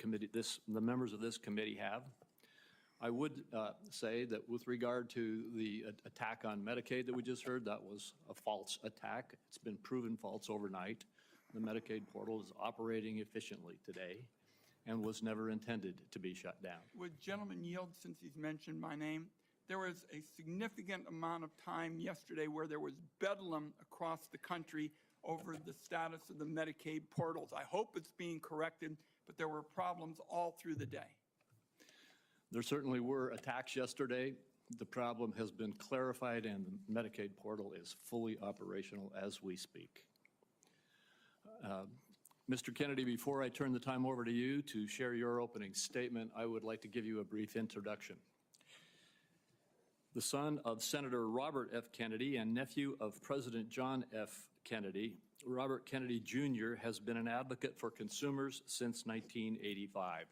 committee, the members of this committee have. I would say that with regard to the attack on Medicaid that we just heard, that was a false attack. It's been proven false overnight. The Medicaid portal is operating efficiently today and was never intended to be shut down. Would gentleman yield, since he's mentioned my name? There was a significant amount of time yesterday where there was bedlam across the country over the status of the Medicaid portals. I hope it's being corrected, but there were problems all through the day. There certainly were attacks yesterday. The problem has been clarified and the Medicaid portal is fully operational as we speak. Mr. Kennedy, before I turn the time over to you to share your opening statement, I would like to give you a brief introduction. The son of Senator Robert F. Kennedy and nephew of President John F. Kennedy, Robert Kennedy Jr. has been an advocate for consumers since 1985.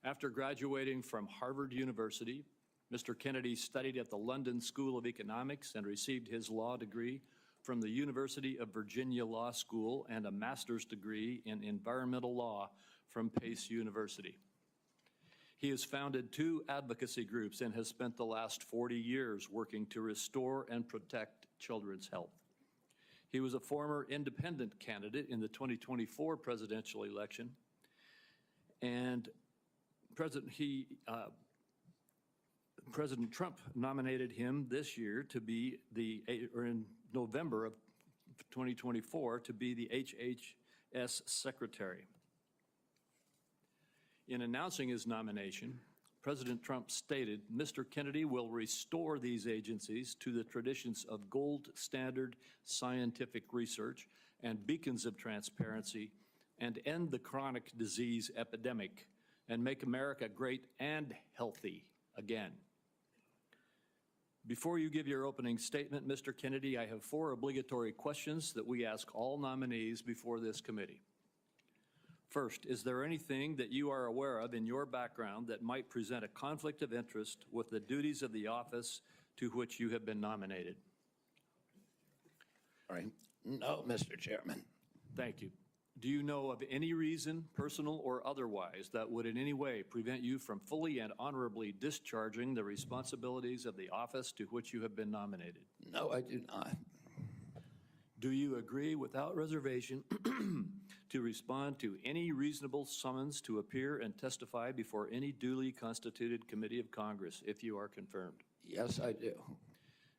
After graduating from Harvard University, Mr. Kennedy studied at the London School of Economics and received his law degree from the University of Virginia Law School and a master's degree in environmental law from Pace University. He has founded 2 advocacy groups and has spent the last 40 years working to restore and protect children's health. He was a former independent candidate in the 2024 presidential election, and President Trump nominated him this year to be in November of 2024 to be the HHS secretary. In announcing his nomination, President Trump stated, "Mr. Kennedy will restore these agencies to the traditions of gold standard scientific research and beacons of transparency and end the chronic disease epidemic and make America great and healthy again." Before you give your opening statement, Mr. Kennedy, I have 4 obligatory questions that we ask all nominees before this committee. First, is there anything that you are aware of in your background that might present a conflict of interest with the duties of the office to which you have been nominated? All right. No, Mr. Chairman. Thank you. Do you know of any reason, personal or otherwise, that would in any way prevent you from fully and honorably discharging the responsibilities of the office to which you have been nominated? No, I do not. Do you agree without reservation to respond to any reasonable summons to appear and testify before any duly constituted committee of Congress if you are confirmed? Yes, I do.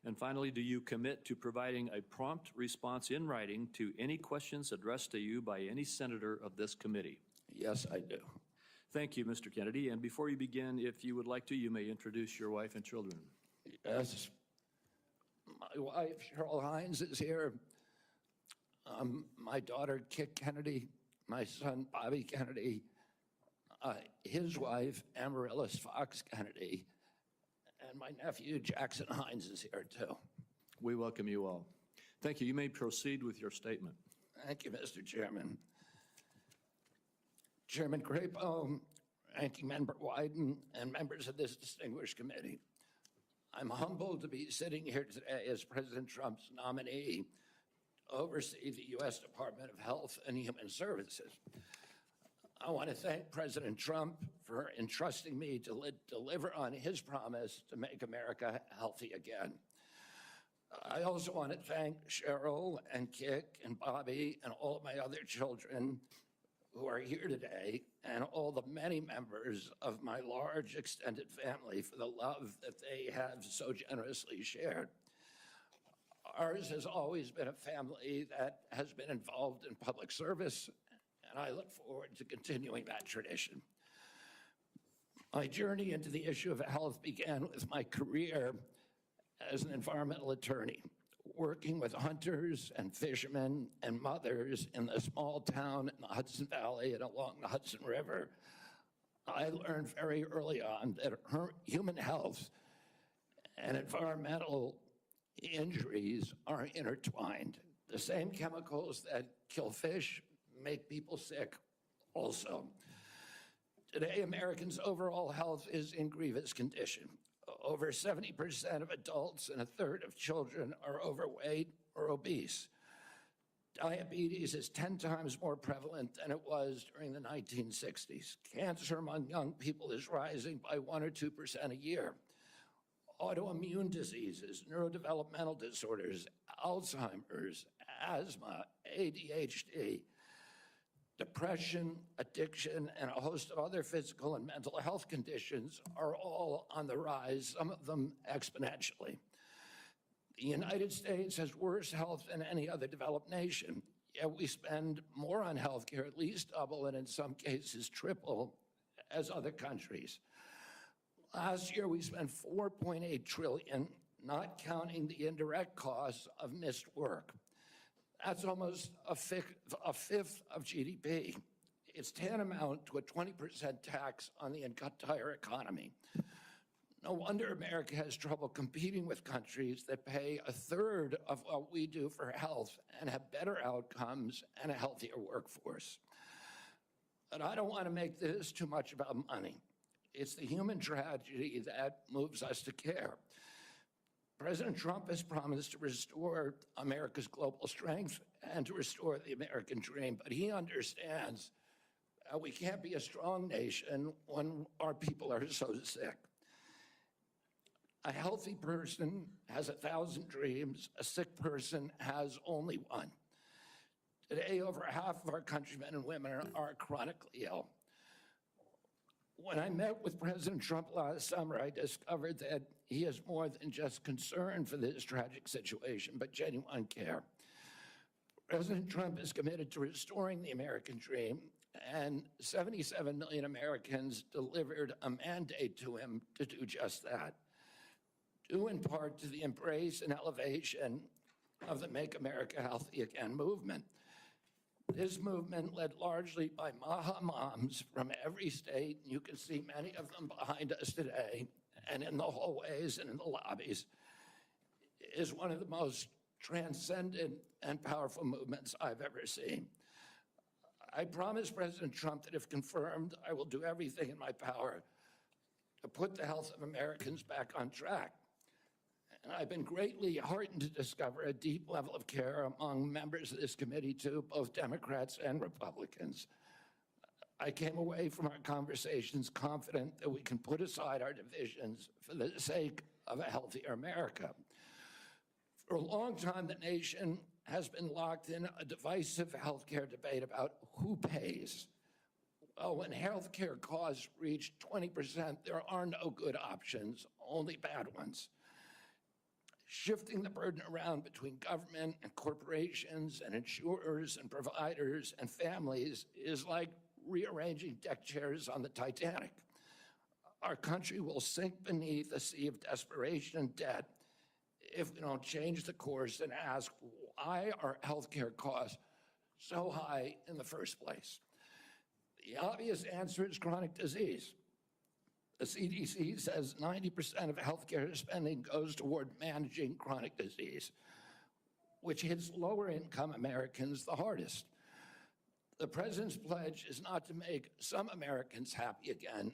And finally, do you commit to providing a prompt response in writing to any questions addressed to you by any senator of this committee? Yes, I do. Thank you, Mr. Kennedy. And before you begin, if you would like to, you may introduce your wife and children. Yes. My wife, Cheryl Hines, is here. My daughter, Kit Kennedy, my son, Bobby Kennedy, his wife, Amaryllis Fox Kennedy, and my nephew, Jackson Hines, is here too. We welcome you all. Thank you. You may proceed with your statement. Thank you, Mr. Chairman. Chairman Crapo, Ranking Member Wyden, and members of this distinguished committee, I'm humbled to be sitting here today as President Trump's nominee to oversee the U.S. Department of Health and Human Services. I want to thank President Trump for entrusting me to deliver on his promise to make America healthy again. I also want to thank Cheryl and Kik and Bobby and all of my other children who are here today and all the many members of my large extended family for the love that they have so generously shared. Ours has always been a family that has been involved in public service, and I look forward to continuing that tradition. My journey into the issue of health began with my career as an environmental attorney, working with hunters and fishermen and mothers in the small town in the Hudson Valley and along the Hudson River. I learned very early on that human health and environmental injuries are intertwined. The same chemicals that kill fish make people sick also. Today, Americans' overall health is in grievous condition. Over 70% of adults and a third of children are overweight or obese. Diabetes is 10 times more prevalent than it was during the 1960s. Cancer among young people is rising by 1 or 2% a year. Autoimmune diseases, neurodevelopmental disorders, Alzheimer's, asthma, ADHD, depression, addiction, and a host of other physical and mental health conditions are all on the rise, some of them exponentially. The United States has worse health than any other developed nation, yet we spend more on healthcare, at least double, and in some cases triple, as other countries. Last year, we spent $4.8 trillion, not counting the indirect costs of missed work. That's almost a fifth of GDP. It's tantamount to a 20% tax on the entire economy. No wonder America has trouble competing with countries that pay a third of what we do for health and have better outcomes and a healthier workforce. But I don't want to make this too much about money. It's the human tragedy that moves us to care. President Trump has promised to restore America's global strength and to restore the American dream, but he understands we can't be a strong nation when our people are so sick. A healthy person has 1,000 dreams. A sick person has only one. Today, over half of our countrymen and women are chronically ill. When I met with President Trump last summer, I discovered that he is more than just concern for this tragic situation, but genuine care. President Trump is committed to restoring the American dream, and 77 million Americans delivered a mandate to him to do just that, due in part to the embrace and elevation of the Make America Healthy Again movement. This movement, led largely by Maha moms from every state, and you can see many of them behind us today, and in the hallways and in the lobbies, is one of the most transcendent and powerful movements I've ever seen. I promise President Trump that if confirmed, I will do everything in my power to put the health of Americans back on track. And I've been greatly heartened to discover a deep level of care among members of this committee, too, both Democrats and Republicans. I came away from our conversations confident that we can put aside our divisions for the sake of a healthier America. For a long time, the nation has been locked in a divisive healthcare debate about who pays. Well, when healthcare costs reach 20%, there are no good options, only bad ones. Shifting the burden around between government and corporations and insurers and providers and families is like rearranging deck chairs on the Titanic. Our country will sink beneath a sea of desperation and debt if we don't change the course and ask, why are healthcare costs so high in the first place? The obvious answer is chronic disease. The CDC says 90% of healthcare spending goes toward managing chronic disease, which hits lower income Americans the hardest. The president's pledge is not to make some Americans healthy again,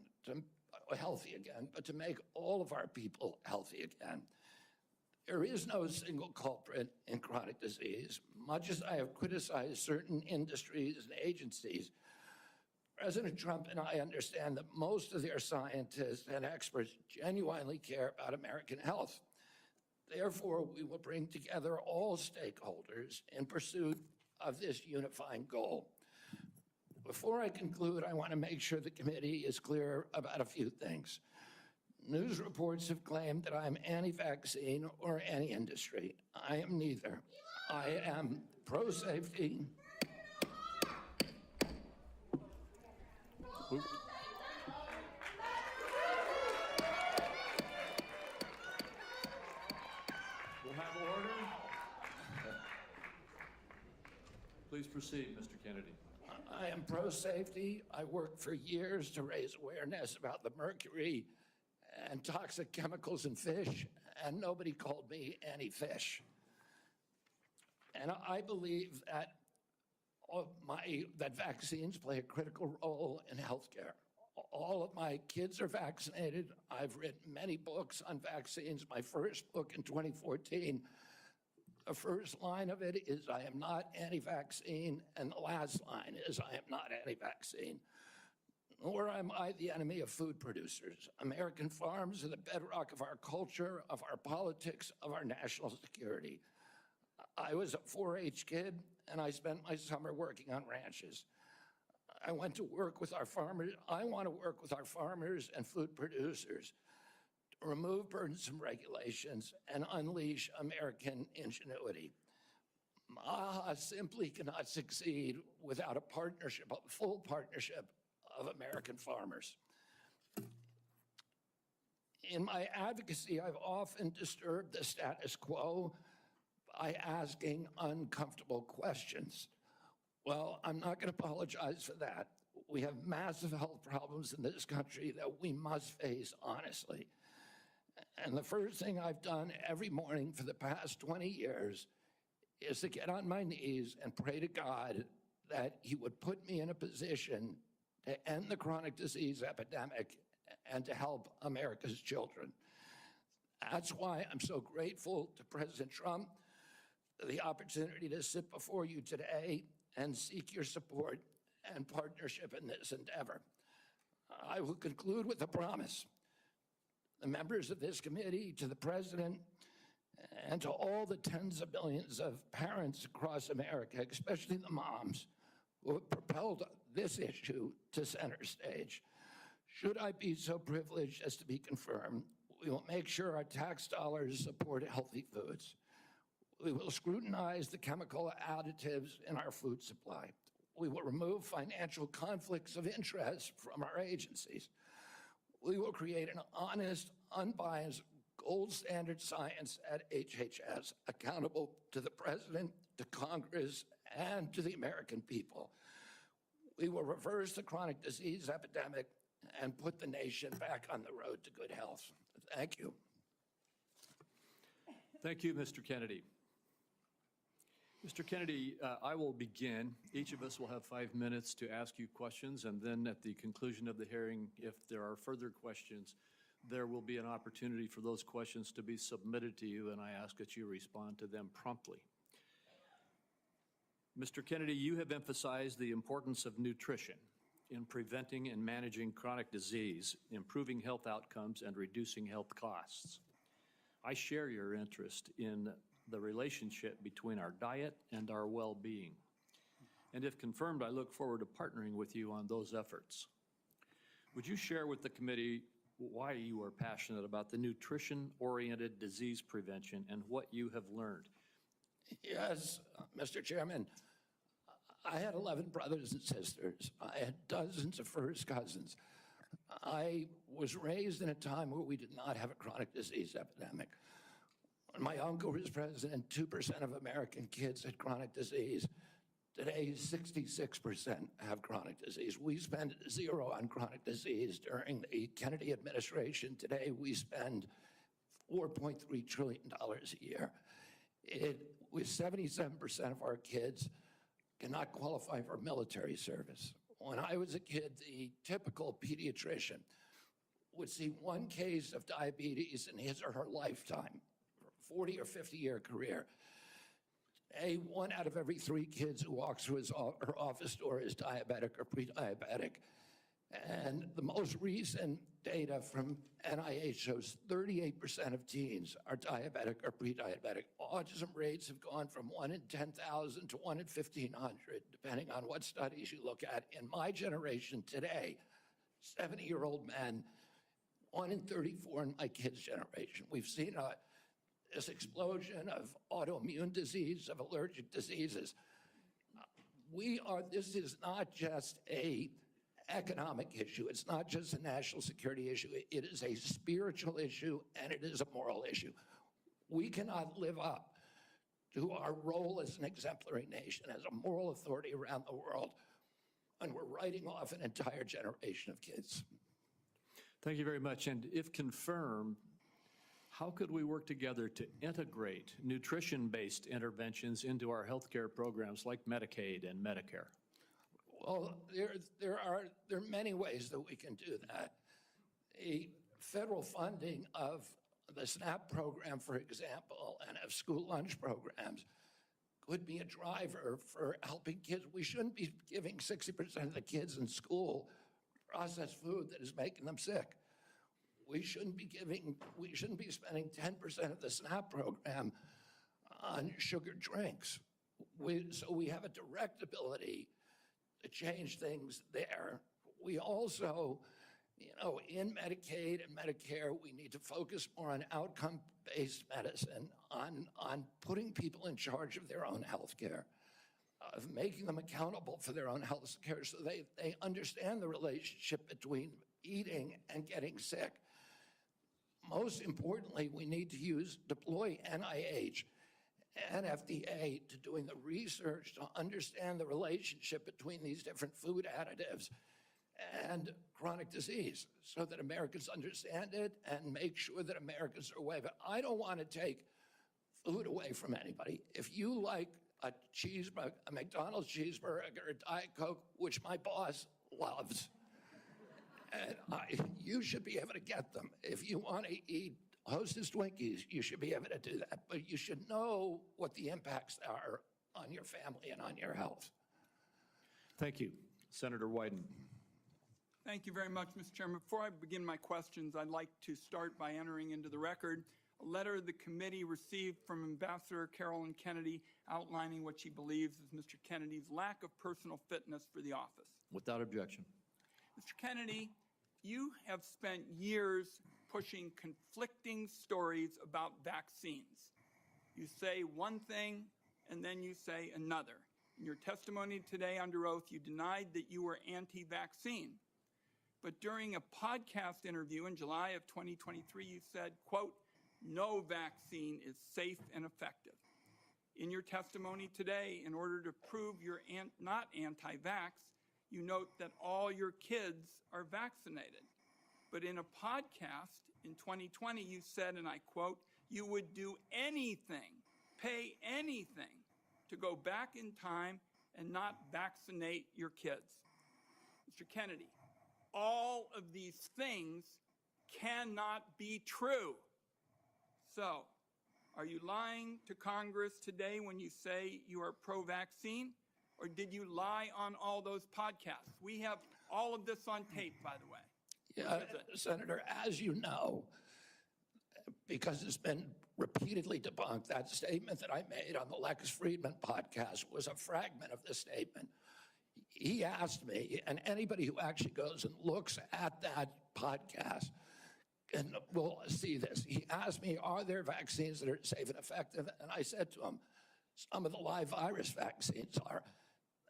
but to make all of our people healthy again. There is no single culprit in chronic disease. Much as I have criticized certain industries and agencies, President Trump and I understand that most of their scientists and experts genuinely care about American health. Therefore, we will bring together all stakeholders in pursuit of this unifying goal. Before I conclude, I want to make sure the committee is clear about a few things. News reports have claimed that I'm anti-vaccine or anti-industry. I am neither. I am pro-safety. We'll have order. Please proceed, Mr. Kennedy. I am pro-safety. I worked for years to raise awareness about the mercury and toxic chemicals in fish, and nobody called me anti-fish. And I believe that that vaccines play a critical role in healthcare. All of my kids are vaccinated. I've written many books on vaccines. My first book in 2014 The first line of it is, I am not anti-vaccine, and the last line is, I am not anti-vaccine. Nor am I the enemy of food producers. American farms are the bedrock of our culture, of our politics, of our national security. I was a 4-H kid, and I spent my summer working on ranches. I went to work with our farmers. I want to work with our farmers and food producers to remove burdensome regulations and unleash American ingenuity. MAHA simply cannot succeed without a partnership, a full partnership of American farmers. In my advocacy, I've often disturbed the status quo by asking uncomfortable questions. Well, I'm not going to apologize for that. We have massive health problems in this country that we must face honestly. And the first thing I've done every morning for the past 20 years is to get on my knees and pray to God that he would put me in a position to end the chronic disease epidemic and to help America's children. That's why I'm so grateful to President Trump for the opportunity to sit before you today and seek your support and partnership in this endeavor. I will conclude with a promise. The members of this committee, to the President, and to all the tens of millions of parents across America, especially the moms, who have propelled this issue to center stage. Should I be so privileged as to be confirmed, we will make sure our tax dollars support healthy foods. We will scrutinize the chemical additives in our food supply. We will remove financial conflicts of interest from our agencies. We will create an honest, unbiased, gold standard science at HHS, accountable to the President, to Congress, and to the American people. We will reverse the chronic disease epidemic and put the nation back on the road to good health. Thank you. Thank you, Mr. Kennedy. Mr. Kennedy, I will begin. Each of us will have 5 minutes to ask you questions, and then at the conclusion of the hearing, if there are further questions, there will be an opportunity for those questions to be submitted to you, and I ask that you respond to them promptly. Mr. Kennedy, you have emphasized the importance of nutrition in preventing and managing chronic disease, improving health outcomes, and reducing health costs. I share your interest in the relationship between our diet and our well-being. And if confirmed, I look forward to partnering with you on those efforts. Would you share with the committee why you are passionate about the nutrition-oriented disease prevention and what you have learned? Yes, Mr. Chairman. I had 11 brothers and sisters. I had dozens of first cousins. I was raised in a time where we did not have a chronic disease epidemic. When my uncle was president, 2% of American kids had chronic disease. Today, 66% have chronic disease. We spend zero on chronic disease during the Kennedy administration. Today, we spend $4.3 trillion a year. With 77% of our kids cannot qualify for military service. When I was a kid, the typical pediatrician would see one case of diabetes in his or her lifetime, 40 or 50-year career. Today, 1 out of every 3 kids who walks through her office door is diabetic or pre-diabetic. And the most recent data from NIH shows 38% of teens are diabetic or pre-diabetic. Autism rates have gone from 1 in 10,000 to 1 in 1,500, depending on what studies you look at. In my generation today, 70-year-old men, 1 in 34 in my kids' generation. We've seen this explosion of autoimmune disease, of allergic diseases. This is not just a economic issue. It's not just a national security issue. It is a spiritual issue, and it is a moral issue. We cannot live up to our role as an exemplary nation, as a moral authority around the world, and we're writing off an entire generation of kids. Thank you very much. And if confirmed, how could we work together to integrate nutrition-based interventions into our healthcare programs like Medicaid and Medicare? Well, there are many ways that we can do that. The federal funding of The SNAP program, for example, and have school lunch programs could be a driver for helping kids. We shouldn't be giving 60% of the kids in school processed food that is making them sick. We shouldn't be spending 10% of the SNAP program on sugared drinks. So we have a direct ability to change things there. We also, in Medicaid and Medicare, we need to focus more on outcome-based medicine, on putting people in charge of their own health care, of making them accountable for their own health care so they understand the relationship between eating and getting sick. Most importantly, we need to deploy NIH and FDA to doing the research to understand the relationship between these different food additives and chronic disease so that Americans understand it and make sure that Americans are aware of it. I don't want to take food away from anybody. If you like a cheeseburger, a McDonald's cheeseburger, a Diet Coke, which my boss loves, and you should be able to get them. If you want to eat Hostess Twinkies, you should be able to do that. But you should know what the impacts are on your family and on your health. Thank you. Senator Wyden. Thank you very much, Mr. Chairman. Before I begin my questions, I'd like to start by entering into the record a letter the committee received from Ambassador Carolyn Kennedy outlining what she believes is Mr. Kennedy's lack of personal fitness for the office. Without objection. Mr. Kennedy, you have spent years pushing conflicting stories about vaccines. You say one thing and then you say another. In your testimony today under oath, you denied that you were anti-vaccine. But during a podcast interview in July of 2023, you said, quote, "No vaccine is safe and effective." In your testimony today, in order to prove you're not anti-vax, you note that all your kids are vaccinated. But in a podcast in 2020, you said, and I quote, "You would do anything, pay anything to go back in time and not vaccinate your kids." Mr. Kennedy, all of these things cannot be true. So, are you lying to Congress today when you say you are pro-vaccine? Or did you lie on all those podcasts? We have all of this on tape, by the way. Yeah, Senator, as you know, because it's been repeatedly debunked, that statement that I made on the Lex Friedman podcast was a fragment of the statement. He asked me, and anybody who actually goes and looks at that podcast and will see this. He asked me, are there vaccines that are safe and effective? And I said to him, some of the live virus vaccines are.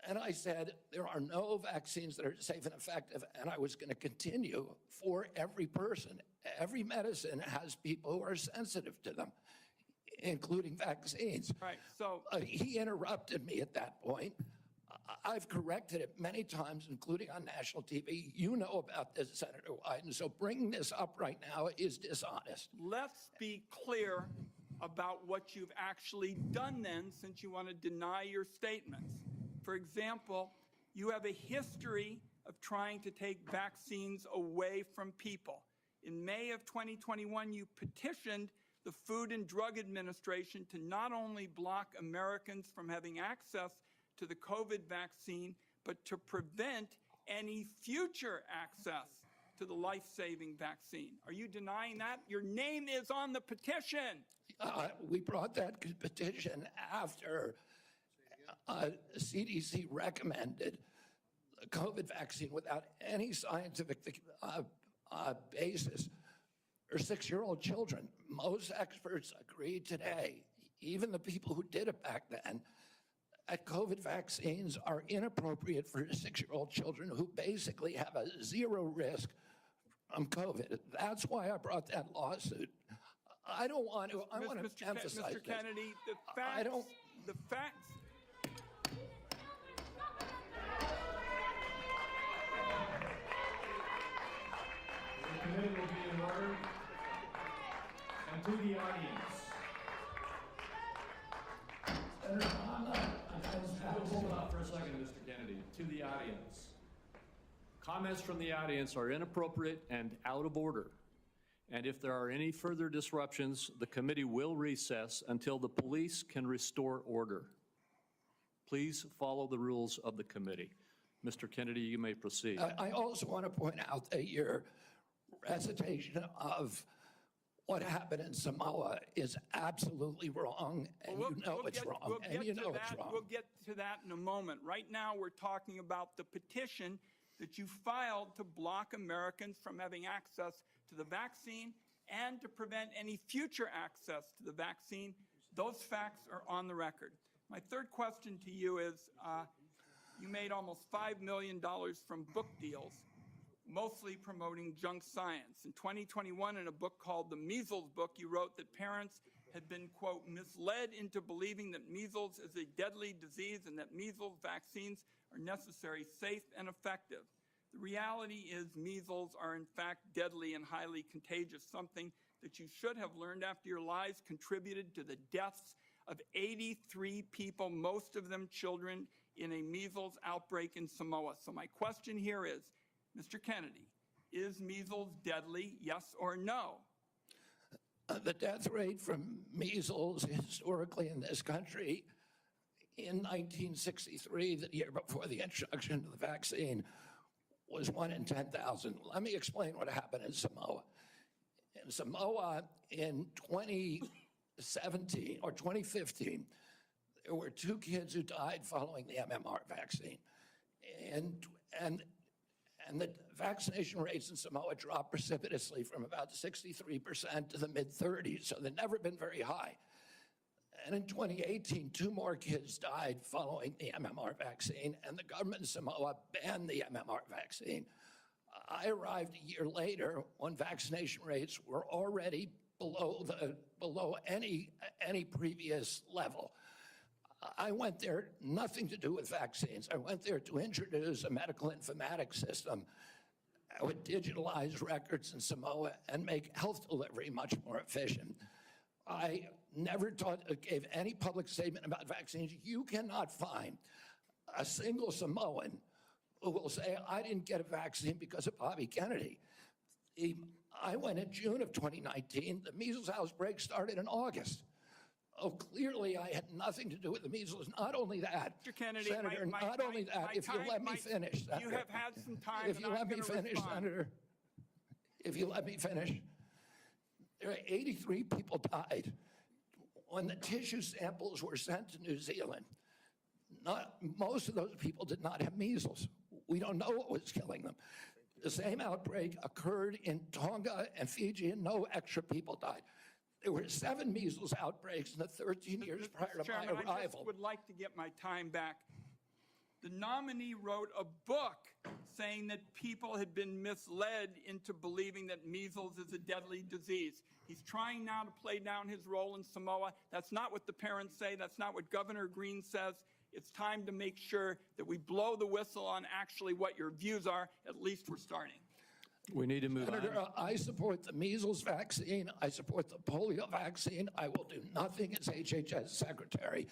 And I said, there are no vaccines that are safe and effective, and I was going to continue for every person. Every medicine has people who are sensitive to them, including vaccines. Right, so he interrupted me at that point. I've corrected it many times, including on national TV. You know about this, Senator Wyden, so bringing this up right now is dishonest. let's be clear about what you've actually done then, since you want to deny your statements. For example, you have a history of trying to take vaccines away from people. In May of 2021, you petitioned the Food and Drug Administration to not only block Americans from having access to the COVID vaccine, but to prevent any future access to the life-saving vaccine. Are you denying that? Your name is on the petition. We brought that petition after CDC recommended the COVID vaccine without any scientific basis for 6-year-old children. Most experts agree today, even the people who did it back then, that COVID vaccines are inappropriate for 6-year-old children who basically have a zero risk from COVID. That's why I brought that lawsuit. I don't want to, I want to emphasize Mr. Kennedy, the facts. The committee will be in order. And to the audience. Hold on for a second, Mr. Kennedy. To the audience. Comments from the audience are inappropriate and out of order. and if there are any further disruptions, the committee will recess until the police can restore order. Please follow the rules of the committee. Mr. Kennedy, you may proceed. I also want to point out that your recitation of what happened in Samoa is absolutely wrong, and you know it's wrong, and you know it's wrong. We'll get to that in a moment. Right now, we're talking about the petition that you filed to block Americans from having access to the vaccine and to prevent any future access to the vaccine. Those facts are on the record. My third question to you is, you made almost $5 million from book deals, mostly promoting junk science. In 2021, in a book called The Measles Book, you wrote that parents had been, quote, misled into believing that measles is a deadly disease and that measles vaccines are necessary, safe, and effective. The reality is measles are in fact deadly and highly contagious, something that you should have learned after your lies contributed to the deaths of 83 people, most of them children, in a measles outbreak in Samoa. So my question here is, Mr. Kennedy, is measles deadly, yes or no? The death rate from measles historically in this country in 1963, the year before the introduction of the vaccine, was 1 in 10,000. Let me explain what happened in Samoa. In Samoa in 2017 or 2015, there were 2 kids who died following the MMR vaccine. And the vaccination rates in Samoa dropped precipitously from about 63% to the mid-30s, so they've never been very high. And in 2018, 2 more kids died following the MMR vaccine, and the government of Samoa banned the MMR vaccine. I arrived a year later when vaccination rates were already below any previous level. I went there, nothing to do with vaccines. I went there to introduce a medical informatics system that would digitalize records in Samoa and make health delivery much more efficient. I never gave any public statement about vaccines. You cannot find a single Samoan who will say, I didn't get a vaccine because of Bobby Kennedy. I went in June of 2019. The measles outbreak started in August. Oh, clearly I had nothing to do with the measles. Not only that, Mr. Kennedy, Senator, if you let me finish, Senator. You have had some time. If you let me finish, Senator, if you let me finish, there are 83 people died. When the tissue samples were sent to New Zealand, most of those people did not have measles. We don't know what was killing them. The same outbreak occurred in Tonga and Fiji, and no extra people died. There were 7 measles outbreaks in the 13 years prior to my arrival. I just would like to get my time back. The nominee wrote a book saying that people had been misled into believing that measles is a deadly disease. He's trying now to play down his role in Samoa. That's not what the parents say. That's not what Governor Green says. It's time to make sure that we blow the whistle on actually what your views are. At least we're starting. We need to move on. Senator, I support the measles vaccine. I support the polio vaccine. I will do nothing as HHS secretary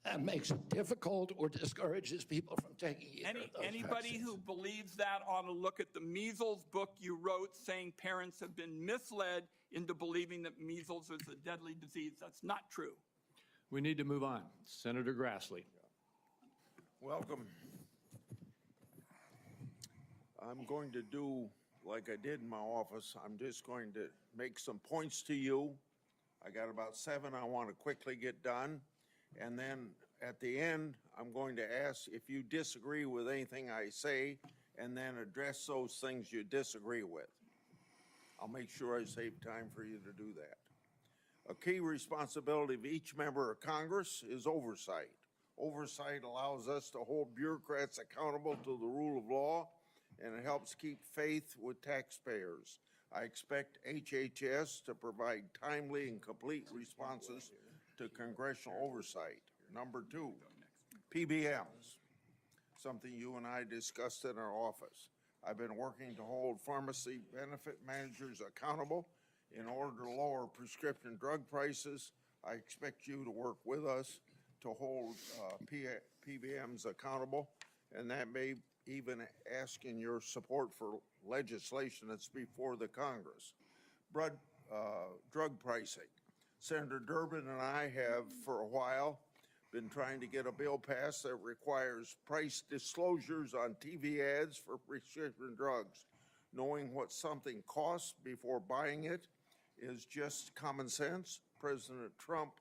that makes it difficult or discourages people from taking either of those Anybody vaccines. who believes that ought to look at the measles book you wrote saying parents have been misled into believing that measles is a deadly disease. That's not true. We need to move on. Senator Grassley. Welcome. I'm going to do like I did in my office. I'm just going to make some points to you. I got about 7 I want to quickly get done. And then at the end, I'm going to ask if you disagree with anything I say and then address those things you disagree with. I'll make sure I save time for you to do that. A key responsibility of each member of Congress is oversight. Oversight allows us to hold bureaucrats accountable to the rule of law, and it helps keep faith with taxpayers. I expect HHS to provide timely and complete responses to congressional oversight. Number 2, PBMs, something you and I discussed in our office. I've been working to hold pharmacy benefit managers accountable in order to lower prescription drug prices. I expect you to work with us to hold PBMs accountable, and that may even ask in your support for legislation that's before the Congress. drug pricing. Senator Durbin and I have, for a while, been trying to get a bill passed that requires price disclosures on TV ads for prescription drugs. Knowing what something costs before buying it is just common sense. President Trump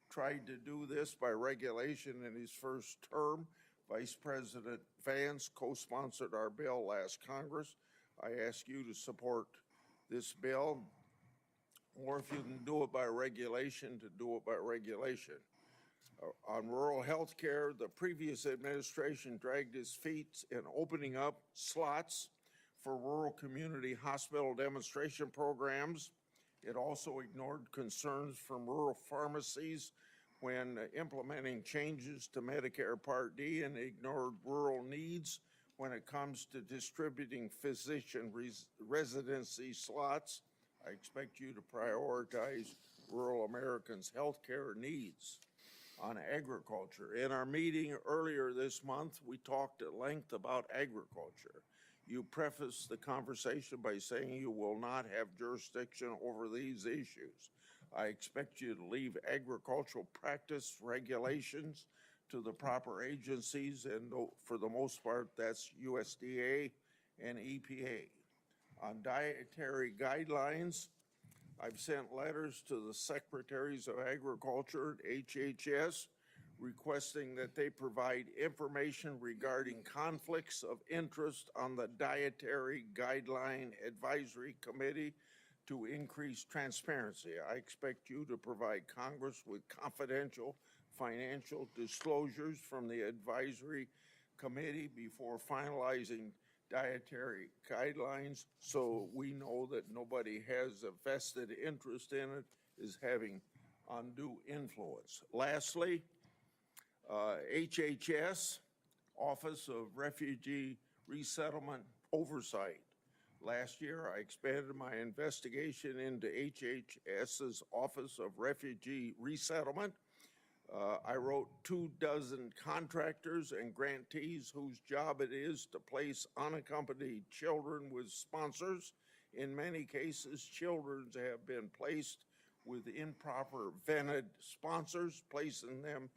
tried to do this by regulation in his first term. Vice President Vance co-sponsored our bill last Congress. I ask you to support this bill, or if you can do it by regulation, to do it by regulation. On rural health care, the previous administration dragged its feet in opening up slots for rural community hospital demonstration programs. It also ignored concerns from rural pharmacies when implementing changes to Medicare Part D, and ignored rural needs when it comes to distributing physician residency slots. I expect you to prioritize rural Americans' healthcare needs. On agriculture, in our meeting earlier this month, we talked at length about agriculture. You prefaced the conversation by saying you will not have jurisdiction over these issues. I expect you to leave agricultural practice regulations to the proper agencies, and for the most part, that's USDA and EPA. On dietary guidelines, I've sent letters to the Secretaries of Agriculture at HHS requesting that they provide information regarding conflicts of interest on the Dietary Guideline Advisory Committee to increase transparency. I expect you to provide Congress with confidential financial disclosures from the advisory committee before finalizing dietary guidelines, so we know that nobody has a vested interest in it, is having undue influence. Lastly, HHS, Office of Refugee Resettlement Oversight. Last year, I expanded my investigation into HHS's Office of Refugee Resettlement. I wrote 24 contractors and grantees whose job it is to place unaccompanied children with sponsors. In many cases, children have been placed with improper vetted sponsors, placing them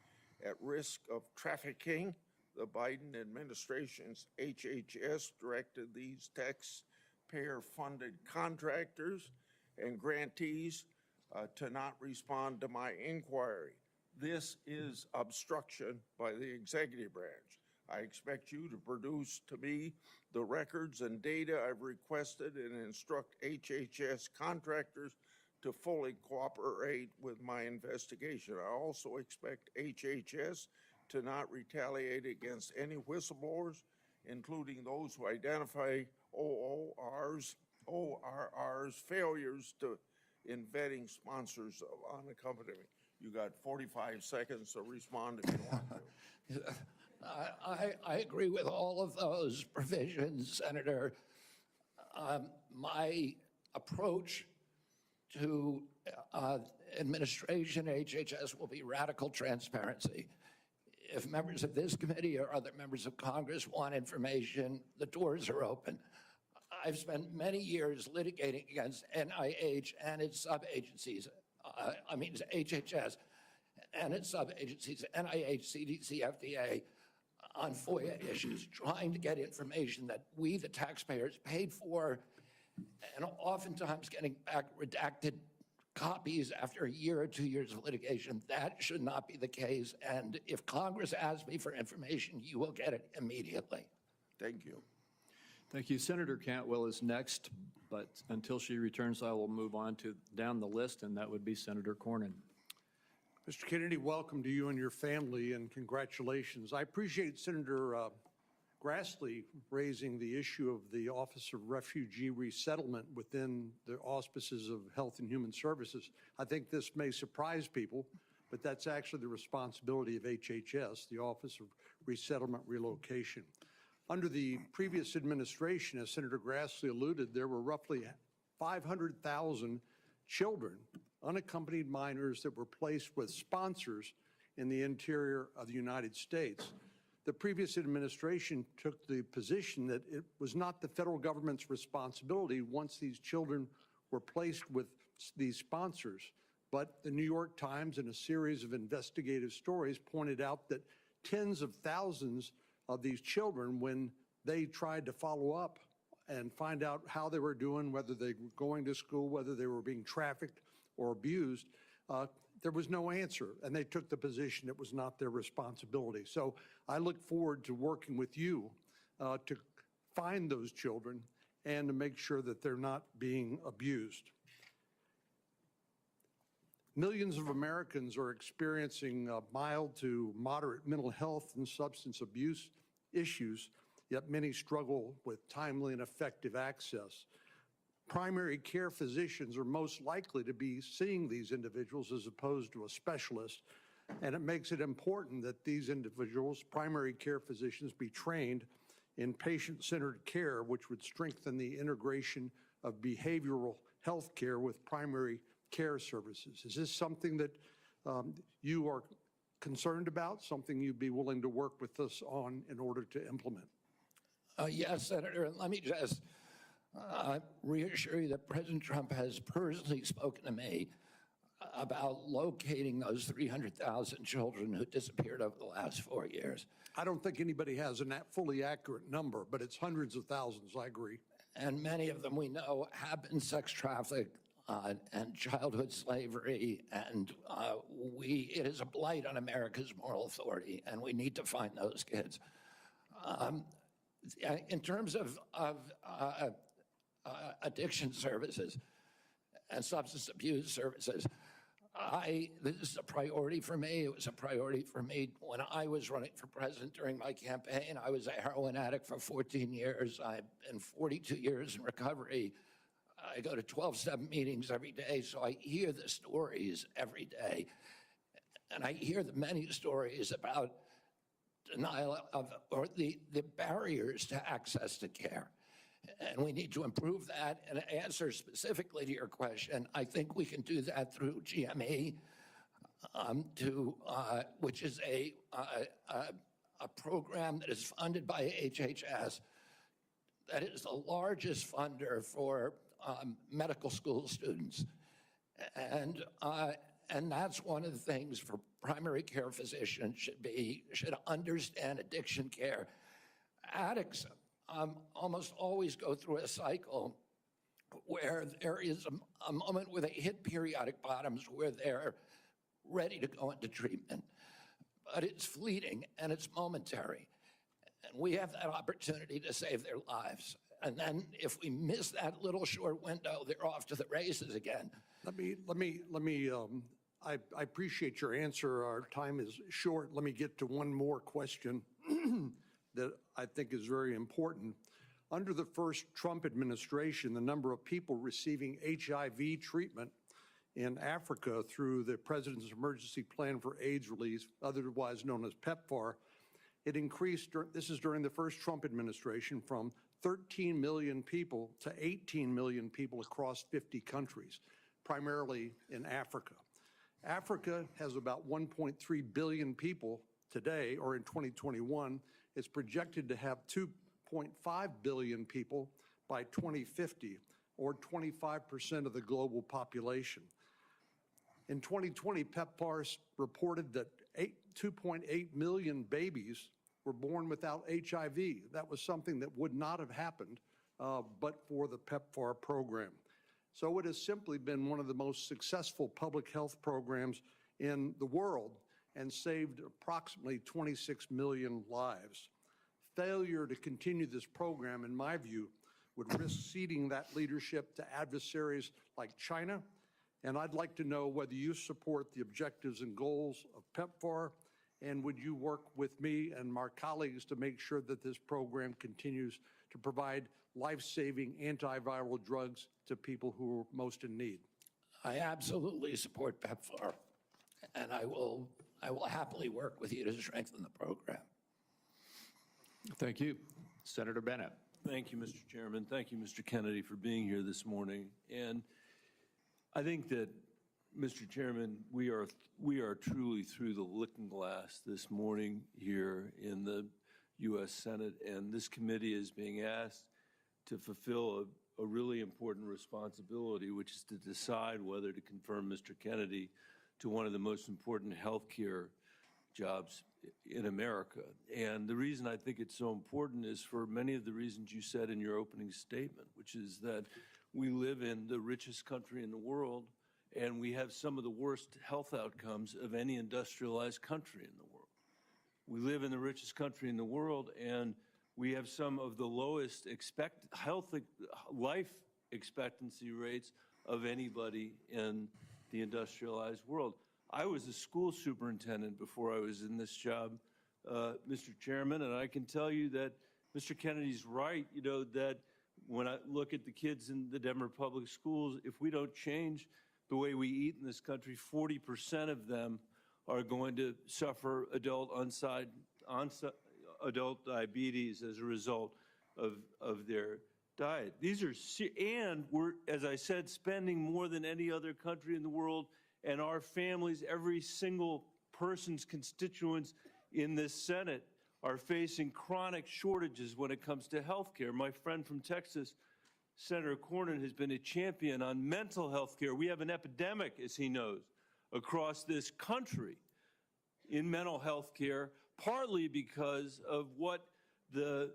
at risk of trafficking. The Biden administration's HHS directed these taxpayer-funded contractors and grantees to not respond to my inquiry. This is obstruction by the executive branch. I expect you to produce to me the records and data I've requested and instruct HHS contractors to fully cooperate with my investigation. I also expect HHS to not retaliate against any whistleblowers, including those who identify ORR's failures in vetting sponsors of unaccompanied. You got 45 seconds to respond if you want to. I agree with all of those provisions, Senator. My approach to administration HHS will be radical transparency. If members of this committee or other members of Congress want information, the doors are open. I've spent many years litigating against NIH and its sub-agencies. HHS and its sub-agencies, NIH, CDC, FDA, on FOIA issues, trying to get information that we, the taxpayers, paid for, and oftentimes getting back redacted copies after a year or 2 years of litigation. That should not be the case, and if Congress asks me for information, you will get it immediately. Thank you. Thank you. Senator Cantwell is next, but until she returns, I will move on to down the list, and that would be Senator Cornyn. Mr. Kennedy, welcome to you and your family, and congratulations. I appreciate Senator Grassley raising the issue of the Office of Refugee Resettlement within the auspices of Health and Human Services. I think this may surprise people, but that's actually the responsibility of HHS, the Office of Resettlement Relocation. Under the previous administration, as Senator Grassley alluded, there were roughly 500,000 children, unaccompanied minors, that were placed with sponsors in the interior of the United States. The previous administration took the position that it was not the federal government's responsibility once these children were placed with these sponsors. But the New York Times, in a series of investigative stories, pointed out that tens of thousands of these children, when they tried to follow up and find out how they were doing, whether they were going to school, whether they were being trafficked or abused, there was no answer, and they took the position it was not their responsibility. So I look forward to working with you to find those children and to make sure that they're not being abused. Millions of Americans are experiencing mild to moderate mental health and substance abuse issues, yet many struggle with timely and effective access. Primary care physicians are most likely to be seeing these individuals as opposed to a specialist, and it makes it important that these individuals, primary care physicians, be trained in patient-centered care, which would strengthen the integration of behavioral health care with primary care services. Is this something that you are concerned about, something you'd be willing to work with us on in order to implement? Yes, Senator, and let me just reassure you that President Trump has personally spoken to me about locating those 300,000 children who disappeared over the last 4 years. I don't think anybody has a fully accurate number, but it's hundreds of thousands, I agree. And many of them we know have been sex trafficked and childhood slavery, and it is a blight on America's moral authority, and we need to find those kids. In terms of addiction services and substance abuse services, this is a priority for me. It was a priority for me when I was running for president during my campaign. I was a heroin addict for 14 years. I've been 42 years in recovery. I go to 12-step meetings every day, so I hear the stories every day. And I hear the many stories about denial of, or the barriers to access to care. And we need to improve that. And to answer specifically to your question, I think we can do that through GME, which is a program that is funded by HHS, that is the largest funder for medical school students. And that's one of the things for primary care physicians should understand addiction care. Addicts almost always go through a cycle where there is a moment where they hit periodic bottoms where they're ready to go into treatment. But it's fleeting and it's momentary. And we have that opportunity to save their lives. And then if we miss that little short window, they're off to the races again. I appreciate your answer. Our time is short. Let me get to one more question that I think is very important. Under the first Trump administration, the number of people receiving HIV treatment in Africa through the President's Emergency Plan for AIDS Relief, otherwise known as PEPFAR, it increased, this is during the first Trump administration, from 13 million people to 18 million people across 50 countries, primarily in Africa. Africa has about 1.3 billion people today, or in 2021. It's projected to have 2.5 billion people by 2050, or 25% of the global population. In 2020, PEPFAR reported that 2.8 million babies were born without HIV. That was something that would not have happened but for the PEPFAR program. So it has simply been one of the most successful public health programs in the world and saved approximately 26 million lives. Failure to continue this program, in my view, would risk ceding that leadership to adversaries like China. And I'd like to know whether you support the objectives and goals of PEPFAR, and would you work with me and my colleagues to make sure that this program continues to provide life-saving antiviral drugs to people who are most in need? I absolutely support PEPFAR, and I will happily work with you to strengthen the program. Thank you. Senator Bennett. Thank you, Mr. Chairman. Thank you, Mr. Kennedy, for being here this morning. And I think that, Mr. Chairman, we are truly through the looking glass this morning here in the U.S. Senate, and this committee is being asked to fulfill a really important responsibility, which is to decide whether to confirm Mr. Kennedy to one of the most important healthcare jobs in America. And the reason I think it's so important is for many of the reasons you said in your opening statement, which is that we live in the richest country in the world, and we have some of the worst health outcomes of any industrialized country in the world. We live in the richest country in the world, and we have some of the lowest life expectancy rates of anybody in the industrialized world. I was a school superintendent before I was in this job, Mr. Chairman, and I can tell you that Mr. Kennedy's right, that when I look at the kids in the Denver public schools, if we don't change the way we eat in this country, 40% of them are going to suffer adult diabetes as a result of their diet. And we're, as I said, spending more than any other country in the world, and our families, every single person's constituents in this Senate are facing chronic shortages when it comes to health care. My friend from Texas, Senator Cornyn, has been a champion on mental health care. We have an epidemic, as he knows, across this country in mental health care, partly because of what the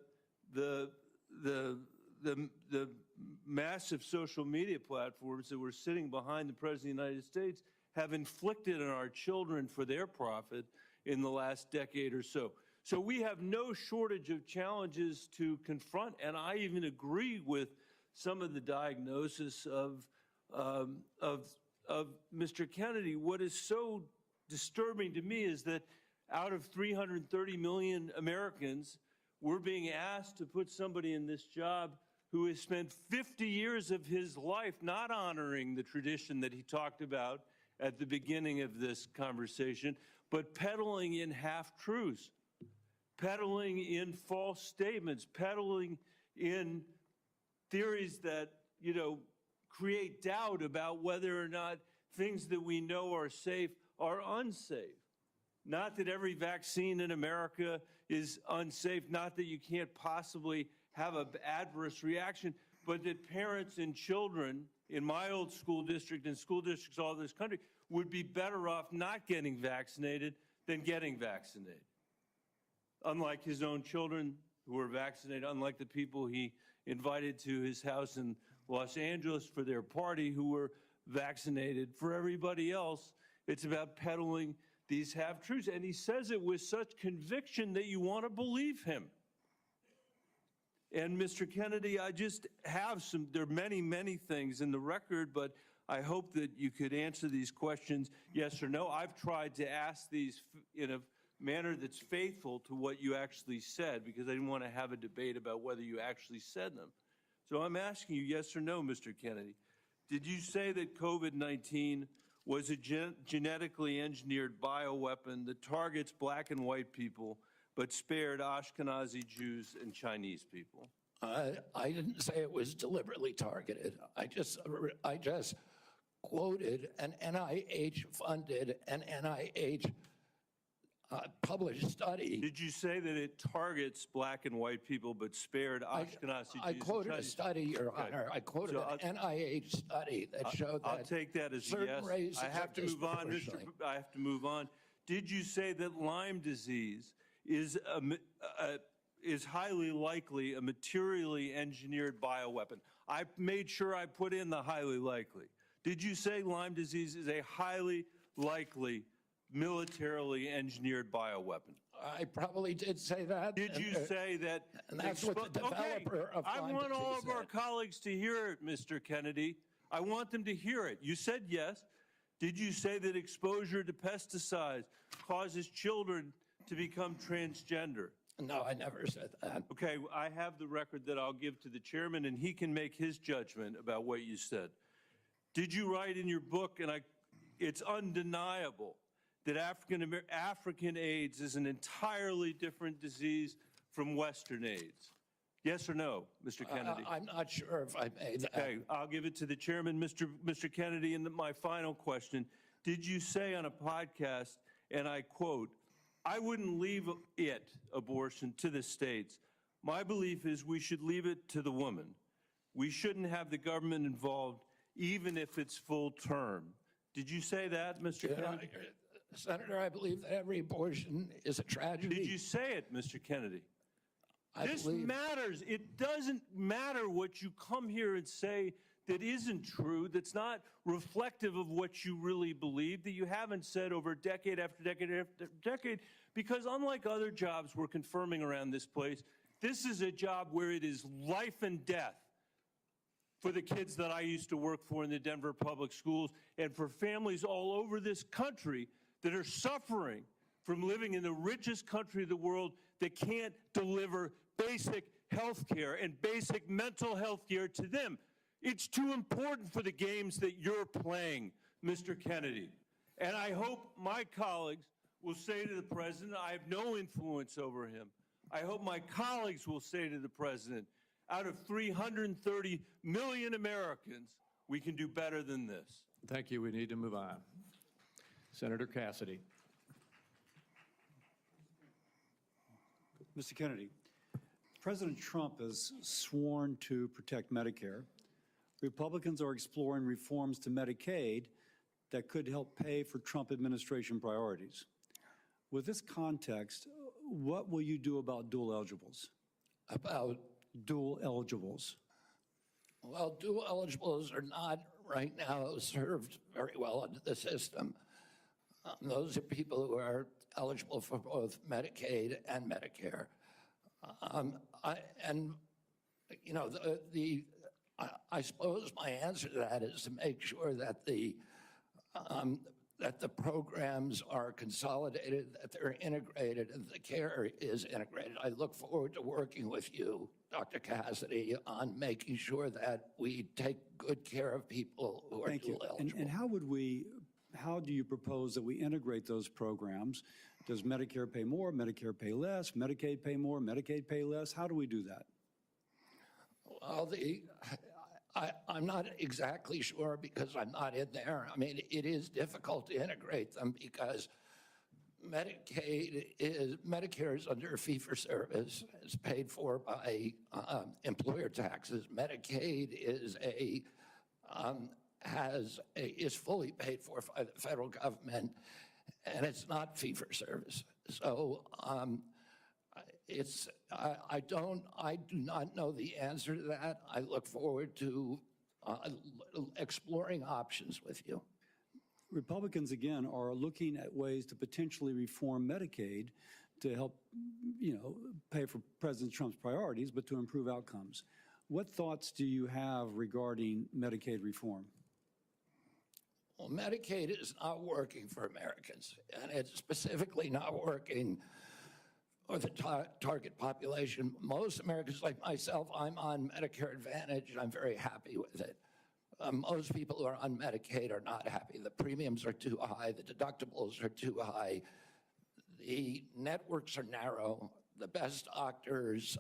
massive social media platforms that were sitting behind the President of the United States have inflicted on our children for their profit in the last decade or so. So we have no shortage of challenges to confront, and I even agree with some of the diagnosis of Mr. Kennedy. What is so disturbing to me is that out of 330 million Americans, we're being asked to put somebody in this job who has spent 50 years of his life not honoring the tradition that he talked about at the beginning of this conversation, but peddling in half-truths, peddling in false statements, peddling in theories that, create doubt about whether or not things that we know are safe are unsafe. Not that every vaccine in America is unsafe, not that you can't possibly have an adverse reaction, but that parents and children in my old school district and school districts all over this country would be better off not getting vaccinated than getting vaccinated. Unlike his own children who were vaccinated, unlike the people he invited to his house in Los Angeles for their party who were vaccinated. For everybody else, it's about peddling these half-truths. And he says it with such conviction that you want to believe him. And Mr. Kennedy, I just have there are many, many things in the record, but I hope that you could answer these questions yes or no. I've tried to ask these in a manner that's faithful to what you actually said, because I didn't want to have a debate about whether you actually said them. So I'm asking you yes or no, Mr. Kennedy. Did you say that COVID-19 was a genetically engineered bioweapon that targets black and white people, but spared Ashkenazi Jews and Chinese people? I didn't say it was deliberately targeted. I just quoted an NIH-funded and NIH published study. Did you say that it targets black and white people but spared Ashkenazi Jews? I quoted a study, Your Honor. I quoted an NIH study that showed that I'll take that as a yes. races I have to move on, I have to move on. Did you say that Lyme disease is highly likely a materially engineered bioweapon? I made sure I put in the highly likely. Did you say Lyme disease is a highly likely militarily engineered bioweapon? I probably did say that. Did you say that? And that's what the developer of Lyme I want all disease of our said. colleagues to hear it, Mr. Kennedy. I want them to hear it. You said yes. Did you say that exposure to pesticides causes children to become transgender? No, I never said that. Okay, I have the record that I'll give to the chairman, and he can make his judgment about what you said. Did you write in your book, and it's undeniable, that African AIDS is an entirely different disease from Western AIDS? Yes or no, Mr. Kennedy? I'm not sure if I made that. Okay, I'll give it to the chairman, Mr. Kennedy. And my final question, did you say on a podcast, and I quote, "I wouldn't leave abortion, to the states. My belief is we should leave it to the woman. We shouldn't have the government involved, even if it's full term. Did you say that, Mr. Kennedy? Senator, I believe that every abortion is a tragedy. Did you say it, Mr. Kennedy? This believe- matters. It doesn't matter what you come here and say that isn't true, that's not reflective of what you really believe, that you haven't said over decade after decade after decade, because unlike other jobs we're confirming around this place, this is a job where it is life and death for the kids that I used to work for in the Denver public schools and for families all over this country that are suffering from living in the richest country of the world that can't deliver basic health care and basic mental health care to them. It's too important for the games that you're playing, Mr. Kennedy. And I hope my colleagues will say to the president, I have no influence over him. I hope my colleagues will say to the president, out of 330 million Americans, we can do better than this. Thank you. We need to move on. Senator Cassidy. Mr. Kennedy, President Trump has sworn to protect Medicare. Republicans are exploring reforms to Medicaid that could help pay for Trump administration priorities. With this context, what will you do about dual eligibles? About, Dual eligibles. well, dual eligibles are not right now served very well under the system. Those are people who are eligible for both Medicaid and Medicare. I suppose my answer to that is to make sure that the programs are consolidated, that they're integrated, and the care is integrated. I look forward to working with you, Dr. Cassidy, on making sure that we take good care of people who are Thank you. dual eligible. And how do you propose that we integrate those programs? Does Medicare pay more, Medicare pay less, Medicaid pay more, Medicaid pay less? How do we do that? Well, I'm not exactly sure because I'm not in there. I mean, it is difficult to integrate them because Medicare is under fee-for-service. It's paid for by employer taxes. Medicaid is fully paid for by the federal government, and it's not fee-for-service. So I do not know the answer to that. I look forward to exploring options with you. Republicans, again, are looking at ways to potentially reform Medicaid to help, pay for President Trump's priorities, but to improve outcomes. What thoughts do you have regarding Medicaid reform? Well, Medicaid is not working for Americans, and it's specifically not working for the target population. Most Americans like myself, I'm on Medicare Advantage, and I'm very happy with it. Most people who are on Medicaid are not happy. The premiums are too high. The deductibles are too high. The networks are narrow. The best doctors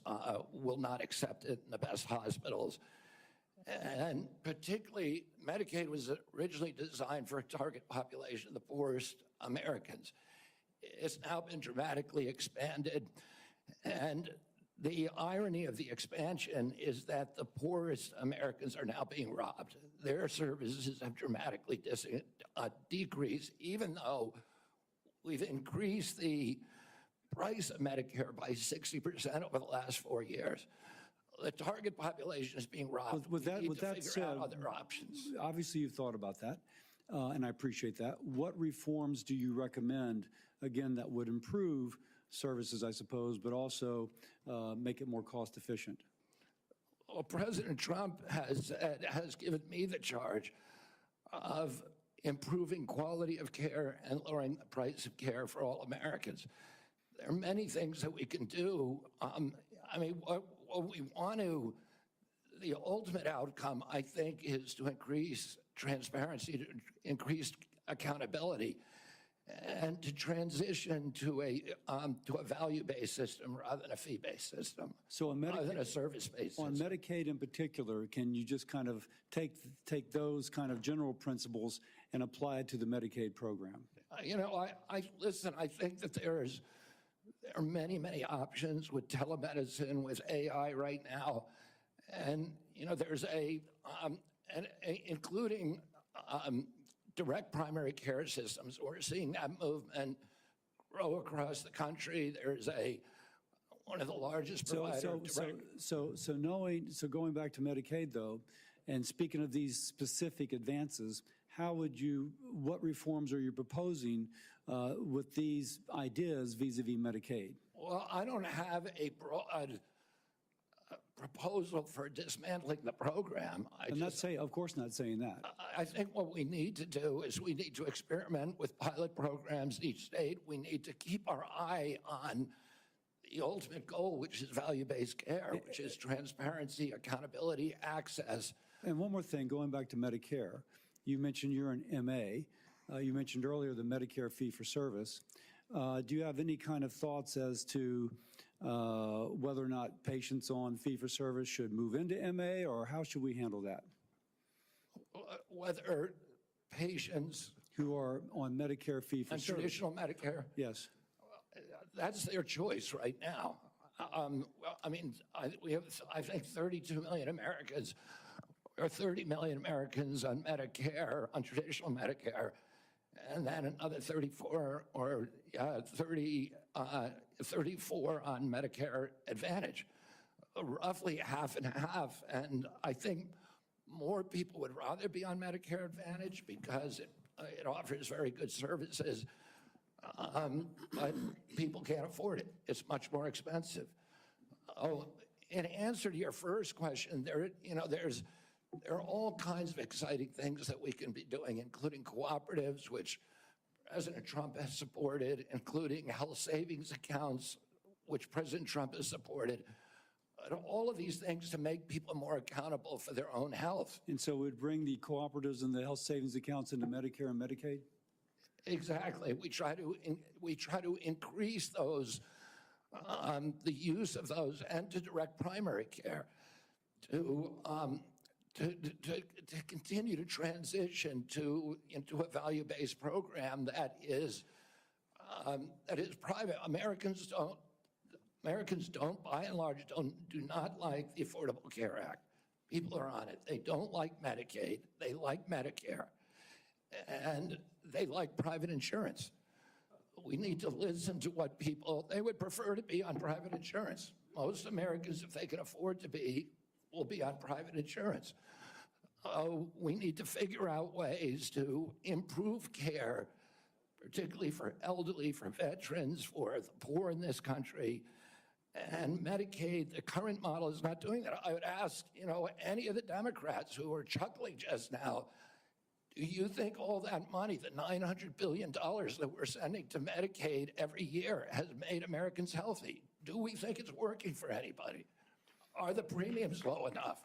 will not accept it in the best hospitals. And particularly, Medicaid was originally designed for a target population of the poorest Americans. It's now been dramatically expanded. And the irony of the expansion is that the poorest Americans are now being robbed. Their services have dramatically decreased, even though we've increased the price of Medicare by 60% over the last 4 years. The target population is being robbed. With that figure said, out other options. Obviously, you've thought about that, and I appreciate that. What reforms do you recommend, again, that would improve services, I suppose, but also make it more cost efficient? Well, President Trump has given me the charge of improving quality of care and lowering the price of care for all Americans. There are many things that we can do. What we want to, the ultimate outcome, I think, is to increase transparency, to increase accountability, and to transition to a value-based system rather than a fee-based system, So rather than a service-based on system. Medicaid in particular, can you just kind of take those kind of general principles and apply it to the Medicaid program? Listen, I think that there are many, many options with telemedicine, with AI right now. And, there's including direct primary care systems. We're seeing that movement grow across the country. There's one of the largest providers. So going back to Medicaid though, and speaking of these specific advances, what reforms are you proposing with these ideas vis-a-vis Medicaid? Well, I don't have a broad proposal for dismantling the program. Of course not saying that. I think what we need to do is we need to experiment with pilot programs in each state. We need to keep our eye on the ultimate goal, which is value-based care, which is transparency, accountability, access. And one more thing, going back to Medicare, you mentioned you're an MA. You mentioned earlier the Medicare fee-for-service. Do you have any kind of thoughts as to whether or not patients on fee-for-service should move into MA, or how should we handle that? Whether patients who are on Medicare fee-for-service. on traditional Medicare, Yes. that's their choice right now. We have, I think, 32 million Americans, or 30 million Americans on Medicare, on traditional Medicare, and then another 34 on Medicare Advantage, roughly half and half. And I think more people would rather be on Medicare Advantage because it offers very good services, but people can't afford it. It's much more expensive. Oh, in answer to your first question, there are all kinds of exciting things that we can be doing, including cooperatives, which President Trump has supported, including health savings accounts, which President Trump has supported. All of these things to make people more accountable for their own health. And so we'd bring the cooperatives and the health savings accounts into Medicare and Medicaid? Exactly. We try to increase those, the use of those, and to direct primary care, to continue to transition into a value-based program that is private. Americans don't, by and large, do not like the Affordable Care Act. People are on it. They don't like Medicaid. They like Medicare. And they like private insurance. We need to listen to what they would prefer to be on private insurance. Most Americans, if they can afford to be, will be on private insurance. We need to figure out ways to improve care, particularly for elderly, for veterans, for the poor in this country. And Medicaid, the current model is not doing that. I would ask, any of the Democrats who are chuckling just now, do you think all that money, the $900 billion that we're sending to Medicaid every year, has made Americans healthy? Do we think it's working for anybody? Are the premiums low enough?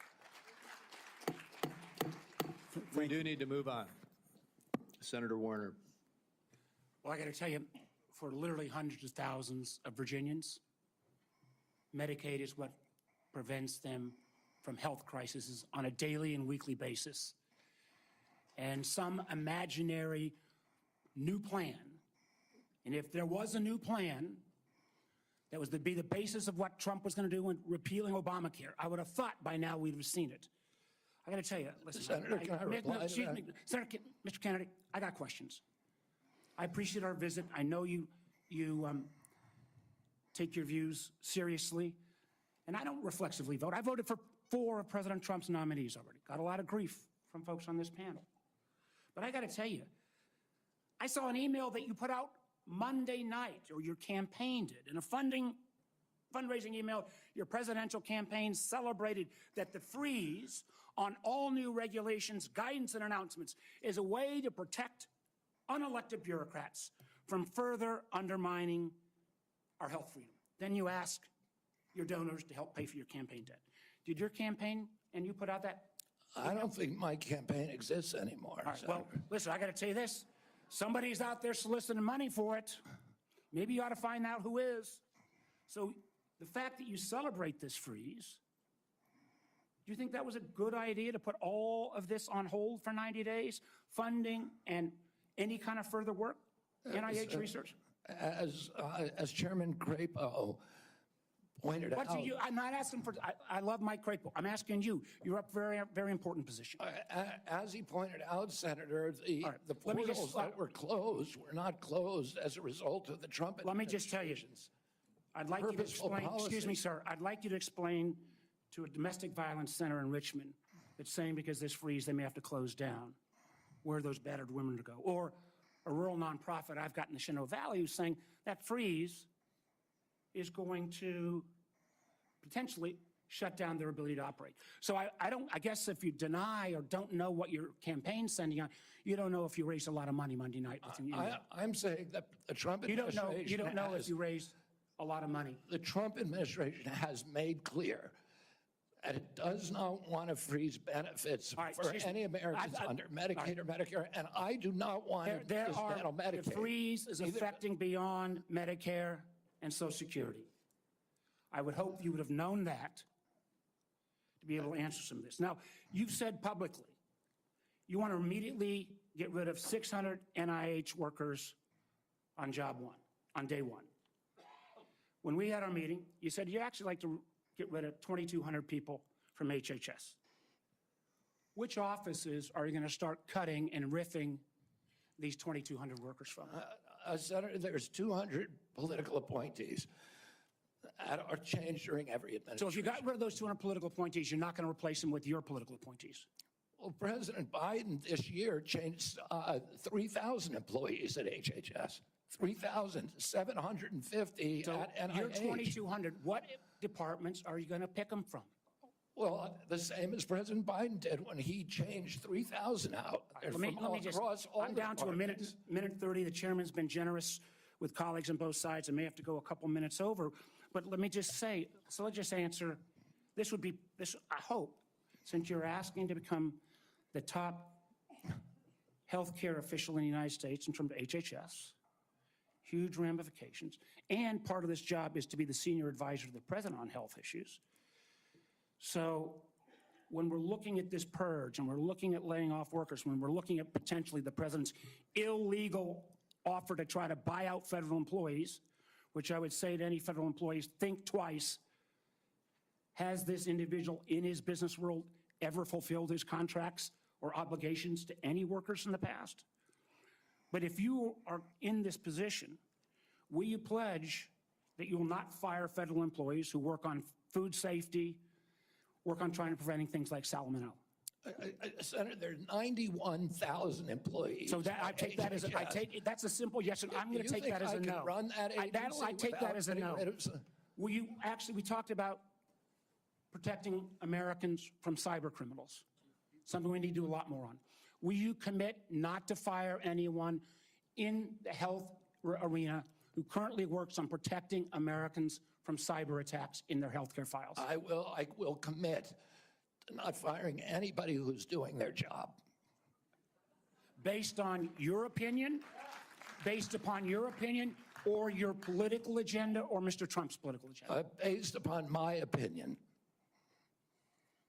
We do need to move on. Senator Warner. Well, I got to tell you, for literally hundreds of thousands of Virginians, Medicaid is what prevents them from health crises on a daily and weekly basis. And some imaginary new plan, and if there was a new plan that was to be the basis of what Trump was going to do when repealing Obamacare, I would have thought by now we'd have seen it. I got to tell you, listen, Senator, can I reply to that? Senator, Mr. Kennedy, I got questions. I appreciate our visit. I know you take your views seriously, and I don't reflexively vote. I voted for 4 of President Trump's nominees already. Got a lot of grief from folks on this panel. But I got to tell you, I saw an email that you put out Monday night, or your campaign did, in a fundraising email. Your presidential campaign celebrated that the freeze on all new regulations, guidance, and announcements is a way to protect unelected bureaucrats from further undermining our health freedom. Then you ask your donors to help pay for your campaign debt. Did your campaign and you put out that? I don't think my campaign exists anymore. All right, well, listen, I got to tell you this. Somebody's out there soliciting money for it. Maybe you ought to find out who is. So the fact that you celebrate this freeze, do you think that was a good idea to put all of this on hold for 90 days, funding and any kind of further work, NIH research? As Chairman Crapo pointed What out. do you, I'm not asking for, I love Mike Crapo. I'm asking you. You're up very, very important position. As he pointed out, Senator, the All right, let me just- portals that were closed were not closed as a result of the Trump Let me just tell you, administration's I'd like you to purposeful explain, excuse me, policy. sir, I'd like you to explain to a domestic violence center in Richmond that's saying because this freeze, they may have to close down, where those battered women to go. Or a rural nonprofit I've got in the Shenandoah Valley who's saying that freeze is going to potentially shut down their ability to operate. So I guess if you deny or don't know what your campaign's sending out, you don't know if you raised a lot of money Monday night. I'm saying that the Trump You administration don't know if has- you raised a lot of money. the Trump administration has made clear that it does not want to freeze benefits All right, for excuse me. any Americans I- under all Medicaid right. or Medicare, and I do not want to There dismantle are, the Medicaid. freeze is affecting beyond Medicare and Social Security. I would hope you would have known that to be able to answer some of this. Now, you've said publicly, you want to immediately get rid of 600 NIH workers on job one, on day one. When we had our meeting, you said you'd actually like to get rid of 2,200 people from HHS. Which offices are you going to start cutting and riffing these 2,200 workers from? Senator, there's 200 political appointees that are changed during every administration. So if you got rid of those 200 political appointees, you're not going to replace them with your political appointees. Well, President Biden this year changed 3,000 employees at HHS, 3,750 So at your NIH. 2,200, what departments are you going to pick them from? Well, the same as President Biden did when he changed 3,000 out. They're Let me from all just, across all I'm down to a departments. minute 30. The chairman's been generous with colleagues on both sides. I may have to go a couple minutes over, but let me just say, so let's just answer, this would be, this, I hope, since you're asking to become the top healthcare official in the United States in terms of HHS, huge ramifications, and part of this job is to be the senior advisor to the president on health issues. So when we're looking at this purge and we're looking at laying off workers, when we're looking at potentially the president's illegal offer to try to buy out federal employees, which I would say to any federal employees, think twice. Has this individual in his business world ever fulfilled his contracts or obligations to any workers in the past? But if you are in this position, will you pledge that you will not fire federal employees who work on food safety, work on trying to preventing things like salmonella? Senator, there are 91,000 employees. So that, I at take that as a, I HHS. take, that's a simple yes, and I'm Do going you to take think that as I a can no. run that I agency take that without as a getting no. rid of some- Will you, actually, we talked about protecting Americans from cyber criminals, something we need to do a lot more on. Will you commit not to fire anyone in the health arena who currently works on protecting Americans from cyber attacks in their healthcare files? I will commit to not firing anybody who's doing their job. Based on your opinion, based upon your opinion, or your political agenda, or Mr. Trump's political agenda? Based upon my opinion.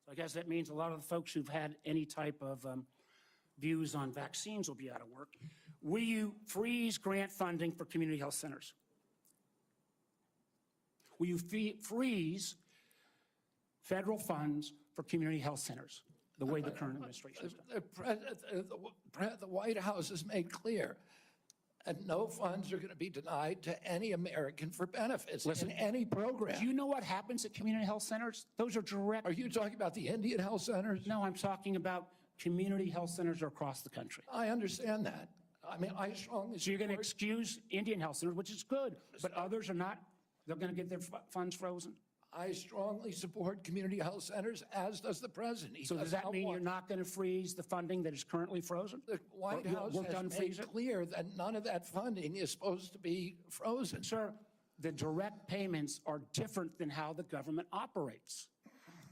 I guess that means a lot of the folks who've had any type of views on vaccines will be out of work. Will you freeze grant funding for community health centers? Will you freeze federal funds for community health centers, the way the current administration has done? The White House has made clear that no funds are going to be denied to any American for benefits in any program. Do you know what happens at community health centers? Those are direct. Are you talking about the Indian health centers? No, I'm talking about community health centers across the country. I understand that. I mean, I strongly So you're going to support- excuse Indian health centers, which is good, but others are not. They're going to get their funds frozen. I strongly support community health centers, as does the president. He So does that not mean want- you're not going to freeze the funding that is currently frozen? The White Or House work has on made freeze it? clear that none of that funding is supposed to be frozen. Sir, the direct payments are different than how the government operates.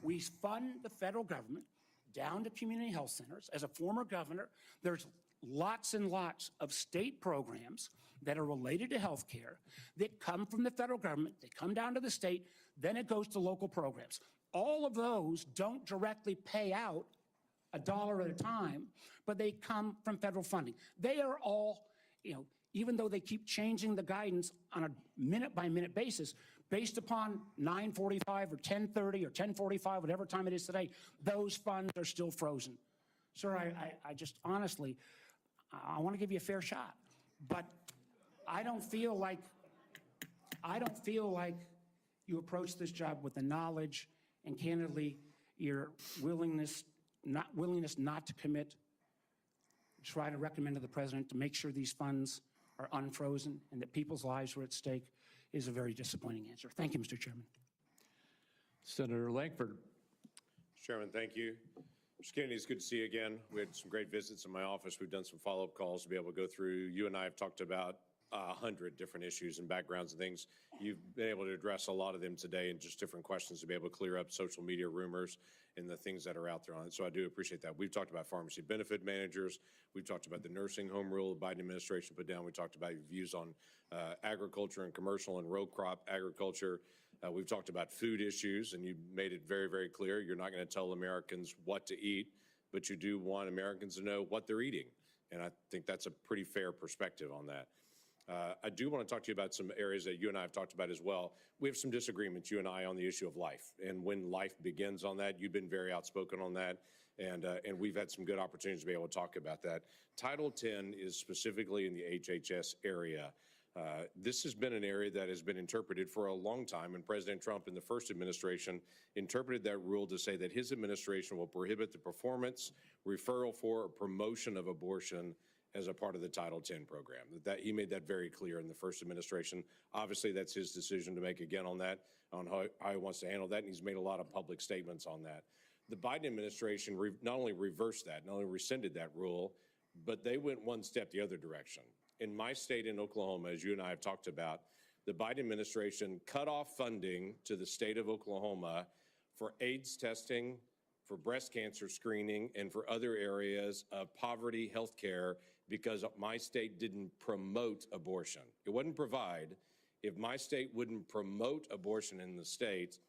We fund the federal government down to community health centers. As a former governor, there's lots and lots of state programs that are related to health care that come from the federal government, they come down to the state, then it goes to local programs. All of those don't directly pay out $1 at a time, but they come from federal funding. They are all, even though they keep changing the guidance on a minute-by-minute basis, based upon 9:45 or 10:30 or 10:45, whatever time it is today, those funds are still frozen. Sir, I just honestly, I want to give you a fair shot, but I don't feel like you approach this job with the knowledge and candidly your willingness not to commit. Try to recommend to the president to make sure these funds are unfrozen and that people's lives are at stake is a very disappointing answer. Thank you, Mr. Chairman. Senator Lankford. Mr. Chairman, thank you. Mr. Kennedy, it's good to see you again. We had some great visits in my office. We've done some follow-up calls to be able to go through. You and I have talked about 100 different issues and backgrounds and things. You've been able to address a lot of them today and just different questions to be able to clear up social media rumors and the things that are out there on it. So I do appreciate that. We've talked about pharmacy benefit managers. We've talked about the nursing home rule the Biden administration put down. We talked about your views on agriculture and commercial and row crop agriculture. We've talked about food issues, and you made it very, very clear. You're not going to tell Americans what to eat, but you do want Americans to know what they're eating. And I think that's a pretty fair perspective on that. I do want to talk to you about some areas that you and I have talked about as well. We have some disagreements, you and I, on the issue of life and when life begins on that. You've been very outspoken on that, and we've had some good opportunities to be able to talk about that. Title 10 is specifically in the HHS area. This has been an area that has been interpreted for a long time, and President Trump in the first administration interpreted that rule to say that his administration will prohibit the performance, referral for, or promotion of abortion as a part of the Title 10 program. That he made that very clear in the first administration. Obviously, that's his decision to make again on that, on how he wants to handle that, and he's made a lot of public statements on that. The Biden administration not only reversed that, not only rescinded that rule, but they went one step the other direction. In my state in Oklahoma, as you and I have talked about, the Biden administration cut off funding to the state of Oklahoma for AIDS testing, for breast cancer screening, and for other areas of poverty health care because my state didn't promote abortion. It wouldn't provide. If my state wouldn't promote abortion in the state,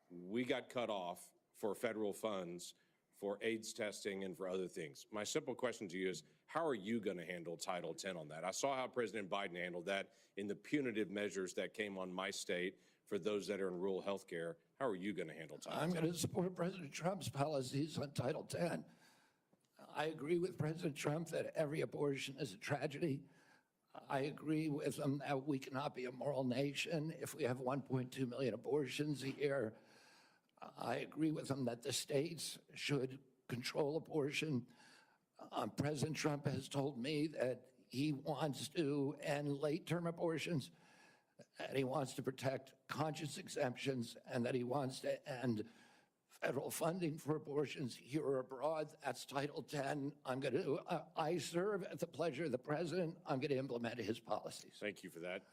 we got cut off for federal funds for AIDS testing and for other things. My simple question to you is, how are you going to handle Title 10 on that? I saw how President Biden handled that in the punitive measures that came on my state for those that are in rural health care. How are you going to handle Title 10? I'm going to support President Trump's policies on Title 10. I agree with President Trump that every abortion is a tragedy. I agree with him that we cannot be a moral nation if we have 1.2 million abortions a year. I agree with him that the states should control abortion. President Trump has told me that he wants to end late-term abortions, and he wants to protect conscience exemptions, and that he wants to end federal funding for abortions here or abroad. That's Title 10. I serve at the pleasure of the president. I'm going to implement his policies. Thank you for that.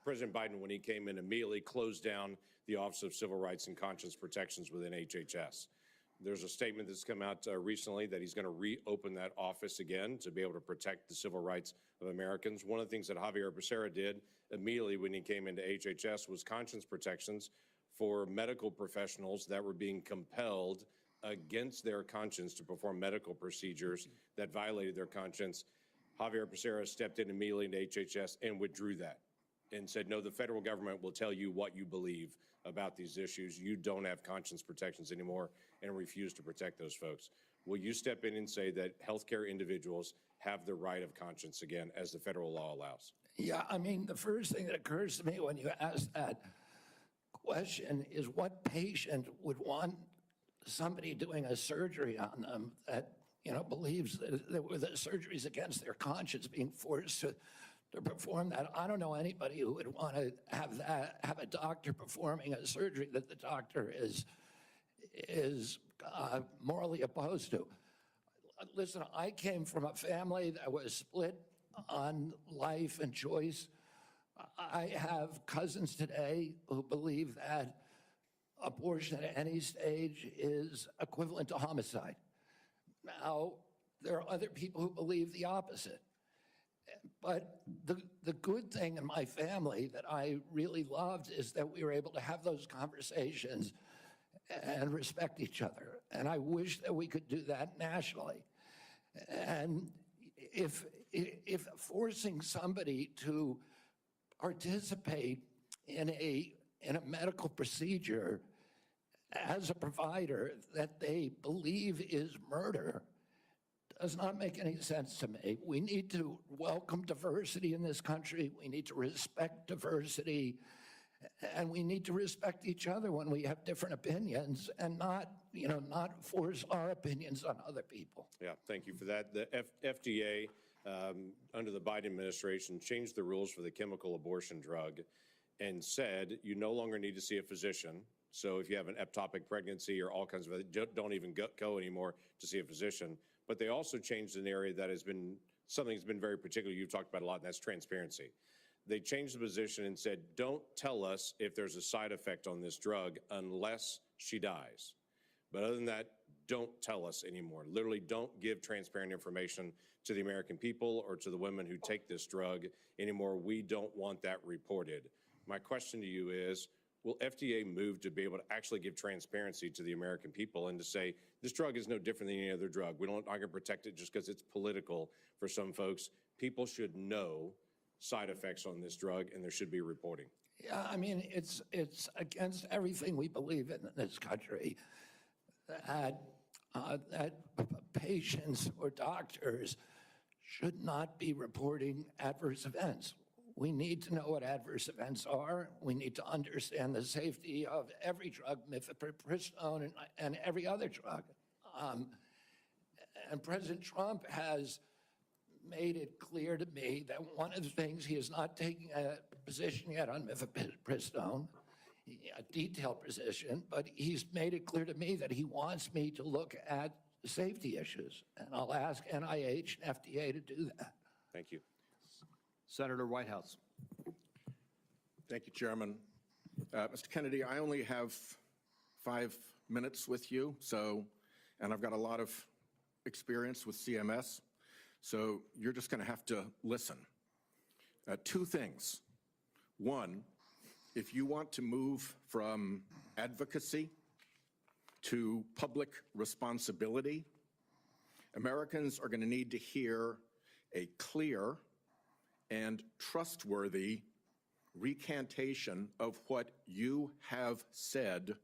President Biden, when he came in, immediately closed down the Office of Civil Rights and Conscience Protections within HHS. There's a statement that's come out recently that he's going to reopen that office again to be able to protect the civil rights of Americans. One of the things that Javier Becerra did immediately when he came into HHS was conscience protections for medical professionals that were being compelled against their conscience to perform medical procedures that violated their conscience. Javier Becerra stepped in immediately into HHS and withdrew that and said, no, the federal government will tell you what you believe about these issues. You don't have conscience protections anymore, and refuse to protect those folks. Will you step in and say that healthcare individuals have the right of conscience again, as the federal law allows? Yeah, I mean, the first thing that occurs to me when you ask that question is what patient would want somebody doing a surgery on them that, believes that the surgery is against their conscience being forced to perform that? I don't know anybody who would want to have a doctor performing a surgery that the doctor is morally opposed to. Listen, I came from a family that was split on life and choice. I have cousins today who believe that abortion at any stage is equivalent to homicide. Now, there are other people who believe the opposite. But the good thing in my family that I really loved is that we were able to have those conversations and respect each other. And I wish that we could do that nationally. And if forcing somebody to participate in a in a medical procedure as a provider that they believe is murder does not make any sense to me. We need to welcome diversity in this country. We need to respect diversity, and we need to respect each other when we have different opinions and not force our opinions on other people. Yeah, thank you for that. The FDA, under the Biden administration, changed the rules for the chemical abortion drug and said you no longer need to see a physician. So if you have an ectopic pregnancy or all kinds of, don't even go anymore to see a physician. But they also changed an area that has been, something that's been very particular, you've talked about a lot, and that's transparency. They changed the position and said, don't tell us if there's a side effect on this drug unless she dies. But other than that, don't tell us anymore. Literally, don't give transparent information to the American people or to the women who take this drug anymore. We don't want that reported. My question to you is, will FDA move to be able to actually give transparency to the American people and to say, this drug is no different than any other drug. We're not going to protect it just because it's political for some folks. People should know side effects on this drug, and there should be reporting. Yeah, I mean, it's against everything we believe in this country that patients or doctors should not be reporting adverse events. We need to know what adverse events are. We need to understand the safety of every drug, mifepristone and every other drug. And President Trump has made it clear to me that one of the things, he is not taking a position yet on mifepristone, a detailed position, but he's made it clear to me that he wants me to look at safety issues. And I'll ask NIH and FDA to do that. Thank you. Senator Whitehouse. Thank you, Chairman. Mr. Kennedy, I only have 5 minutes with you, and I've got a lot of experience with CMS, so you're just going to have to listen. 2 things. One, if you want to move from advocacy to public responsibility, Americans are going to need to hear a clear and trustworthy recantation of what you have said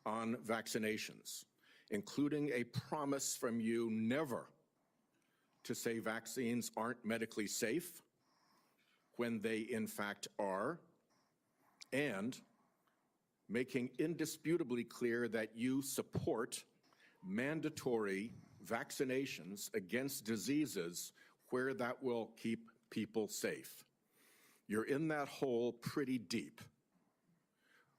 on vaccinations, including a promise from you never to say vaccines aren't medically safe when they in fact are, and making indisputably clear that you support mandatory vaccinations against diseases where that will keep people safe. You're in that hole pretty deep.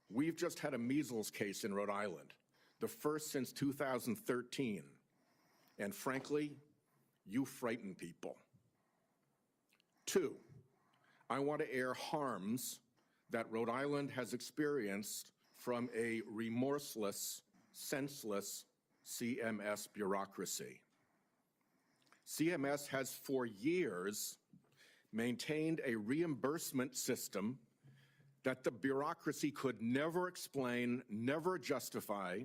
We've just had a measles case in Rhode Island, the first since 2013, and frankly, you frighten people. 2, I want to air harms that Rhode Island has experienced from a remorseless, senseless CMS bureaucracy. CMS has for years maintained a reimbursement system that the bureaucracy could never explain, never justify,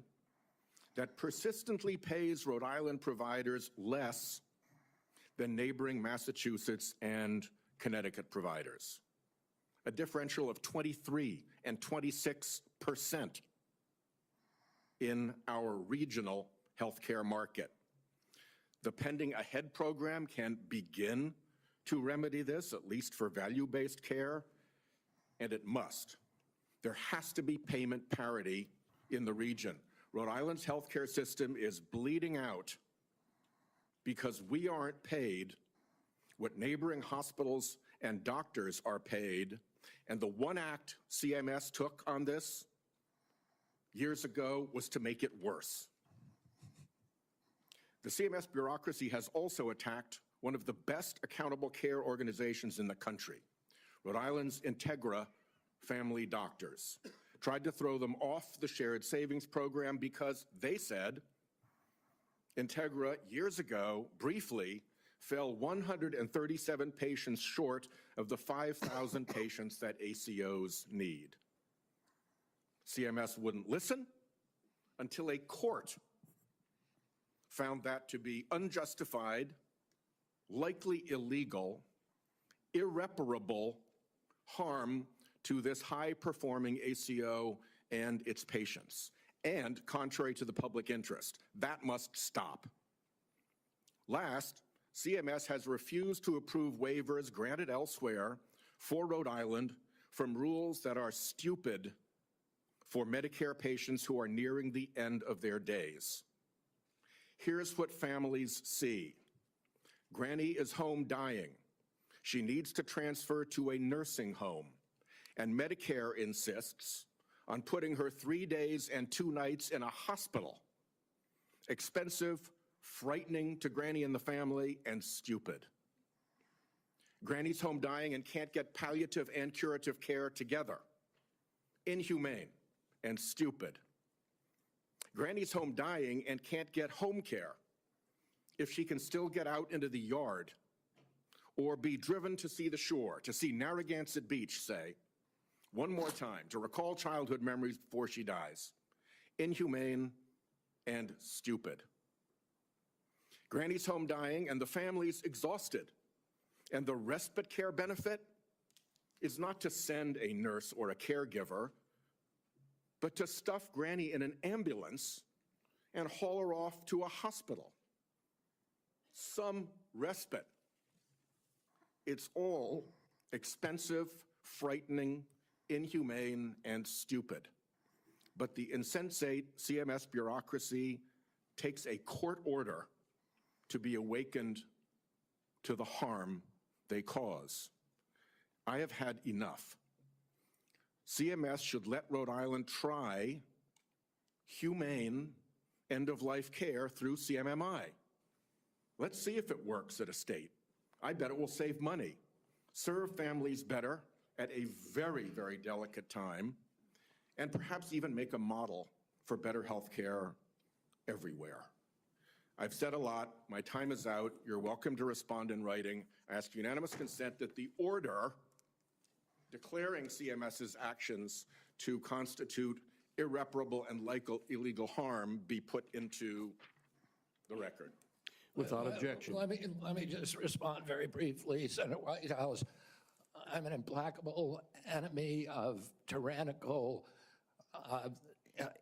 that persistently pays Rhode Island providers less than neighboring Massachusetts and Connecticut providers. A differential of 23 and 26% in our regional healthcare market. The Pending Ahead program can begin to remedy this, at least for value-based care, and it must. There has to be payment parity in the region. Rhode Island's healthcare system is bleeding out because we aren't paid what neighboring hospitals and doctors are paid, and the one act CMS took on this years ago was to make it worse. The CMS bureaucracy has also attacked one of the best accountable care organizations in the country, Rhode Island's Integra Family Doctors. Tried to throw them off the shared savings program because they said Integra years ago briefly fell 137 patients short of the 5,000 patients that ACOs need. CMS wouldn't listen until a court found that to be unjustified, likely illegal, irreparable harm to this high-performing ACO and its patients, and contrary to the public interest. That must stop. Last, CMS has refused to approve waivers granted elsewhere for Rhode Island from rules that are stupid for Medicare patients who are nearing the end of their days. Here's what families see. Granny is home dying. She needs to transfer to a nursing home, and Medicare insists on putting her 3 days and 2 nights in a hospital. Expensive, frightening to Granny and the family, and stupid. Granny's home dying and can't get palliative and curative care together. Inhumane and stupid. Granny's home dying and can't get home care if she can still get out into the yard or be driven to see the shore, to see Narragansett Beach, say, one more time, to recall childhood memories before she dies. Inhumane and stupid. Granny's home dying and the family's exhausted. And the respite care benefit is not to send a nurse or a caregiver, but to stuff Granny in an ambulance and haul her off to a hospital. Some respite. It's all expensive, frightening, inhumane, and stupid. But the insensate CMS bureaucracy takes a court order to be awakened to the harm they cause. I have had enough. CMS should let Rhode Island try humane end-of-life care through CMMI. Let's see if it works at a state. I bet it will save money, serve families better at a very, very delicate time, and perhaps even make a model for better health care everywhere. I've said a lot. My time is out. You're welcome to respond in writing. I ask unanimous consent that the order declaring CMS's actions to constitute irreparable and illegal harm be put into the record. Without objection. Let me just respond very briefly, Senator Whitehouse. I'm an implacable enemy of tyrannical,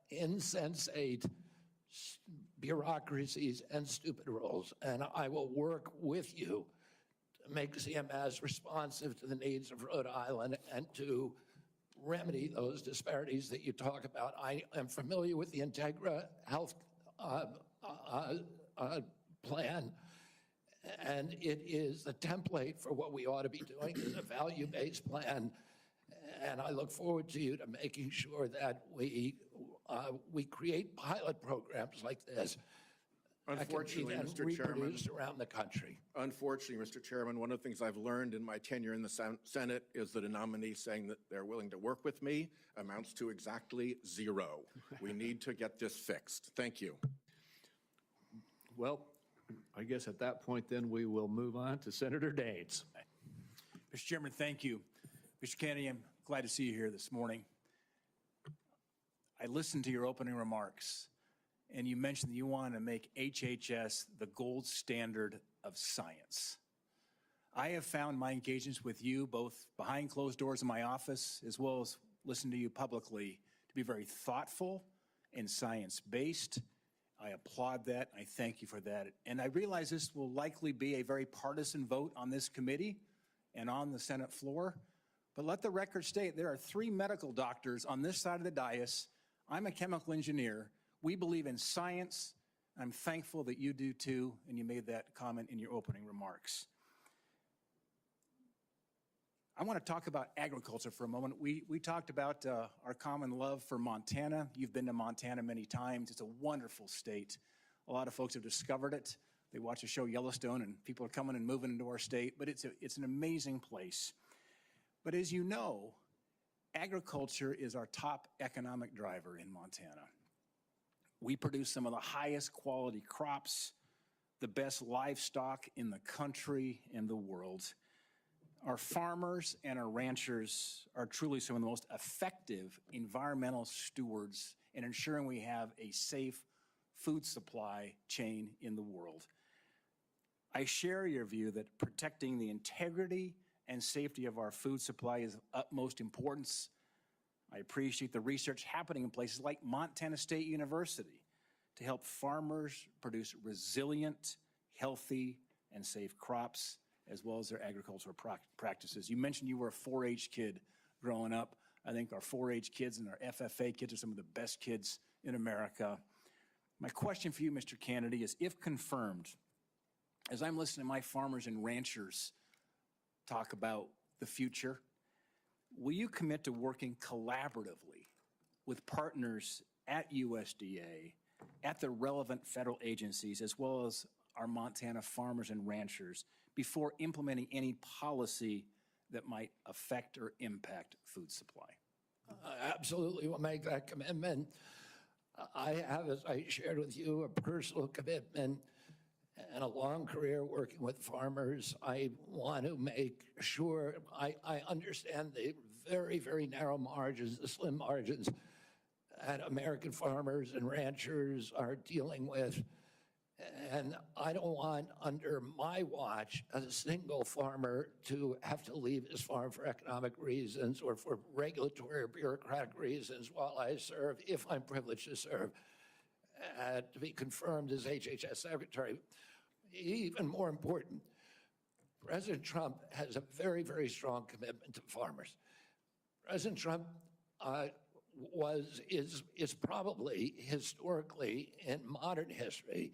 insensate bureaucracies and stupid rules, and I will work with you to make CMS responsive to the needs of Rhode Island and to remedy those disparities that you talk about. I am familiar with the Integra Health plan, and it is the template for what we ought to be doing is a value-based plan, and I look forward to you to making sure that we create pilot programs like this. Unfortunately, that can be then reproduced around the country. Unfortunately, Mr. Chairman, one of the things I've learned in my tenure in the Senate is that a nominee saying that they're willing to work with me amounts to exactly zero. We need to get this fixed. Thank you. Well, I guess at that point, then, we will move on to Senator Daines. Mr. Chairman, thank you. Mr. Kennedy, I'm glad to see you here this morning. I listened to your opening remarks, and you mentioned that you want to make HHS the gold standard of science. I have found my engagements with you, both behind closed doors in my office, as well as listening to you publicly, to be very thoughtful and science-based. I applaud that. I thank you for that. And I realize this will likely be a very partisan vote on this committee and on the Senate floor. But let the record state there are 3 medical doctors on this side of the dais. I'm a chemical engineer. We believe in science. I'm thankful that you do too, and you made that comment in your opening remarks. I want to talk about agriculture for a moment. We talked about our common love for Montana. You've been to Montana many times. It's a wonderful state. A lot of folks have discovered it. They watch the show Yellowstone, and people are coming and moving into our state, but it's an amazing place. But as you know, agriculture is our top economic driver in Montana. We produce some of the highest quality crops, the best livestock in the country and the world. Our farmers and our ranchers are truly some of the most effective environmental stewards in ensuring we have a safe food supply chain in the world. I share your view that protecting the integrity and safety of our food supply is of utmost importance. I appreciate the research happening in places like Montana State University to help farmers produce resilient, healthy, and safe crops, as well as their agricultural practices. You mentioned you were a 4-H kid growing up. I think our 4-H kids and our FFA kids are some of the best kids in America. My question for you, Mr. Kennedy, is if confirmed, as I'm listening to my farmers and ranchers talk about the future, will you commit to working collaboratively with partners at USDA, at the relevant federal agencies, as well as our Montana farmers and ranchers, before implementing any policy that might affect or impact food supply? I absolutely will make that commitment. I have, as I shared with you, a personal commitment and a long career working with farmers. I want to make sure I understand the very, very narrow margins, the slim margins that American farmers and ranchers are dealing with. And I don't want, under my watch, a single farmer to have to leave his farm for economic reasons or for regulatory or bureaucratic reasons while I serve, if I'm privileged to serve, to be confirmed as HHS Secretary. Even more important, President Trump has a very, very strong commitment to farmers. President Trump is probably historically in modern history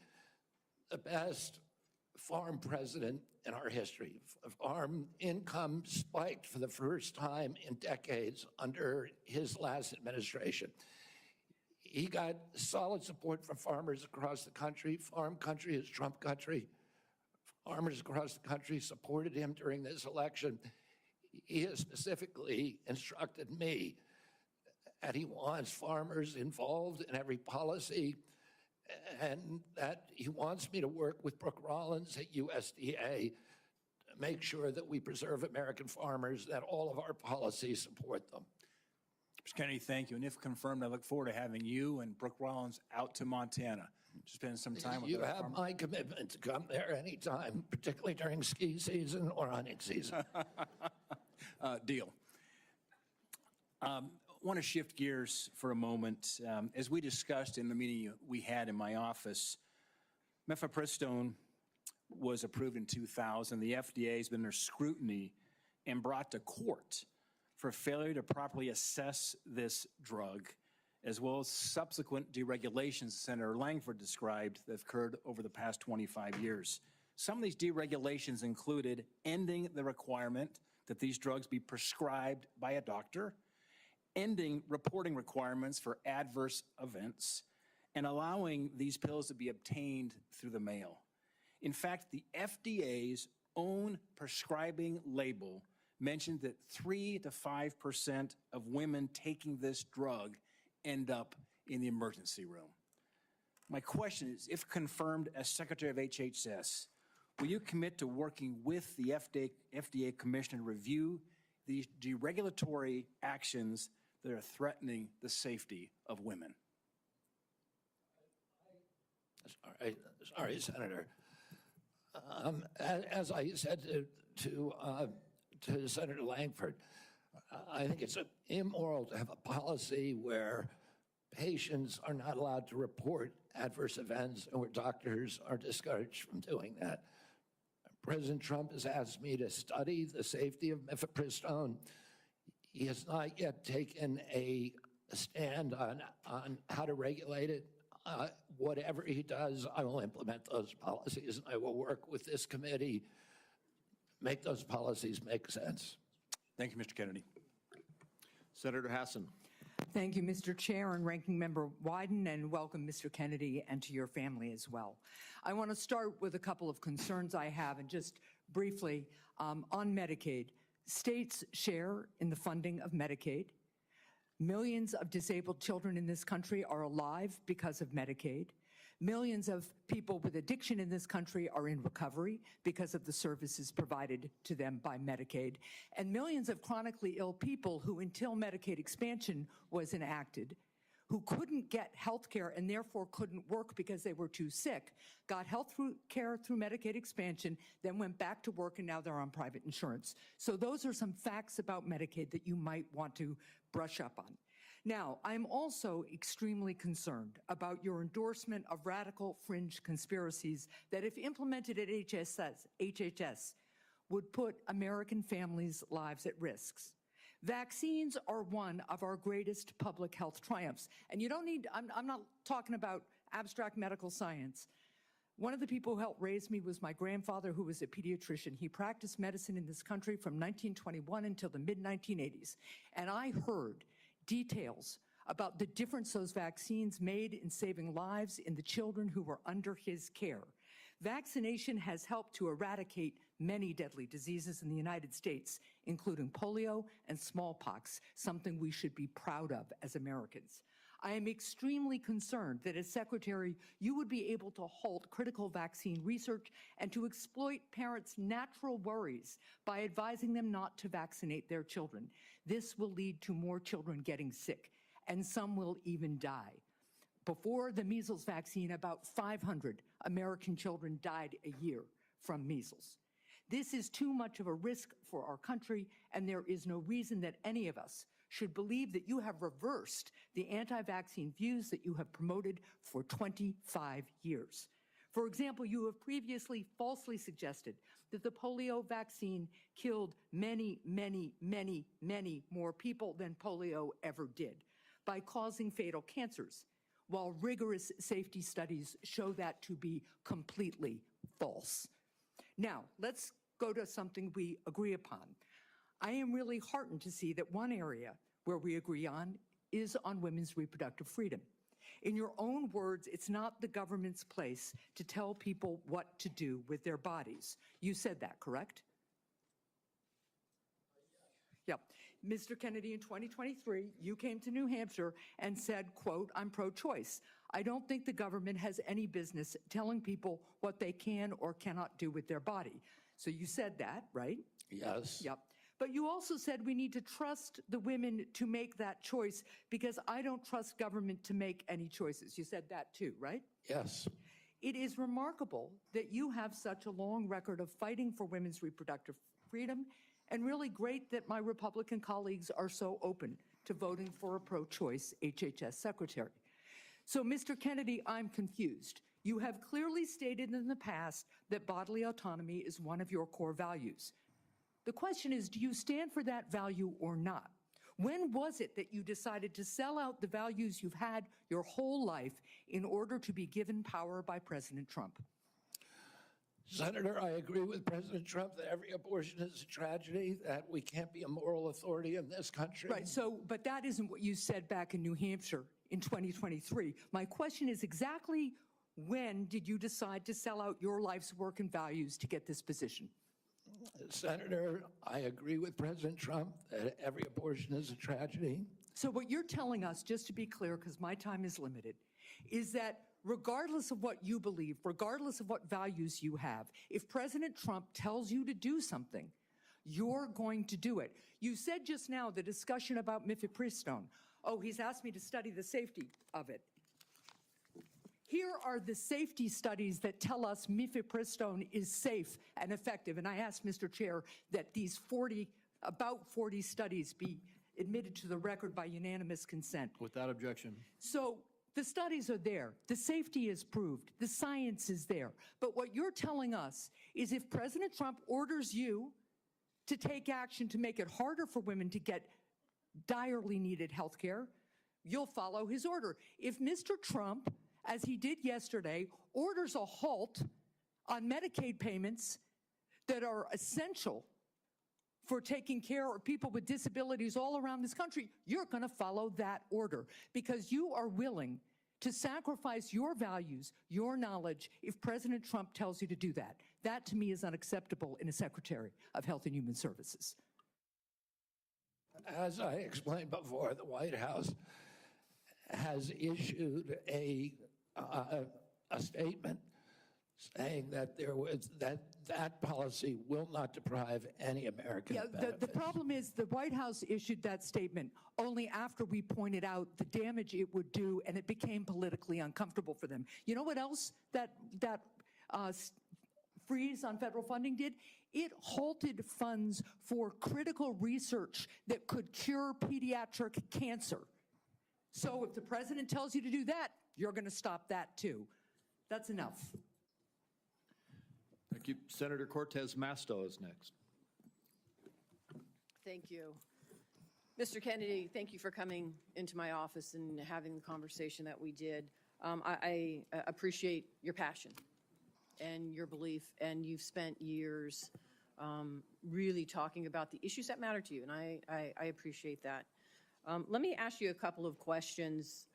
the best farm president in our history. Farm income spiked for the first time in decades under his last administration. He got solid support from farmers across the country. Farm country is Trump country. Farmers across the country supported him during this election. He has specifically instructed me that he wants farmers involved in every policy, and that he wants me to work with Brooke Rollins at USDA to make sure that we preserve American farmers, that all of our policies support them. Mr. Kennedy, thank you. And if confirmed, I look forward to having you and Brooke Rollins out to Montana to spend some time with You our have farmers. my commitment to come there anytime, particularly during ski season or hunting season. Deal. Want to shift gears for a moment. As we discussed in the meeting we had in my office, mifepristone was approved in 2000. The FDA has been under scrutiny and brought to court for failure to properly assess this drug, as well as subsequent deregulations Senator Langford described that have occurred over the past 25 years. Some of these deregulations included ending the requirement that these drugs be prescribed by a doctor, ending reporting requirements for adverse events, and allowing these pills to be obtained through the mail. In fact, the FDA's own prescribing label mentioned that 3 to 5% of women taking this drug end up in the emergency room. My question is, if confirmed as Secretary of HHS, will you commit to working with the FDA Commissioner to review these deregulatory actions that are threatening the safety of women? Sorry, Senator. As I said to Senator Langford, I think it's immoral to have a policy where patients are not allowed to report adverse events and where doctors are discouraged from doing that. President Trump has asked me to study the safety of mifepristone. He has not yet taken a stand on how to regulate it. Whatever he does, I will implement those policies. I will work with this committee, make those policies make sense. Thank you, Mr. Kennedy. Senator Hassan. Thank you, Mr. Chair and Ranking Member Wyden, and welcome, Mr. Kennedy, and to your family as well. I want to start with a couple of concerns I have, and just briefly on Medicaid. States share in the funding of Medicaid. Millions of disabled children in this country are alive because of Medicaid. Millions of people with addiction in this country are in recovery because of the services provided to them by Medicaid. And millions of chronically ill people who, until Medicaid expansion was enacted, who couldn't get health care and therefore couldn't work because they were too sick, got health care through Medicaid expansion, then went back to work, and now they're on private insurance. So those are some facts about Medicaid that you might want to brush up on. Now, I'm also extremely concerned about your endorsement of radical fringe conspiracies that, if implemented at HHS, would put American families' lives at risk. Vaccines are one of our greatest public health triumphs. And you don't need, I'm not talking about abstract medical science. One of the people who helped raise me was my grandfather, who was a pediatrician. He practiced medicine in this country from 1921 until the mid-1980s. And I heard details about the difference those vaccines made in saving lives in the children who were under his care. Vaccination has helped to eradicate many deadly diseases in the United States, including polio and smallpox, something we should be proud of as Americans. I am extremely concerned that as Secretary, you would be able to halt critical vaccine research and to exploit parents' natural worries by advising them not to vaccinate their children. This will lead to more children getting sick, and some will even die. Before the measles vaccine, about 500 American children died a year from measles. This is too much of a risk for our country, and there is no reason that any of us should believe that you have reversed the anti-vaccine views that you have promoted for 25 years. For example, you have previously falsely suggested that the polio vaccine killed many, many, many, many more people than polio ever did by causing fatal cancers, while rigorous safety studies show that to be completely false. Now, let's go to something we agree upon. I am really heartened to see that one area where we agree on is on women's reproductive freedom. In your own words, it's not the government's place to tell people what to do with their bodies. You said that, correct? Yep. Mr. Kennedy, in 2023, you came to New Hampshire and said, quote, "I'm pro-choice. I don't think the government has any business telling people what they can or cannot do with their body." So you said that, right? Yes. Yep. But you also said we need to trust the women to make that choice because I don't trust government to make any choices. You said that too, right? Yes. It is remarkable that you have such a long record of fighting for women's reproductive freedom, and really great that my Republican colleagues are so open to voting for a pro-choice HHS secretary. So, Mr. Kennedy, I'm confused. You have clearly stated in the past that bodily autonomy is one of your core values. The question is, do you stand for that value or not? When was it that you decided to sell out the values you've had your whole life in order to be given power by President Trump? Senator, I agree with President Trump that every abortion is a tragedy, that we can't be a moral authority in this country. Right, so, but that isn't what you said back in New Hampshire in 2023. My question is exactly when did you decide to sell out your life's work and values to get this position? Senator, I agree with President Trump that every abortion is a tragedy. So what you're telling us, just to be clear, because my time is limited, is that regardless of what you believe, regardless of what values you have, if President Trump tells you to do something, you're going to do it. You said just now the discussion about mifepristone. Oh, he's asked me to study the safety of it. Here are the safety studies that tell us mifepristone is safe and effective. And I asked Mr. Chair that these about 40 studies be admitted to the record by unanimous consent. Without objection. So the studies are there. The safety is proved. The science is there. But what you're telling us is if President Trump orders you to take action to make it harder for women to get direly needed health care, you'll follow his order. If Mr. Trump, as he did yesterday, orders a halt on Medicaid payments that are essential for taking care of people with disabilities all around this country, you're going to follow that order because you are willing to sacrifice your values, your knowledge, if President Trump tells you to do that. That, to me, is unacceptable in a Secretary of Health and Human Services. As I explained before, the White House has issued a statement saying that that policy will not deprive any American Yeah, of the benefits. problem is the White House issued that statement only after we pointed out the damage it would do, and it became politically uncomfortable for them. You know what else that freeze on federal funding did? It halted funds for critical research that could cure pediatric cancer. So if the president tells you to do that, you're going to stop that too. That's enough. Thank you. Senator Cortez Masto is next. Thank you. Mr. Kennedy, thank you for coming into my office and having the conversation that we did. I appreciate your passion and your belief, and you've spent years really talking about the issues that matter to you, and I appreciate that. Let me ask you a couple of questions,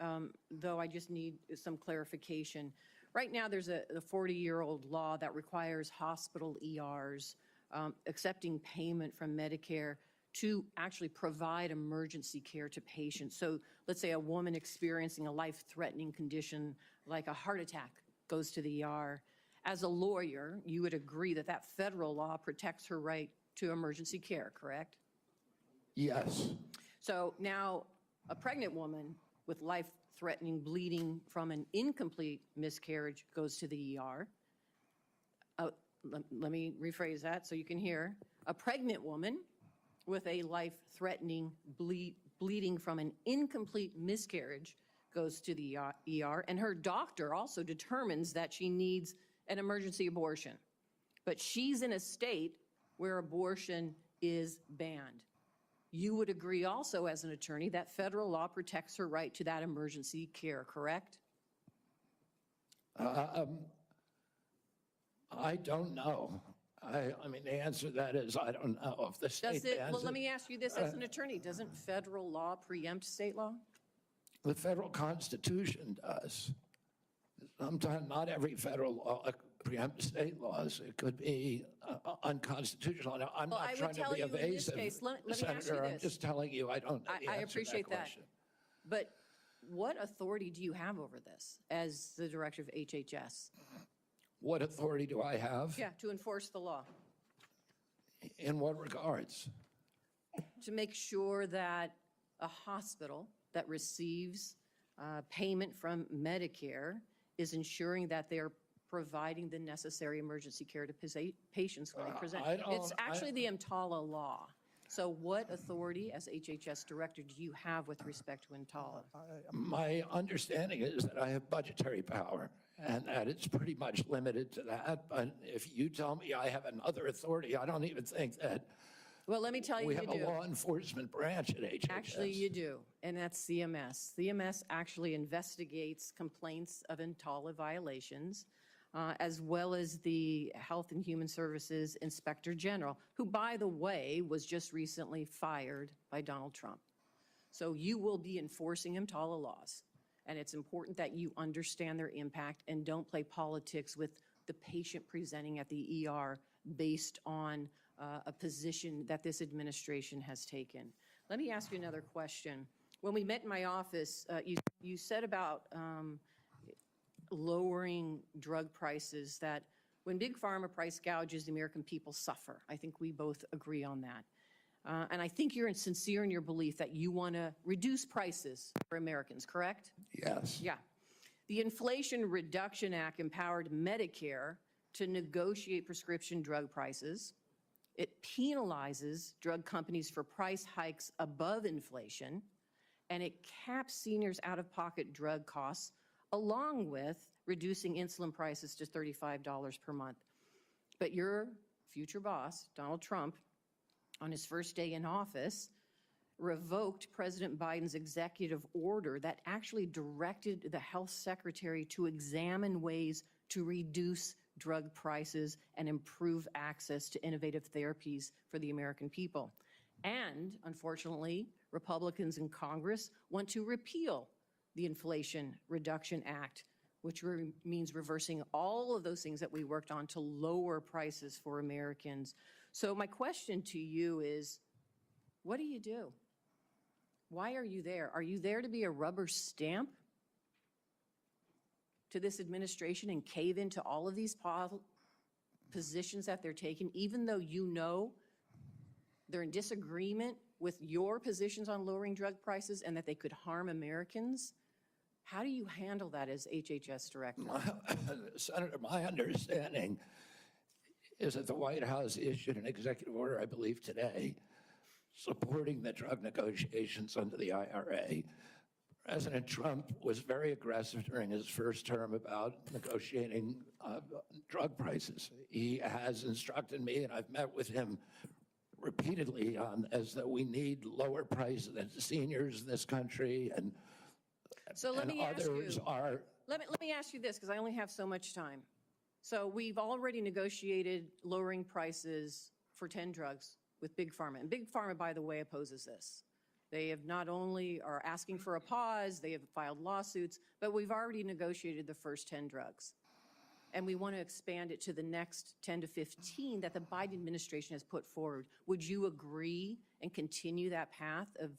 though I just need some clarification. Right now, there's a 40-year-old law that requires hospital ERs accepting payment from Medicare to actually provide emergency care to patients. So let's say a woman experiencing a life-threatening condition like a heart attack goes to the ER. As a lawyer, you would agree that that federal law protects her right to emergency care, correct? Yes. So now a pregnant woman with life-threatening bleeding from an incomplete miscarriage goes to the ER. Let me rephrase that so you can hear. A pregnant woman with a life-threatening bleeding from an incomplete miscarriage goes to the ER, and her doctor also determines that she needs an emergency abortion. But she's in a state where abortion is banned. You would agree also as an attorney that federal law protects her right to that emergency care, correct? I don't know. I mean, the answer to that is I don't know. If the state bans Well, let me ask you this as an attorney. Doesn't federal law preempt state law? The federal Constitution does. Sometimes not every federal law preempts state laws. It could be unconstitutional. Now, I'm not trying to be evasive, let me ask Senator. you I'm this. just telling you I don't know the I answer to appreciate that. question. But what authority do you have over this as the director of HHS? What authority do I have? Yeah, to enforce the law. In what regards? To make sure that a hospital that receives payment from Medicare is ensuring that they're providing the necessary emergency care to patients when they present. It's actually the EMTALA law. So what authority as HHS director do you have with respect to EMTALA? My understanding is that I have budgetary power and that it's pretty much limited to that. But if you tell me I have another authority, I don't even think that Well, let me tell you, we you have do. a law enforcement branch at HHS. Actually, you do, and that's CMS. CMS actually investigates complaints of EMTALA violations, as well as the Health and Human Services Inspector General, who, by the way, was just recently fired by Donald Trump. So you will be enforcing EMTALA laws, and it's important that you understand their impact and don't play politics with the patient presenting at the ER based on a position that this administration has taken. Let me ask you another question. When we met in my office, you said about lowering drug prices, that when Big Pharma price gouges, the American people suffer. I think we both agree on that. And I think you're sincere in your belief that you want to reduce prices for Americans, correct? Yes. Yeah. The Inflation Reduction Act empowered Medicare to negotiate prescription drug prices. It penalizes drug companies for price hikes above inflation, and it caps seniors' out-of-pocket drug costs, along with reducing insulin prices to $35 per month. But your future boss, Donald Trump, on his first day in office, revoked President Biden's executive order that actually directed the health secretary to examine ways to reduce drug prices and improve access to innovative therapies for the American people. And unfortunately, Republicans in Congress want to repeal the Inflation Reduction Act, which means reversing all of those things that we worked on to lower prices for Americans. So my question to you is, what do you do? Why are you there? Are you there to be a rubber stamp? to this administration and cave into all of these positions that they're taking, even though you know they're in disagreement with your positions on lowering drug prices and that they could harm Americans? How do you handle that as HHS director? Senator, my understanding is that the White House issued an executive order, I believe today, supporting the drug negotiations under the IRA. President Trump was very aggressive during his first term about negotiating drug prices. He has instructed me, and I've met with him repeatedly on as that we need lower prices than seniors in this country, and So let me ask others you, are. let me ask you this, because I only have so much time. So we've already negotiated lowering prices for 10 drugs with Big Pharma. And Big Pharma, by the way, opposes this. They have not only are asking for a pause, they have filed lawsuits, but we've already negotiated the first 10 drugs. And we want to expand it to the next 10 to 15 that the Biden administration has put forward. Would you agree and continue that path of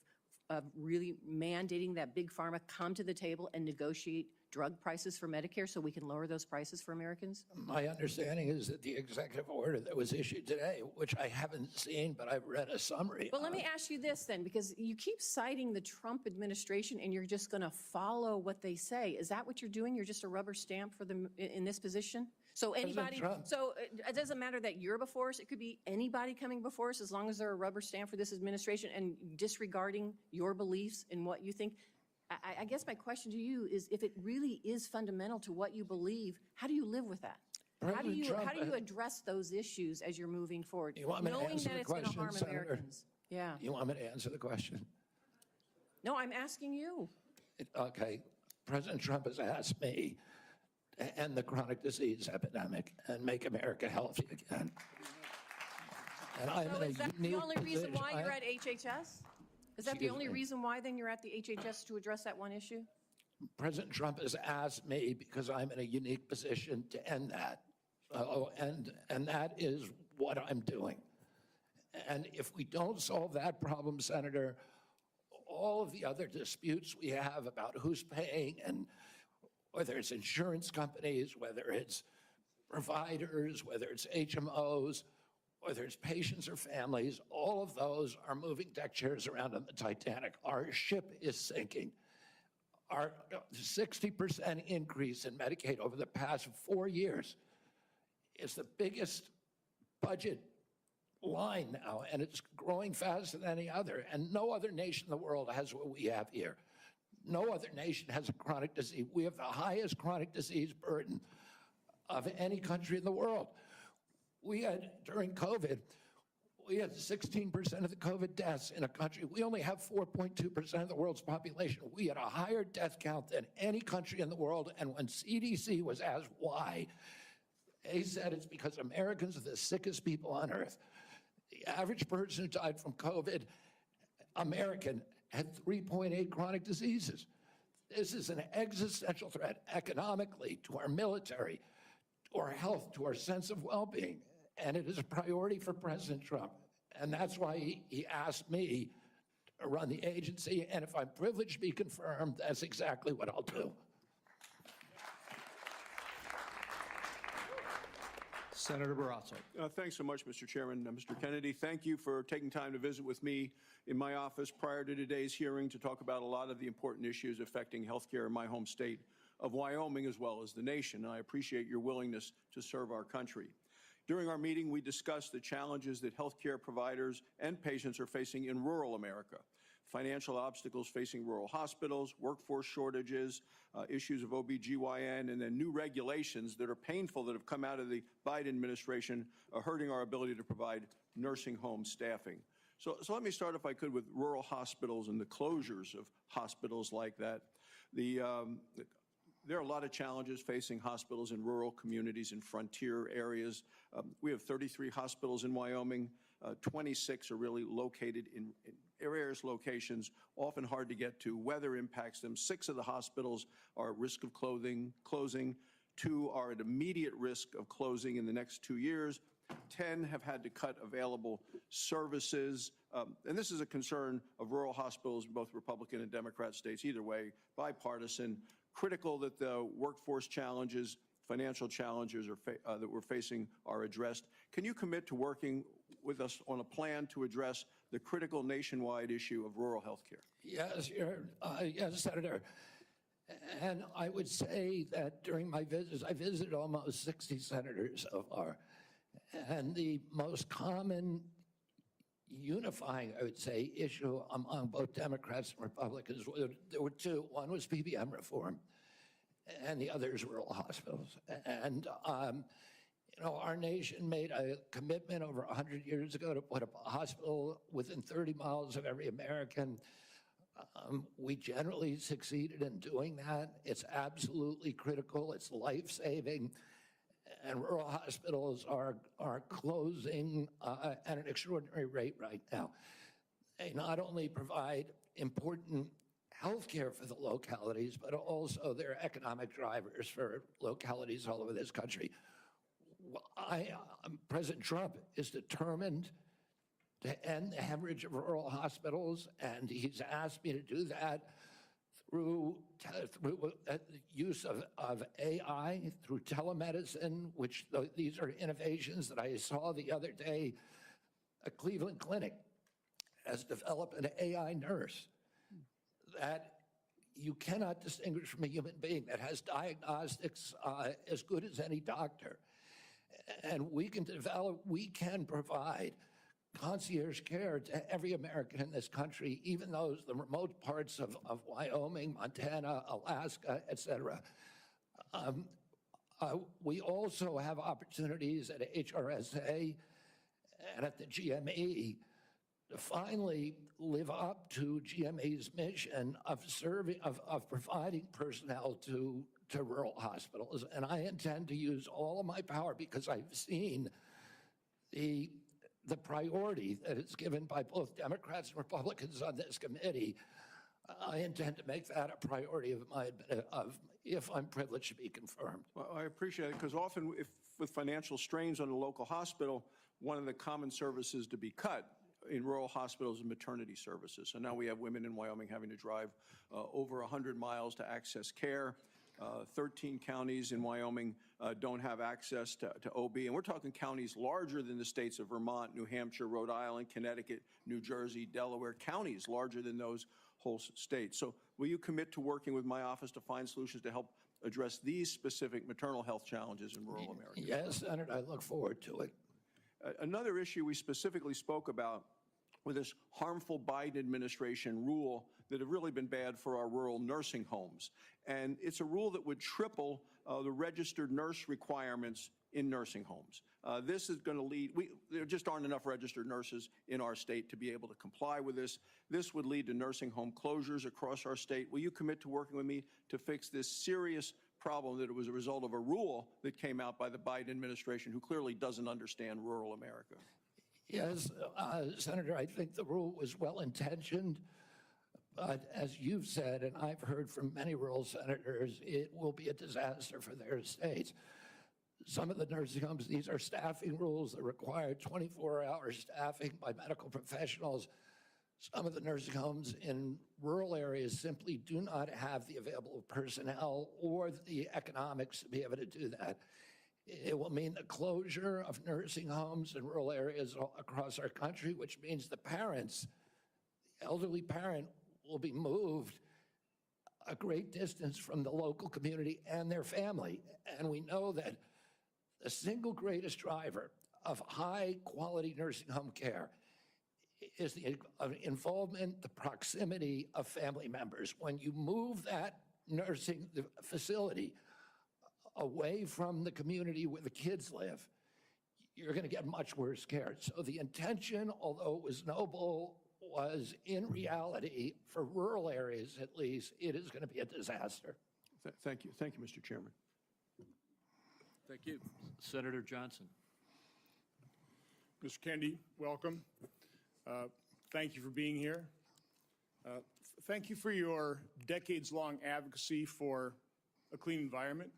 really mandating that Big Pharma come to the table and negotiate drug prices for Medicare so we can lower those prices for Americans? My understanding is that the executive order that was issued today, which I haven't seen, but I've read a summary. Well, let me ask you this then, because you keep citing the Trump administration and you're just going to follow what they say. Is that what you're doing? You're just a rubber stamp for them in this position? So anybody, Trump. so it doesn't matter that you're before us. It could be anybody coming before us as long as they're a rubber stamp for this administration and disregarding your beliefs and what you think. I guess my question to you is, if it really is fundamental to what you believe, how do you live with that? How do you address those issues as you're moving forward, You want me to knowing answer that the it's going to question, harm Senator? Americans? Yeah. You want me to answer the question? No, I'm asking you. Okay. President Trump has asked me to end the chronic disease epidemic and make America healthy again. And I'm So in a is that unique the only reason position. why you're at HHS? Is that the Excuse only me? reason why then you're at the HHS, to address that one issue? President Trump has asked me because I'm in a unique position to end that. And that is what I'm doing. And if we don't solve that problem, Senator, all of the other disputes we have about who's paying, and whether it's insurance companies, whether it's providers, whether it's HMOs, whether it's patients or families, all of those are moving deck chairs around on the Titanic. Our ship is sinking. Our 60% increase in Medicaid over the past 4 years is the biggest budget line now, and it's growing faster than any other. And no other nation in the world has what we have here. No other nation has a chronic disease. We have the highest chronic disease burden of any country in the world. We had, during COVID, we had 16% of the COVID deaths in a country. We only have 4.2% of the world's population. We had a higher death count than any country in the world. And when CDC was asked why, they said it's because Americans are the sickest people on earth. The average person who died from COVID, American, had 3.8 chronic diseases. This is an existential threat economically, to our military, to our health, to our sense of well-being. And it is a priority for President Trump. And that's why he asked me to run the agency. And if I'm privileged to be confirmed, that's exactly what I'll do. Senator Barrasso. Thanks so much, Mr. Chairman. Mr. Kennedy, thank you for taking time to visit with me in my office prior to today's hearing to talk about a lot of the important issues affecting healthcare in my home state of Wyoming, as well as the nation. I appreciate your willingness to serve our country. During our meeting, we discussed the challenges that healthcare providers and patients are facing in rural America. Financial obstacles facing rural hospitals, workforce shortages, issues of OBGYN, and then new regulations that are painful that have come out of the Biden administration are hurting our ability to provide nursing home staffing. So let me start, if I could, with rural hospitals and the closures of hospitals like that. There are a lot of challenges facing hospitals in rural communities and frontier areas. We have 33 hospitals in Wyoming. 26 are really located in various locations, often hard to get to. Weather impacts them. 6 of the hospitals are at risk of closing. 2 are at immediate risk of closing in the next 2 years. 10 have had to cut available services. And this is a concern of rural hospitals in both Republican and Democrat states. Either way, bipartisan. critical that the workforce challenges, financial challenges that we're facing are addressed. Can you commit to working with us on a plan to address the critical nationwide issue of rural health care? Yes, yes, Senator. And I would say that during my visits, I visited almost 60 senators so far. And the most common unifying, I would say, issue among both Democrats and Republicans, there were two. One was PBM reform, and the other is rural hospitals. And, you know, our nation made a commitment over 100 years ago to put up a hospital within 30 miles of every American. We generally succeeded in doing that. It's absolutely critical. It's life-saving. And rural hospitals are closing at an extraordinary rate right now. They not only provide important health care for the localities, but also they're economic drivers for localities all over this country. President Trump is determined to end the hemorrhage of rural hospitals, and he's asked me to do that through the use of AI, through telemedicine, which these are innovations that I saw the other day. A Cleveland clinic has developed an AI nurse that you cannot distinguish from a human being, that has diagnostics as good as any doctor. And we can provide concierge care to every American in this country, even the remote parts of Wyoming, Montana, Alaska, et cetera. We also have opportunities at HRSA and at the GME to finally live up to GME's mission of providing personnel to rural hospitals. And I intend to use all of my power, because I've seen the priority that is given by both Democrats and Republicans on this committee. I intend to make that a priority if I'm privileged to be confirmed. Well, I appreciate it, because often with financial strains on a local hospital, one of the common services to be cut in rural hospitals is maternity services. So now we have women in Wyoming having to drive over 100 miles to access care. 13 counties in Wyoming don't have access to OB. And we're talking counties larger than the states of Vermont, New Hampshire, Rhode Island, Connecticut, New Jersey, Delaware, counties larger than those whole states. So will you commit to working with my office to find solutions to help address these specific maternal health challenges in rural America? Yes, Senator, I look forward to it. Another issue we specifically spoke about with this harmful Biden administration rule that have really been bad for our rural nursing homes. And it's a rule that would triple the registered nurse requirements in nursing homes. This is going to lead, there just aren't enough registered nurses in our state to be able to comply with this. This would lead to nursing home closures across our state. Will you commit to working with me to fix this serious problem that it was a result of a rule that came out by the Biden administration, who clearly doesn't understand rural America? Yes, Senator, I think the rule was well-intentioned, but as you've said, and I've heard from many rural senators, it will be a disaster for their states. Some of the nursing homes, these are staffing rules that require 24-hour staffing by medical professionals. Some of the nursing homes in rural areas simply do not have the available personnel or the economics to be able to do that. It will mean the closure of nursing homes in rural areas across our country, which means the parents, the elderly parent, will be moved a great distance from the local community and their family. And we know that the single greatest driver of high-quality nursing home care is the involvement, the proximity of family members. When you move that nursing facility away from the community where the kids live, you're going to get much worse care. So the intention, although it was noble, was in reality, for rural areas at least, it is going to be a disaster. Thank you. Thank you, Mr. Chairman. Thank you. Senator Johnson. Mr. Kennedy, welcome. Thank you for being here. Thank you for your decades-long advocacy for a clean environment,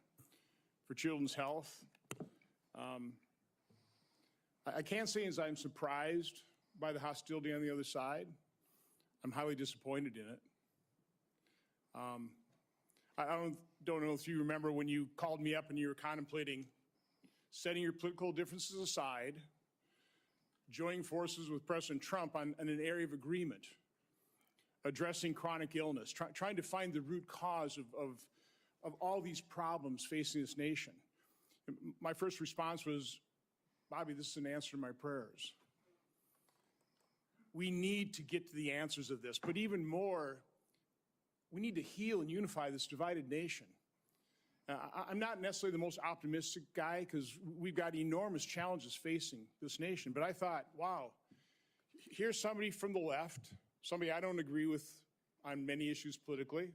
for children's health. I can't say as I'm surprised by the hostility on the other side. I'm highly disappointed in it. don't know if you remember when you called me up and you were contemplating setting your political differences aside, joining forces with President Trump on an area of agreement, addressing chronic illness, trying to find the root cause of all these problems facing this nation. My first response was, Bobby, this is an answer to my prayers. We need to get to the answers of this, but even more, we need to heal and unify this divided nation. I'm not necessarily the most optimistic guy because we've got enormous challenges facing this nation, but I thought, wow, here's somebody from the left, somebody I don't agree with on many issues politically,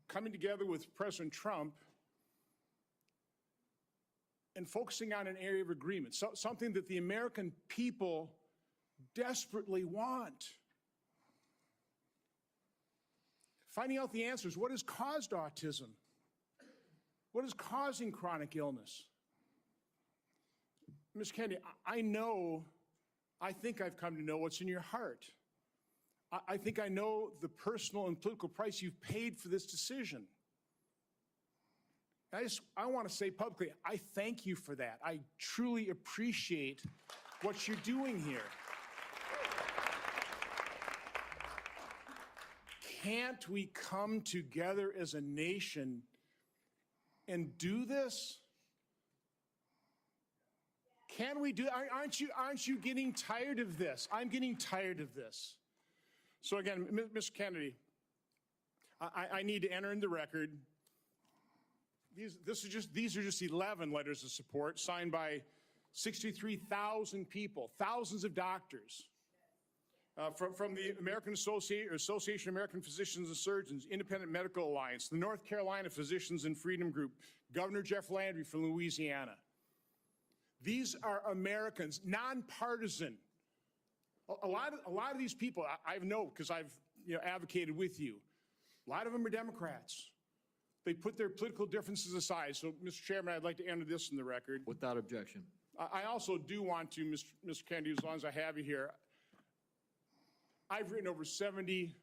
coming together with President Trump and focusing on an area of agreement, something that the American people desperately want. Finding out the answers. What has caused autism? What is causing chronic illness? Ms. Kennedy, I think I've come to know what's in your heart. I think I know the personal and political price you've paid for this decision. I want to say publicly, I thank you for that. I truly appreciate what you're doing here. Can't we come together as a nation and do this? Can we do? Aren't you getting tired of this? I'm getting tired of this. So again, Ms. Kennedy, I need to enter in the record. These are just 11 letters of support signed by 63,000 people, thousands of doctors. From the American Association of American Physicians and Surgeons, Independent Medical Alliance, the North Carolina Physicians and Freedom Group, Governor Jeff Landry from Louisiana. These are Americans, nonpartisan. A lot of these people, I know because I've advocated with you. A lot of them are Democrats. They put their political differences aside. So, Mr. Chairman, I'd like to enter this in the record. Without objection. I also do want to, Mr. Kennedy, as long as I have you here, I've written over 70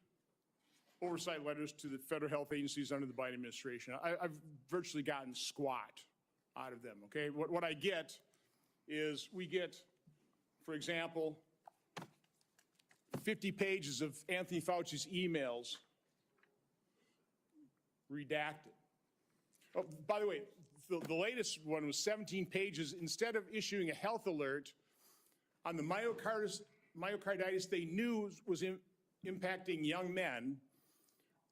oversight letters to the federal health agencies under the Biden administration. I've virtually gotten squat out of them, okay? What I get is we get, for example, 50 pages of Anthony Fauci's emails redacted. Oh, by the way, the latest one was 17 pages. Instead of issuing a health alert on the myocarditis they knew was impacting young men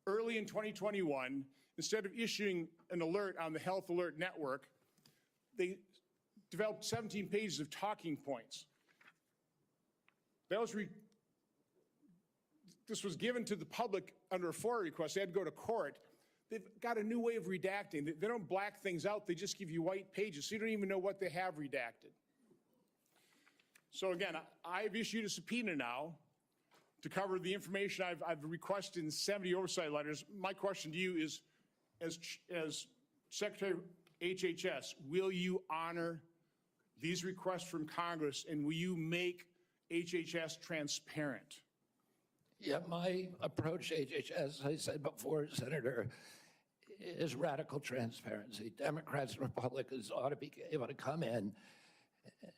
early in 2021, instead of issuing an alert on the Health Alert Network, they developed 17 pages of talking points. This was given to the public under a FOIA request. They had to go to court. They've got a new way of redacting. They don't black things out. They just give you white pages, so you don't even know what they have redacted. So again, I've issued a subpoena now to cover the information I've requested in 70 oversight letters. My question to you is, as Secretary of HHS, will you honor these requests from Congress, and will you make HHS transparent? Yeah, my approach to HHS, as I said before, Senator, is radical transparency. Democrats and Republicans ought to be able to come in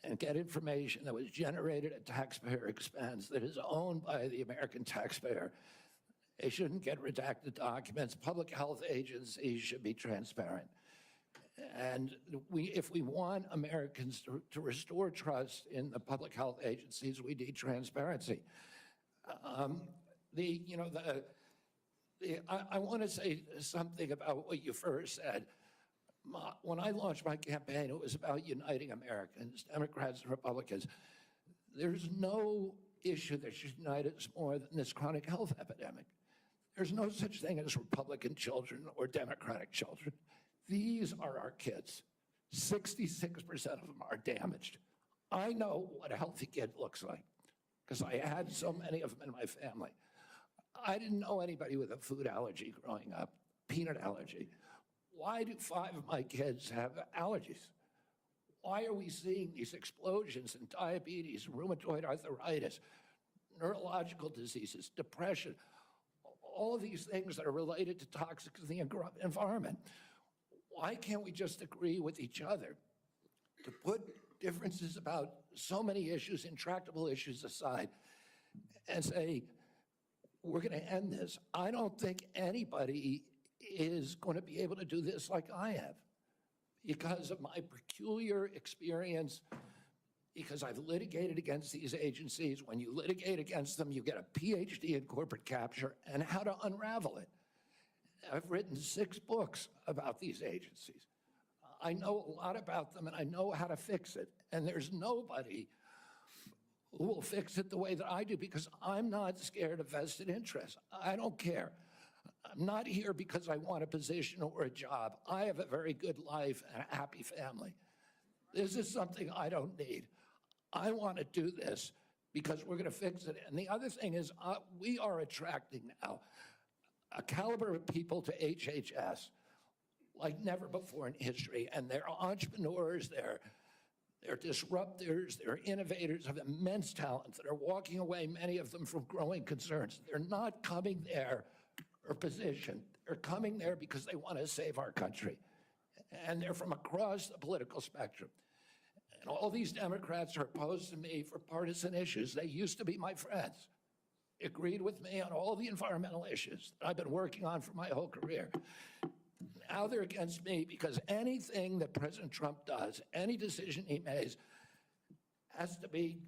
and get information that was generated at taxpayer expense, that is owned by the American taxpayer. They shouldn't get redacted documents. Public health agencies should be transparent. And if we want Americans to restore trust in the public health agencies, we need transparency. I want to say something about what you first said. When I launched my campaign, it was about uniting Americans, Democrats and Republicans. There's no issue that should unite us more than this chronic health epidemic. There's no such thing as Republican children or Democratic children. These are our kids. 66% of them are damaged. I know what a healthy kid looks like because I had so many of them in my family. I didn't know anybody with a food allergy growing up, peanut allergy. Why do 5 of my kids have allergies? Why are we seeing these explosions in diabetes, rheumatoid arthritis, neurological diseases, depression? all of these things that are related to toxics in the environment. Why can't we just agree with each other to put differences about so many issues, intractable issues aside, and say, we're going to end this? I don't think anybody is going to be able to do this like I have because of my peculiar experience, because I've litigated against these agencies. When you litigate against them, you get a PhD in corporate capture and how to unravel it. I've written 6 books about these agencies. I know a lot about them and I know how to fix it. And there's nobody who will fix it the way that I do because I'm not scared of vested interests. I don't care. I'm not here because I want a position or a job. I have a very good life and a happy family. This is something I don't need. I want to do this because we're going to fix it. And the other thing is we are attracting now a caliber of people to HHS like never before in history. And they're entrepreneurs, they're disruptors, they're innovators of immense talent that are walking away, many of them from growing concerns. They're not coming there for position. They're coming there because they want to save our country. And they're from across the political spectrum. And all these Democrats are opposed to me for partisan issues. They used to be my friends. Agreed with me on all the environmental issues that I've been working on for my whole career. Now they're against me because anything that President Trump does, any decision he makes, has to be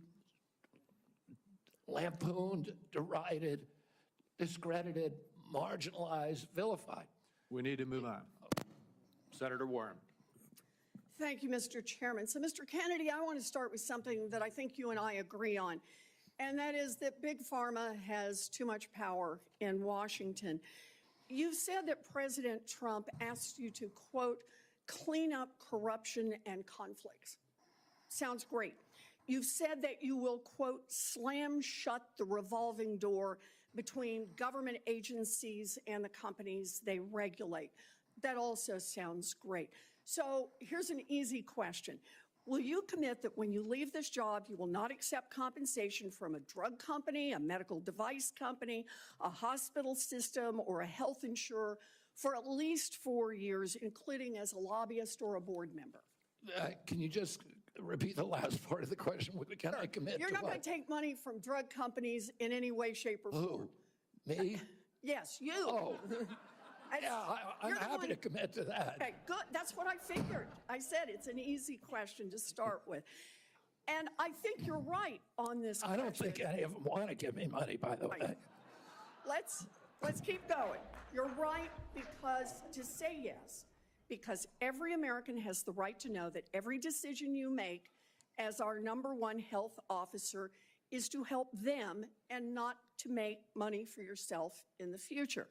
lampooned, derided, discredited, marginalized, vilified. We need to move on. Senator Warren. Thank you, Mr. Chairman. So, Mr. Kennedy, I want to start with something that I think you and I agree on, and that is that Big Pharma has too much power in Washington. You've said that President Trump asked you to, quote, clean up corruption and conflicts. Sounds great. You've said that you will, quote, slam shut the revolving door between government agencies and the companies they regulate. That also sounds great. So here's an easy question. Will you commit that when you leave this job, you will not accept compensation from a drug company, a medical device company, a hospital system, or a health insurer for at least 4 years, including as a lobbyist or a board member? Can you just repeat the last part of the question? Can I commit You're to not what? going to take money from drug companies in any way, shape, or form. Who? Me? Yes, you. Oh. Yeah, I'm happy to commit to that. Okay, good. That's what I figured. I said it's an easy question to start with. And I think you're right on this question. I don't think any of them want to give me money, by the way. Let's keep going. You're right because to say yes, because every American has the right to know that every decision you make as our #1 health officer is to help them and not to make money for yourself in the future.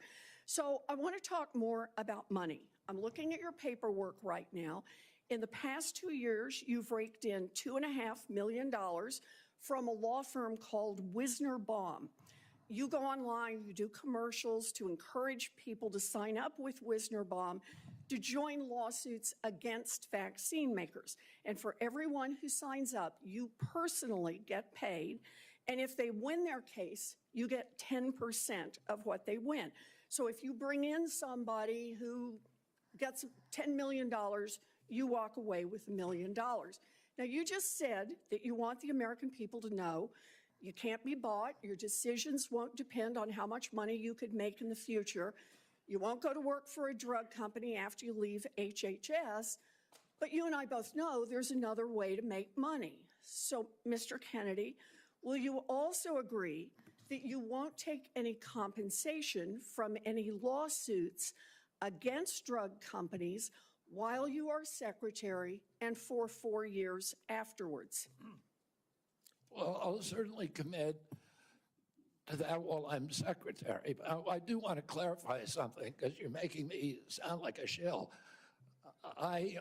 So I want to talk more about money. I'm looking at your paperwork right now. In the past 2 years, you've raked in $2.5 million from a law firm called Wisner Baum. You go online, you do commercials to encourage people to sign up with Wisner Baum to join lawsuits against vaccine makers. And for everyone who signs up, you personally get paid. And if they win their case, you get 10% of what they win. So if you bring in somebody who gets $10 million, you walk away with $1 million. Now, you just said that you want the American people to know you can't be bought. Your decisions won't depend on how much money you could make in the future. You won't go to work for a drug company after you leave HHS. But you and I both know there's another way to make money. So, Mr. Kennedy, will you also agree that you won't take any compensation from any lawsuits against drug companies while you are secretary and for 4 years afterwards? Well, I'll certainly commit to that while I'm secretary. But I do want to clarify something because you're making me sound like a shill. I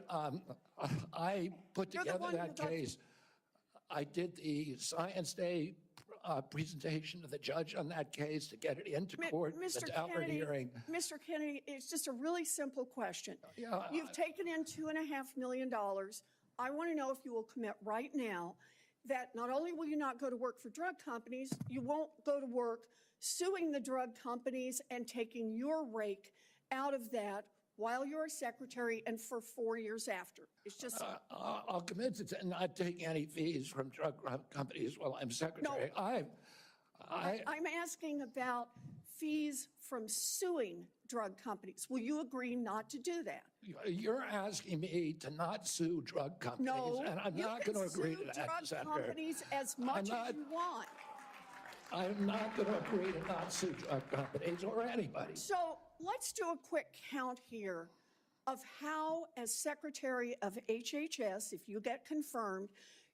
put together that case. I did the Science Day presentation to the judge on that case to get it into court, the Daubert hearing. Mr. Kennedy, it's just a really simple question. Yeah, You've taken in $2.5 million. I want to know if you will commit right now that not only will you not go to work for drug companies, you won't go to work suing the drug companies and taking your rake out of that while you're secretary and for 4 years after. It's just. I'll commit to not taking any fees from drug companies while I'm secretary. I'm asking about fees from suing drug companies. Will you agree not to do that? You're asking me to not sue drug companies, No, and I'm not going to agree to that, you can sue Senator. drug companies as much as you want. I'm not going to agree to not sue drug companies or anybody. So let's do a quick count here of how, as Secretary of HHS, if you get confirmed,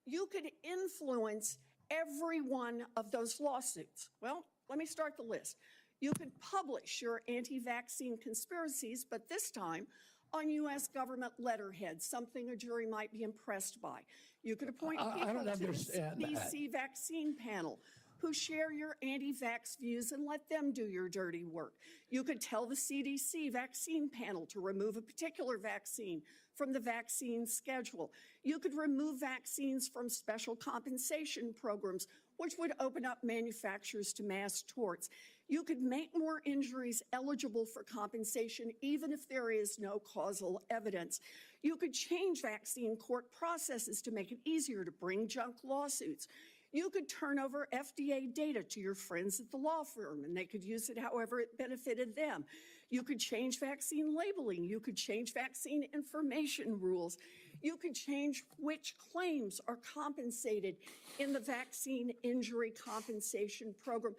you could influence every one of those lawsuits. Well, let me start the list. You could publish your anti-vaccine conspiracies, but this time on U.S. government letterhead, something a jury might be impressed by. You could appoint people to the CDC vaccine panel who share your anti-vax views and let them do your dirty work. You could tell the CDC vaccine panel to remove a particular vaccine from the vaccine schedule. You could remove vaccines from special compensation programs, which would open up manufacturers to mass torts. You could make more injuries eligible for compensation even if there is no causal evidence. You could change vaccine court processes to make it easier to bring junk lawsuits. You could turn over FDA data to your friends at the law firm, and they could use it however it benefited them. You could change vaccine labeling. You could change vaccine information rules. You could change which claims are compensated in the vaccine injury compensation program.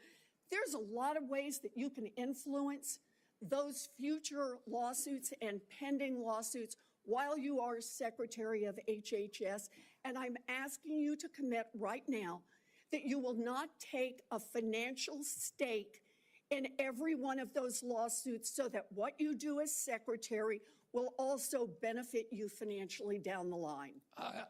There's a lot of ways that you can influence those future lawsuits and pending lawsuits while you are Secretary of HHS. And I'm asking you to commit right now that you will not take a financial stake in every one of those lawsuits so that what you do as secretary will also benefit you financially down the line.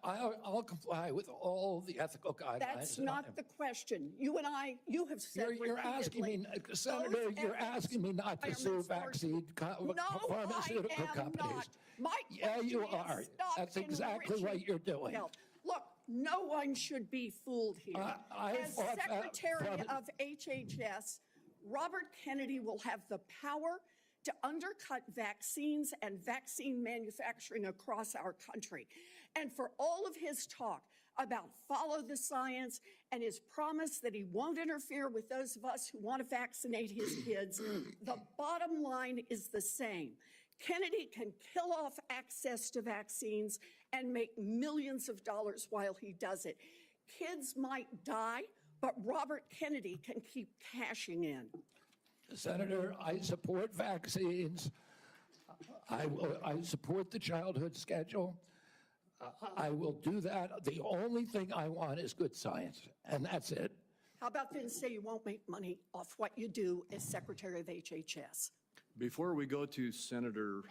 I'll comply with all the ethical guidelines. That's not the question. You and I, you have said You're asking me, Senator, you're asking me not to sue vaccine pharmaceutical companies. Yeah, you are. That's exactly what you're doing. Look, no one should be fooled here. As Secretary of HHS, Robert Kennedy will have the power to undercut vaccines and vaccine manufacturing across our country. And for all of his talk about follow the science and his promise that he won't interfere with those of us who want to vaccinate his kids, the bottom line is the same. Kennedy can kill off access to vaccines and make millions of dollars while he does it. Kids might die, but Robert Kennedy can keep cashing in. Senator, I support vaccines. I support the childhood schedule. I will do that. The only thing I want is good science, and that's it. How about then say you won't make money off what you do as Secretary of HHS? Before we go to Senator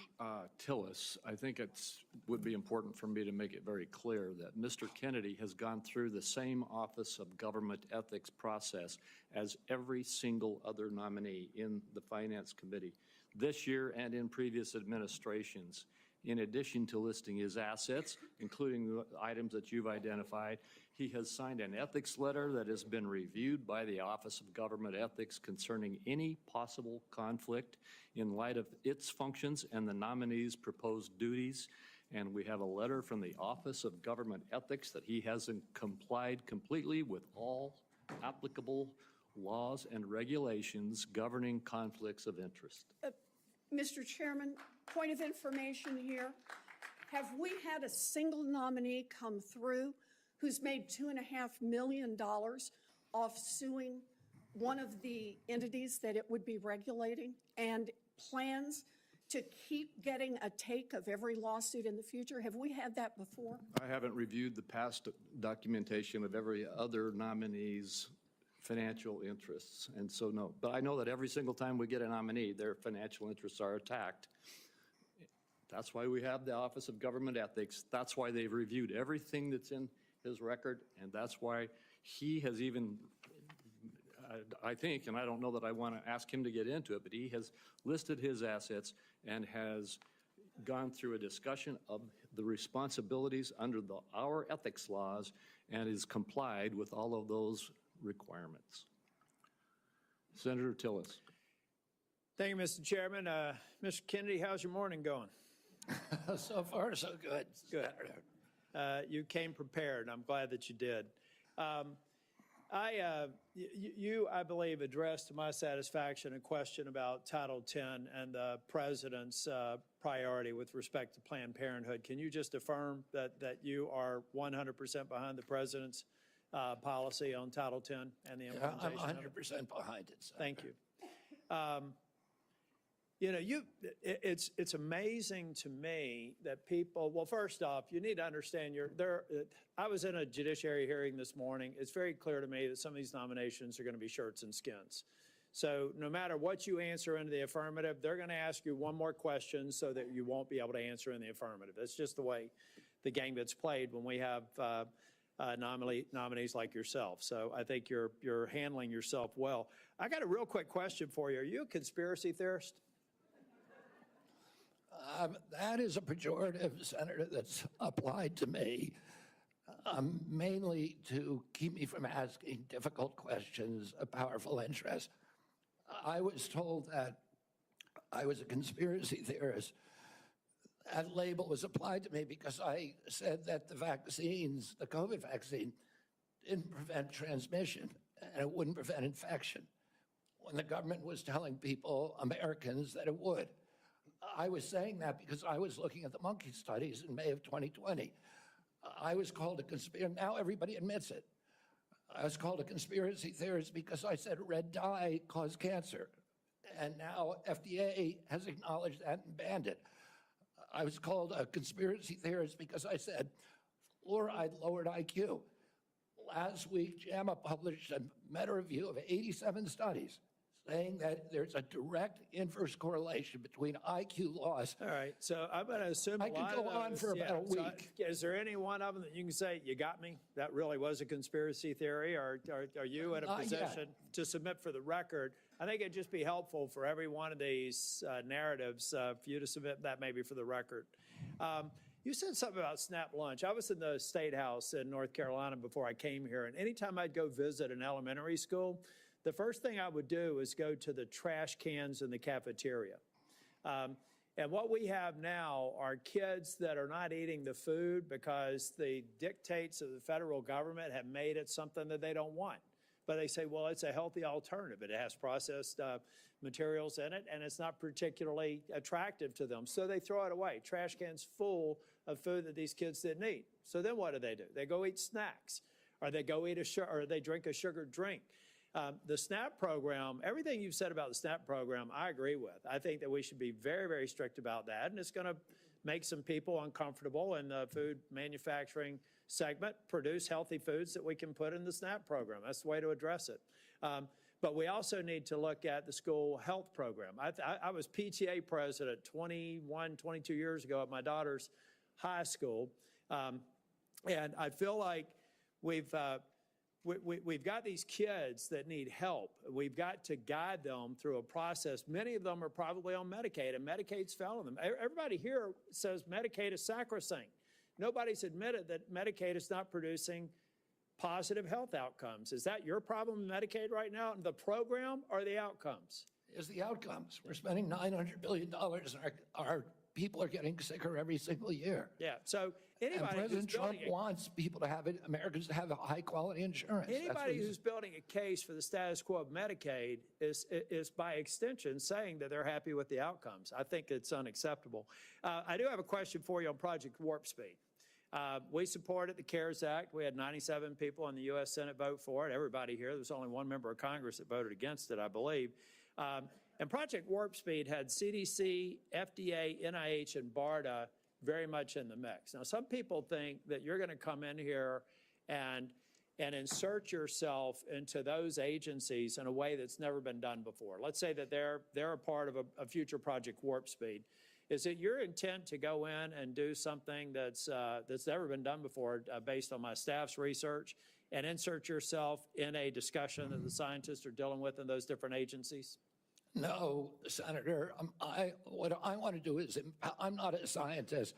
Tillis, I think it would be important for me to make it very clear that Mr. Kennedy has gone through the same Office of Government Ethics process as every single other nominee in the Finance Committee this year and in previous administrations. In addition to listing his assets, including the items that you've identified, he has signed an ethics letter that has been reviewed by the Office of Government Ethics concerning any possible conflict in light of its functions and the nominee's proposed duties. And we have a letter from the Office of Government Ethics that he hasn't complied completely with all applicable laws and regulations governing conflicts of interest. Mr. Chairman, point of information here. Have we had a single nominee come through who's made $2.5 million off suing one of the entities that it would be regulating and plans to keep getting a take of every lawsuit in the future? Have we had that before? I haven't reviewed the past documentation of every other nominee's financial interests, and so no. But I know that every single time we get a nominee, their financial interests are attacked. That's why we have the Office of Government Ethics. That's why they've reviewed everything that's in his record, and that's why he has even, I think, and I don't know that I want to ask him to get into it, but he has listed his assets and has gone through a discussion of the responsibilities under our ethics laws and is complied with all of those requirements. Senator Tillis. Thank you, Mr. Chairman. Mr. Kennedy, how's your morning going? So far, so good. Good. You came prepared. I'm glad that you did. I believe, addressed to my satisfaction a question about Title X and the president's priority with respect to Planned Parenthood. Can you just affirm that you are 100% behind the president's policy on Title X and the implementation? I'm 100% behind it, Senator. Thank you. You know, it's amazing to me that people, well, first off, you need to understand I was in a judiciary hearing this morning. It's very clear to me that some of these nominations are going to be shirts and skins. So no matter what you answer in the affirmative, they're going to ask you one more question so that you won't be able to answer in the affirmative. That's just the way the game gets played when we have nominees like yourself. So I think you're handling yourself well. I got a real quick question for you. Are you a conspiracy theorist? That is a pejorative, Senator, that's applied to me, mainly to keep me from asking difficult questions of powerful interests. I was told that I was a conspiracy theorist. That label was applied to me because I said that the vaccines, the COVID vaccine, didn't prevent transmission and it wouldn't prevent infection, when the government was telling people, Americans, that it would. I was saying that because I was looking at the monkey studies in May of 2020. I was called a conspiracy. Now everybody admits it. I was called a conspiracy theorist because I said red dye caused cancer. And now FDA has acknowledged that and banned it. I was called a conspiracy theorist because I said fluoride lowered IQ. Last week, JAMA published a meta-review of 87 studies saying that there's a direct inverse correlation between IQ loss. All right, so I'm going to assume I could go on for about a week. Is there any one of them that you can say, you got me? That really was a conspiracy theory, or are you in a position to submit for the record? I think it'd just be helpful for every one of these narratives for you to submit that maybe for the record. You said something about SNAP lunch. I was in the State House in North Carolina before I came here, and anytime I'd go visit an elementary school, the first thing I would do is go to the trash cans in the cafeteria. And what we have now are kids that are not eating the food because the dictates of the federal government have made it something that they don't want. But they say, well, it's a healthy alternative. It has processed materials in it, and it's not particularly attractive to them. So they throw it away. Trash cans full of food that these kids didn't eat. So then what do? They go eat snacks, or they go eat or they drink a sugared drink. The SNAP program, everything you've said about the SNAP program, I agree with. I think that we should be very, very strict about that, and it's going to make some people uncomfortable in the food manufacturing segment, produce healthy foods that we can put in the SNAP program. That's the way to address it. But we also need to look at the school health program. I was PTA president 22 years ago at my daughter's high school, and I feel like we've got these kids that need help. We've got to guide them through a process. Many of them are probably on Medicaid, and Medicaid's failing them. Everybody here says Medicaid is sacrosanct. Nobody's admitted that Medicaid is not producing positive health outcomes. Is that your problem with Medicaid right now, the program or the outcomes? Is the outcomes. We're spending $900 billion, and our people are getting sicker every single year. Yeah, so anybody and President who's Trump wants people to have it, Americans to have high-quality insurance. Anybody who's building a case for the status quo of Medicaid is by extension saying that they're happy with the outcomes. I think it's unacceptable. I do have a question for you on Project Warp Speed. We supported the CARES Act. We had 97 people in the U.S. Senate vote for it. Everybody here. There's only one member of Congress that voted against it, I believe. And Project Warp Speed had CDC, FDA, NIH, and BARDA very much in the mix. Now, some people think that you're going to come in here and insert yourself into those agencies in a way that's never been done before. Let's say that they're a part of a future Project Warp Speed. Is it your intent to go in and do something that's never been done before based on my staff's research and insert yourself in a discussion that the scientists are dealing with in those different agencies? No, Senator. What I want to do is, I'm not a scientist.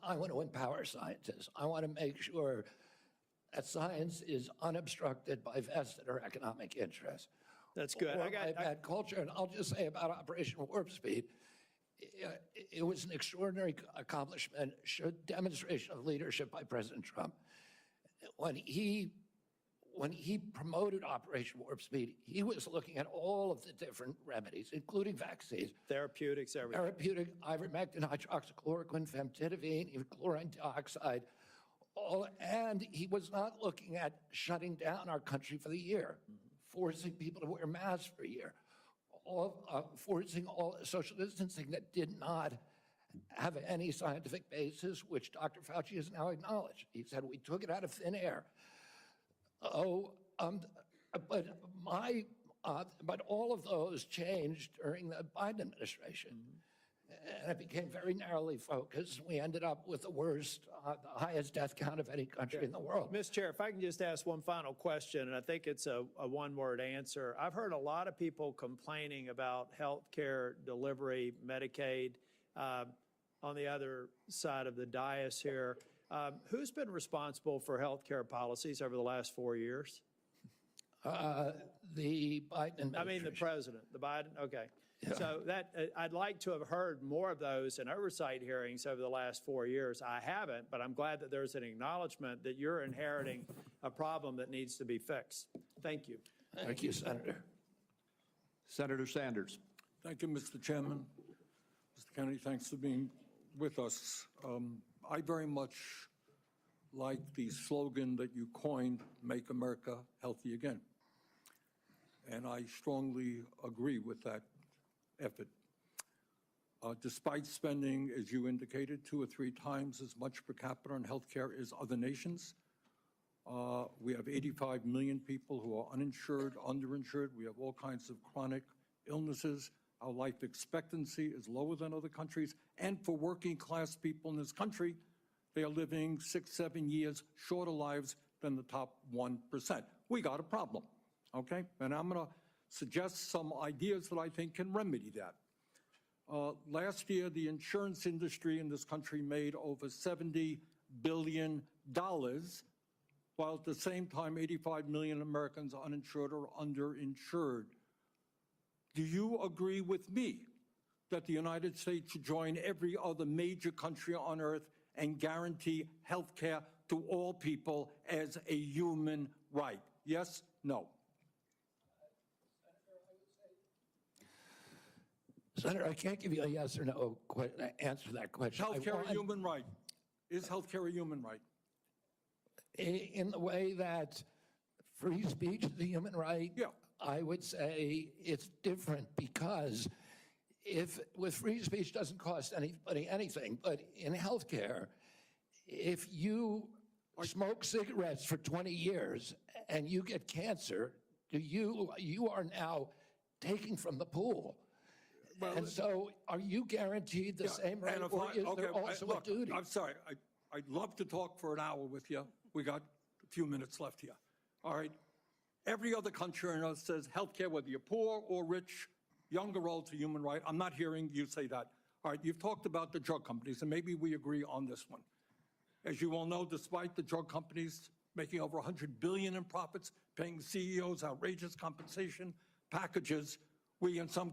I want to empower scientists. I want to make sure that science is unobstructed by vested or economic interests. That's good. Or by bad culture. And I'll just say about Operation Warp Speed, it was an extraordinary accomplishment, demonstration of leadership by President Trump. When he promoted Operation Warp Speed, he was looking at all of the different remedies, including vaccines. Therapeutics, everything. Therapeutic, ivermectin, hydroxychloroquine, famotidine, even chlorine dioxide. And he was not looking at shutting down our country for the year, forcing people to wear masks for a year, forcing all social distancing that did not have any scientific basis, which Dr. Fauci has now acknowledged. He said, we took it out of thin air. But all of those changed during the Biden administration. And it became very narrowly focused. We ended up with the worst, the highest death count of any country in the world. Mr. Chair, if I can just ask one final question, and I think it's a one-word answer. I've heard a lot of people complaining about health care delivery, Medicaid. On the other side of the dais here, who's been responsible for health care policies over the last 4 years? The Biden administration. I mean, the president, the Biden, okay. Yeah. So that I'd like to have heard more of those in oversight hearings over the last 4 years. I haven't, but I'm glad that there's an acknowledgement that you're inheriting a problem that needs to be fixed. Thank you. Thank you, Senator. Senator Sanders. Thank you, Mr. Chairman. Mr. Kennedy, thanks for being with us. I very much like the slogan that you coined, Make America Healthy Again. And I strongly agree with that effort. Despite spending, as you indicated, 2 or 3 times as much per capita on healthcare as other nations, we have 85 million people who are uninsured, underinsured. We have all kinds of chronic illnesses. Our life expectancy is lower than other countries. And for working class people in this country, they are living 6, 7 years shorter lives than the top 1%. We got a problem, okay? And I'm going to suggest some ideas that I think can remedy that. Last year, the insurance industry in this country made over $70 billion, while at the same time, 85 million Americans are uninsured or underinsured. Do you agree with me that the United States should join every other major country on earth and guarantee health care to all people as a human right? Yes? No? Senator, I can't give you a yes or no answer to that question. Health care a human right? Is health care a human right? In the way that free speech is a human right, yeah. I would say it's different because with free speech doesn't cost anybody anything, but in healthcare, if you smoke cigarettes for 20 years and you get cancer, you are now taking from the pool. Well, and so are you guaranteed the same right, or is there also a duty? I'm sorry, I'd love to talk for an hour with you. We got a few minutes left here. All right. Every other country on earth says healthcare, whether you're poor or rich, young or old, is a human right. I'm not hearing you say that. All right, you've talked about the drug companies, and maybe we agree on this one. As you all know, despite the drug companies making over $100 billion in profits, paying CEOs outrageous compensation packages, we, in some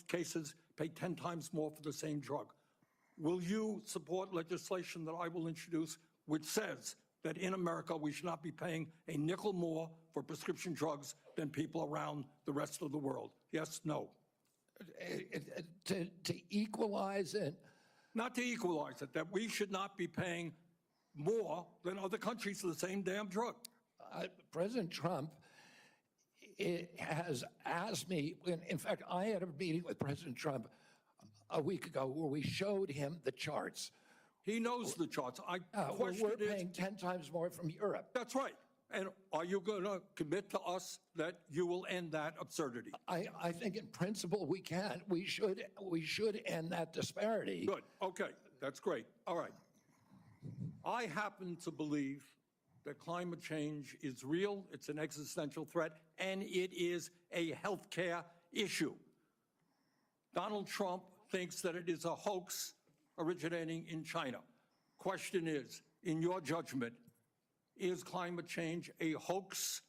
cases, pay 10 times more for the same drug. Will you support legislation that I will introduce which says that in America we should not be paying a nickel more for prescription drugs than people around the rest of the world? Yes, no? To equalize it? Not to equalize it, that we should not be paying more than other countries for the same damn drug. President Trump has asked me, in fact, I had a meeting with President Trump a week ago where we showed him the charts. He knows the charts. We're paying 10 times more from Europe. That's right. And are you going to commit to us that you will end that absurdity? I think in principle we can. We should end that disparity. Good. Okay. That's great. All right. I happen to believe that climate change is real, it's an existential threat, and it is a healthcare issue. Donald Trump thinks that it is a hoax originating in China. Question is, in your judgment, Is climate change a hoax,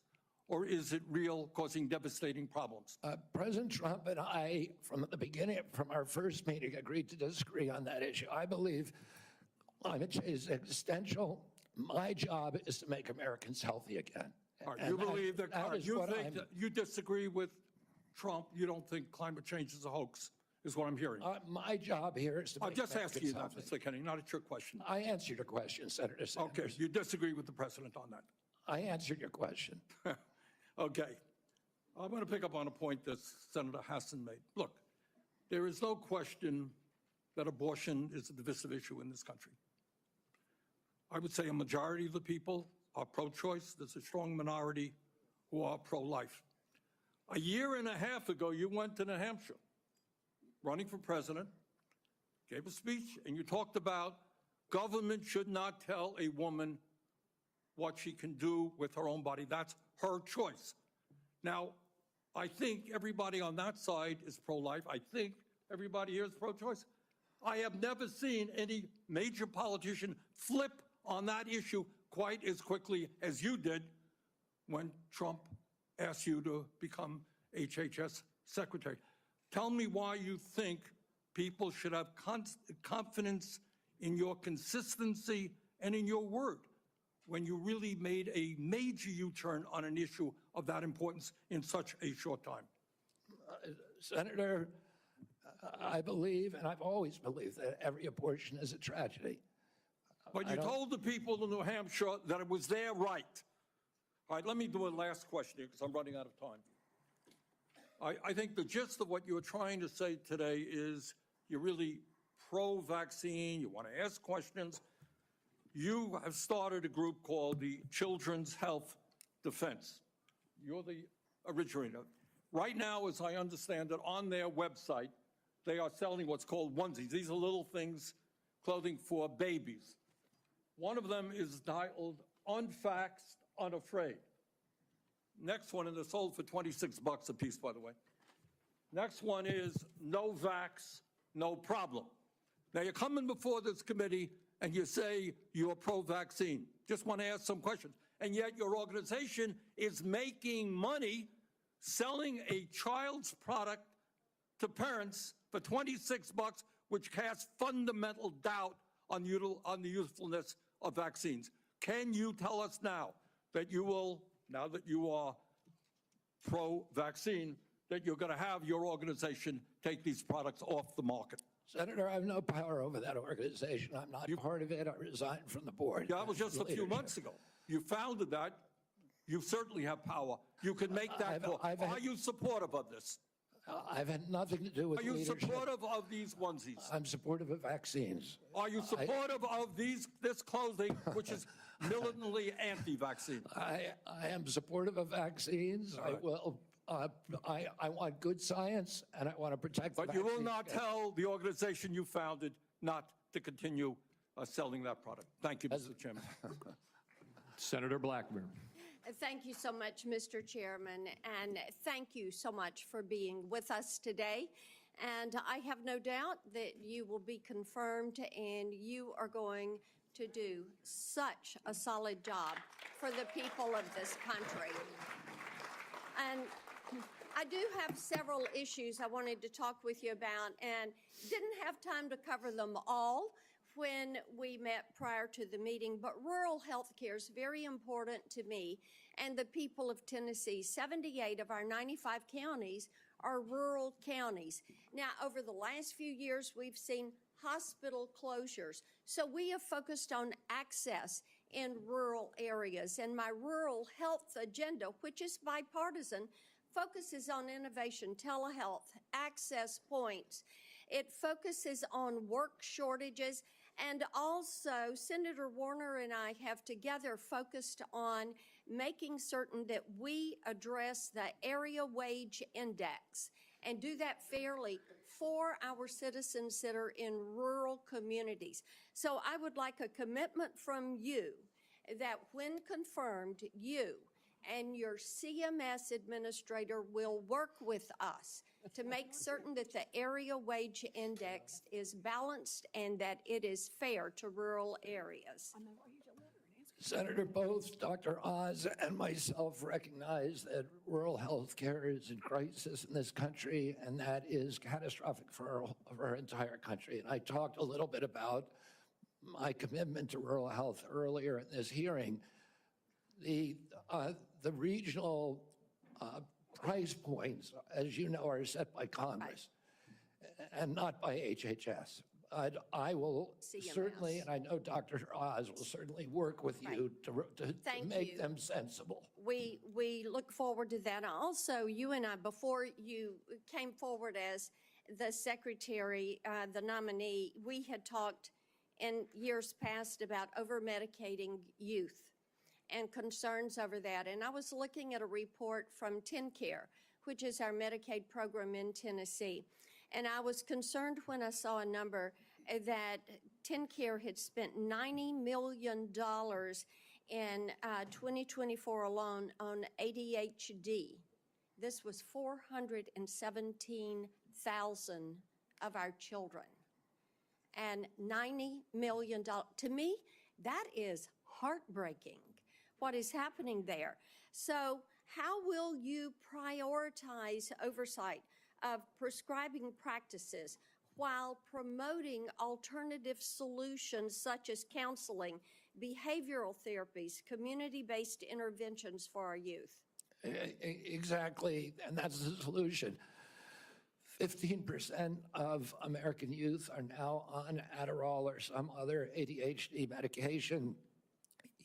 or is it real, causing devastating problems? President Trump and I, from the beginning, from our first meeting, agreed to disagree on that issue. I believe climate change is existential. My job is to make Americans healthy again. All right, you believe that, that is you what think that you disagree with Trump, you don't think climate change is a hoax, is what I'm hearing. My job here is to I'm make just Americans asking you that, healthy. Mr. Kennedy, not a trick question. I answered your question, Senator Sanders. Okay, you disagree with the president on that. I answered your question. Okay. I'm going to pick up on a point that Senator Hassan made. Look, there is no question that abortion is a divisive issue in this country. I would say a majority of the people are pro-choice. There's a strong minority who are pro-life. A year and a half ago, you went to New Hampshire, running for president, gave a speech, and you talked about government should not tell a woman what she can do with her own body. That's her choice. Now, I think everybody on that side is pro-life. I think everybody here is pro-choice. I have never seen any major politician flip on that issue quite as quickly as you did when Trump asked you to become HHS secretary. Tell me why you think people should have confidence in your consistency and in your word when you really made a major U-turn on an issue of that importance in such a short time. Senator, I believe, and I've always believed, that every abortion is a tragedy. But you told the people in New Hampshire that it was their right. All right, let me do a last question here because I'm running out of time. I think the gist of what you're trying to say today is you're really pro-vaccine, you want to ask questions. You have started a group called the Children's Health Defense. You're the originator. Right now, as I understand it, on their website, they are selling what's called onesies. These are little things, clothing for babies. One of them is titled Unvaxxed, Unafraid. Next one, and they're sold for $26 a piece, by the way. Next one is No Vax, No Problem. Now, you're coming before this committee and you say you're pro-vaccine. Just want to ask some questions. And yet your organization is making money selling a child's product to parents for $26, which casts fundamental doubt on the usefulness of vaccines. Can you tell us now that you will, now that you are pro-vaccine, that you're going to have your organization take these products off the market? Senator, I have no power over that organization. I'm not part of it. I resigned from the board. Yeah, that was just a few months ago. You founded that. You certainly have power. You can make that call. Are you supportive of this? I've had nothing to do with leadership. Are you supportive of these onesies? I'm supportive of vaccines. Are you supportive of this clothing, which is militantly anti-vaccine? I am supportive of vaccines. I will. I want good science, and I want to protect. But you will not tell the organization you founded not to continue selling that product. Thank you, Mr. Chairman. Senator Blackburn. Thank you so much, Mr. Chairman, and thank you so much for being with us today. And I have no doubt that you will be confirmed and you are going to do such a solid job for the people of this country. And I do have several issues I wanted to talk with you about and didn't have time to cover them all when we met prior to the meeting, but rural health care is very important to me and the people of Tennessee. 78 of our 95 counties are rural counties. Now, over the last few years, we've seen hospital closures. So we have focused on access in rural areas. And my rural health agenda, which is bipartisan, focuses on innovation, telehealth, access points. It focuses on work shortages. And also, Senator Warner and I have together focused on making certain that we address the area wage index and do that fairly for our citizens that are in rural communities. So I would like a commitment from you that when confirmed, you and your CMS administrator will work with us to make certain that the area wage index is balanced and that it is fair to rural areas. Senator, both Dr. Oz and myself recognize that rural health care is in crisis in this country, and that is catastrophic for our entire country. And I talked a little bit about my commitment to rural health earlier in this hearing. The regional price points, as you know, are set by Congress and not by HHS. I will certainly, and I know Dr. Oz will certainly work with you to make them sensible. We look forward to that. Also, you and I, before you came forward as the secretary, the nominee, we had talked in years past about over-medicating youth and concerns over that. And I was looking at a report from TennCare, which is our Medicaid program in Tennessee. And I was concerned when I saw a number that TennCare had spent $90 million in 2024 alone on ADHD. This was 417,000 of our children. And $90 million. To me, that is heartbreaking, what is happening there. So how will you prioritize oversight of prescribing practices while promoting alternative solutions such as counseling, behavioral therapies, community-based interventions for our youth? Exactly, and that's the solution. 15% of American youth are now on Adderall or some other ADHD medication.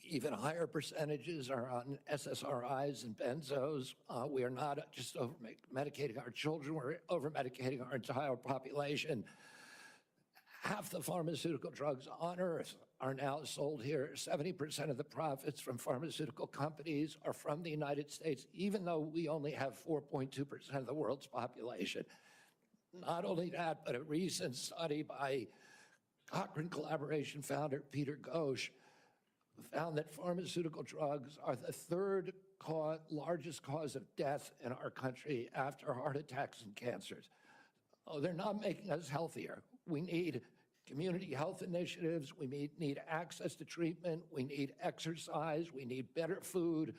Even higher percentages are on SSRIs and benzos. We are not just over-medicating our children, we're over-medicating our entire population. Half the pharmaceutical drugs on earth are now sold here. 70% of the profits from pharmaceutical companies are from the United States, even though we only have 4.2% of the world's population. Not only that, but a recent study by Cochrane Collaboration founder Peter Ghosh found that pharmaceutical drugs are the third largest cause of death in our country after heart attacks and cancers. Oh, they're not making us healthier. We need community health initiatives. We need access to treatment. We need exercise. We need better food.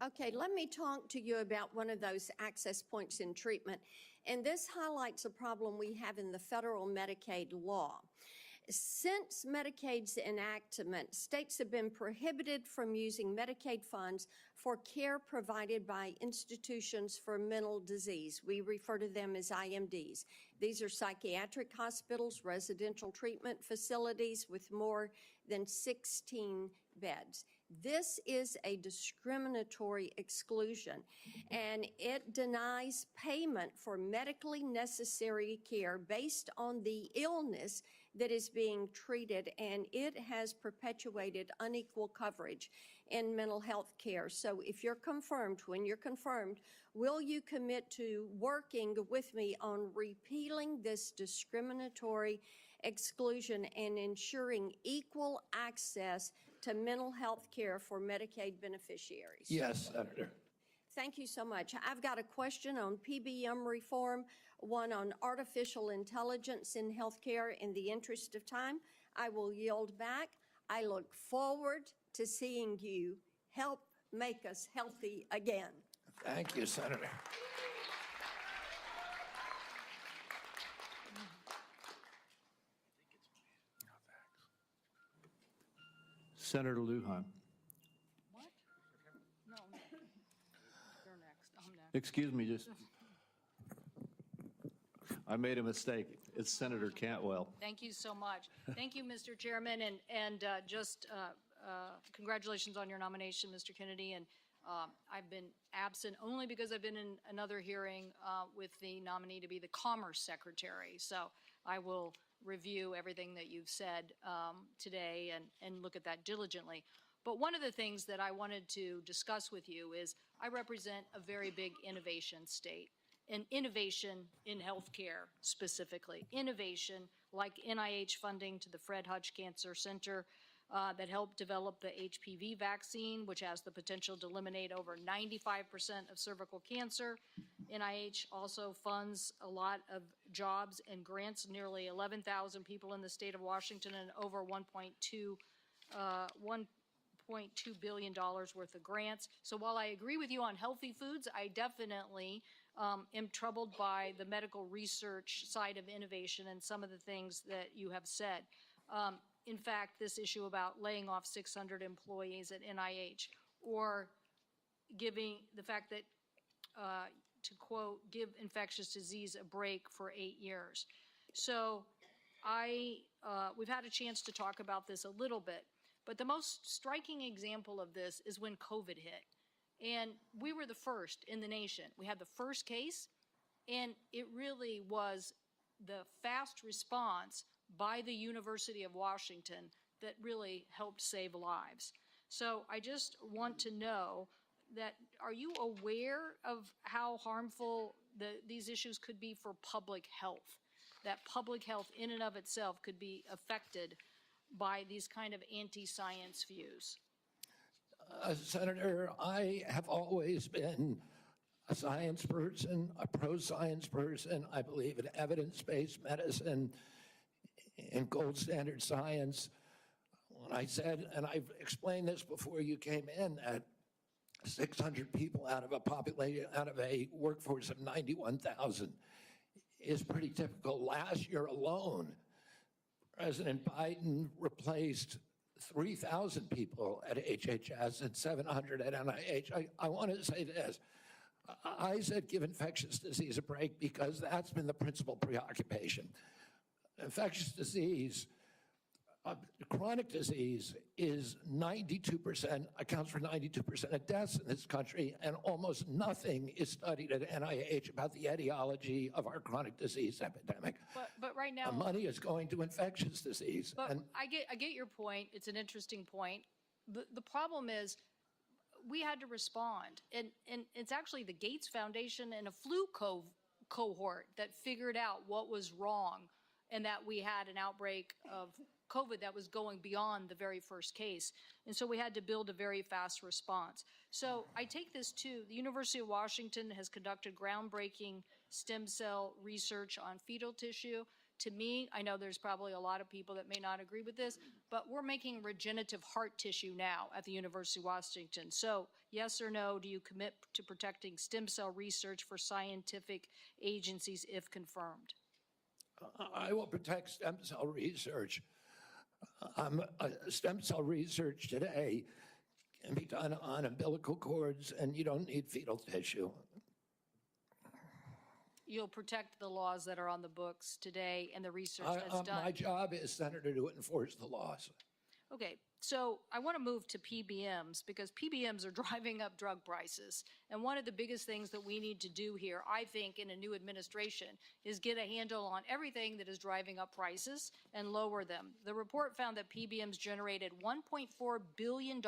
Okay, let me talk to you about one of those access points in treatment. And this highlights a problem we have in the federal Medicaid law. Since Medicaid's enactment, states have been prohibited from using Medicaid funds for care provided by institutions for mental disease. We refer to them as IMDs. These are psychiatric hospitals, residential treatment facilities with more than 16 beds. This is a discriminatory exclusion, and it denies payment for medically necessary care based on the illness that is being treated, and it has perpetuated unequal coverage in mental health care. So if you're confirmed, when you're confirmed, will you commit to working with me on repealing this discriminatory exclusion and ensuring equal access to mental health care for Medicaid beneficiaries? Yes, Senator. Thank you so much. I've got a question on PBM reform, one on artificial intelligence in healthcare. In the interest of time, I will yield back. I look forward to seeing you help make us healthy again. Thank you, Senator. Senator Lujan. What? No, you're next. I'm next. Excuse me, I made a mistake. It's Senator Cantwell. Thank you so much. Thank you, Mr. Chairman, and congratulations on your nomination, Mr. Kennedy. And I've been absent only because I've been in another hearing with the nominee to be the Commerce Secretary. So I will review everything that you've said today and look at that diligently. But one of the things that I wanted to discuss with you is I represent a very big innovation state, and innovation in healthcare specifically. Innovation like NIH funding to the Fred Hutch Cancer Center that helped develop the HPV vaccine, which has the potential to eliminate over 95% of cervical cancer. NIH also funds a lot of jobs and grants, nearly 11,000 people in the state of Washington and over 1.2 $4.2 billion worth of grants. So while I agree with you on healthy foods, I definitely am troubled by the medical research side of innovation and some of the things that you have said. In fact, this issue about laying off 600 employees at NIH, or giving the fact that, to quote, give infectious disease a break for 8 years. So we've had a chance to talk about this a little bit, but the most striking example of this is when COVID hit. And we were the first in the nation. We had the first case, and it really was the fast response by the University of Washington that really helped save lives. So I just want to know that, are you aware of how harmful these issues could be for public health? That public health in and of itself could be affected by these kind of anti-science views? Senator, I have always been a science person, a pro-science person. I believe in evidence-based medicine, in gold standard science. When I said, and I've explained this before you came in, that 600 people out of a workforce of 91,000 is pretty typical. Last year alone, President Biden replaced 3,000 people at HHS and 700 at NIH. I want to say this. I said give infectious disease a break because that's been the principal preoccupation. Infectious disease, chronic disease is 92%, accounts for 92% of deaths in this country, and almost nothing is studied at NIH about the etiology of our chronic disease epidemic. But right now, the money is going to infectious disease. But I get your point. It's an interesting point. The problem is we had to respond. And it's actually the Gates Foundation and a flu cohort that figured out what was wrong and that we had an outbreak of COVID that was going beyond the very first case. And so we had to build a very fast response. So I take this too. The University of Washington has conducted groundbreaking stem cell research on fetal tissue. To me, I know there's probably a lot of people that may not agree with this, but we're making regenerative heart tissue now at the University of Washington. So yes or no, do you commit to protecting stem cell research for scientific agencies if confirmed? I will protect stem cell research. Stem cell research today can be done on umbilical cords, and you don't need fetal tissue. You'll protect the laws that are on the books today and the research that's done. My job is, Senator, to enforce the laws. Okay, so I want to move to PBMs because PBMs are driving up drug prices. And one of the biggest things that we need to do here, I think, in a new administration is get a handle on everything that is driving up prices and lower them. The report found that PBMs generated $1.4 billion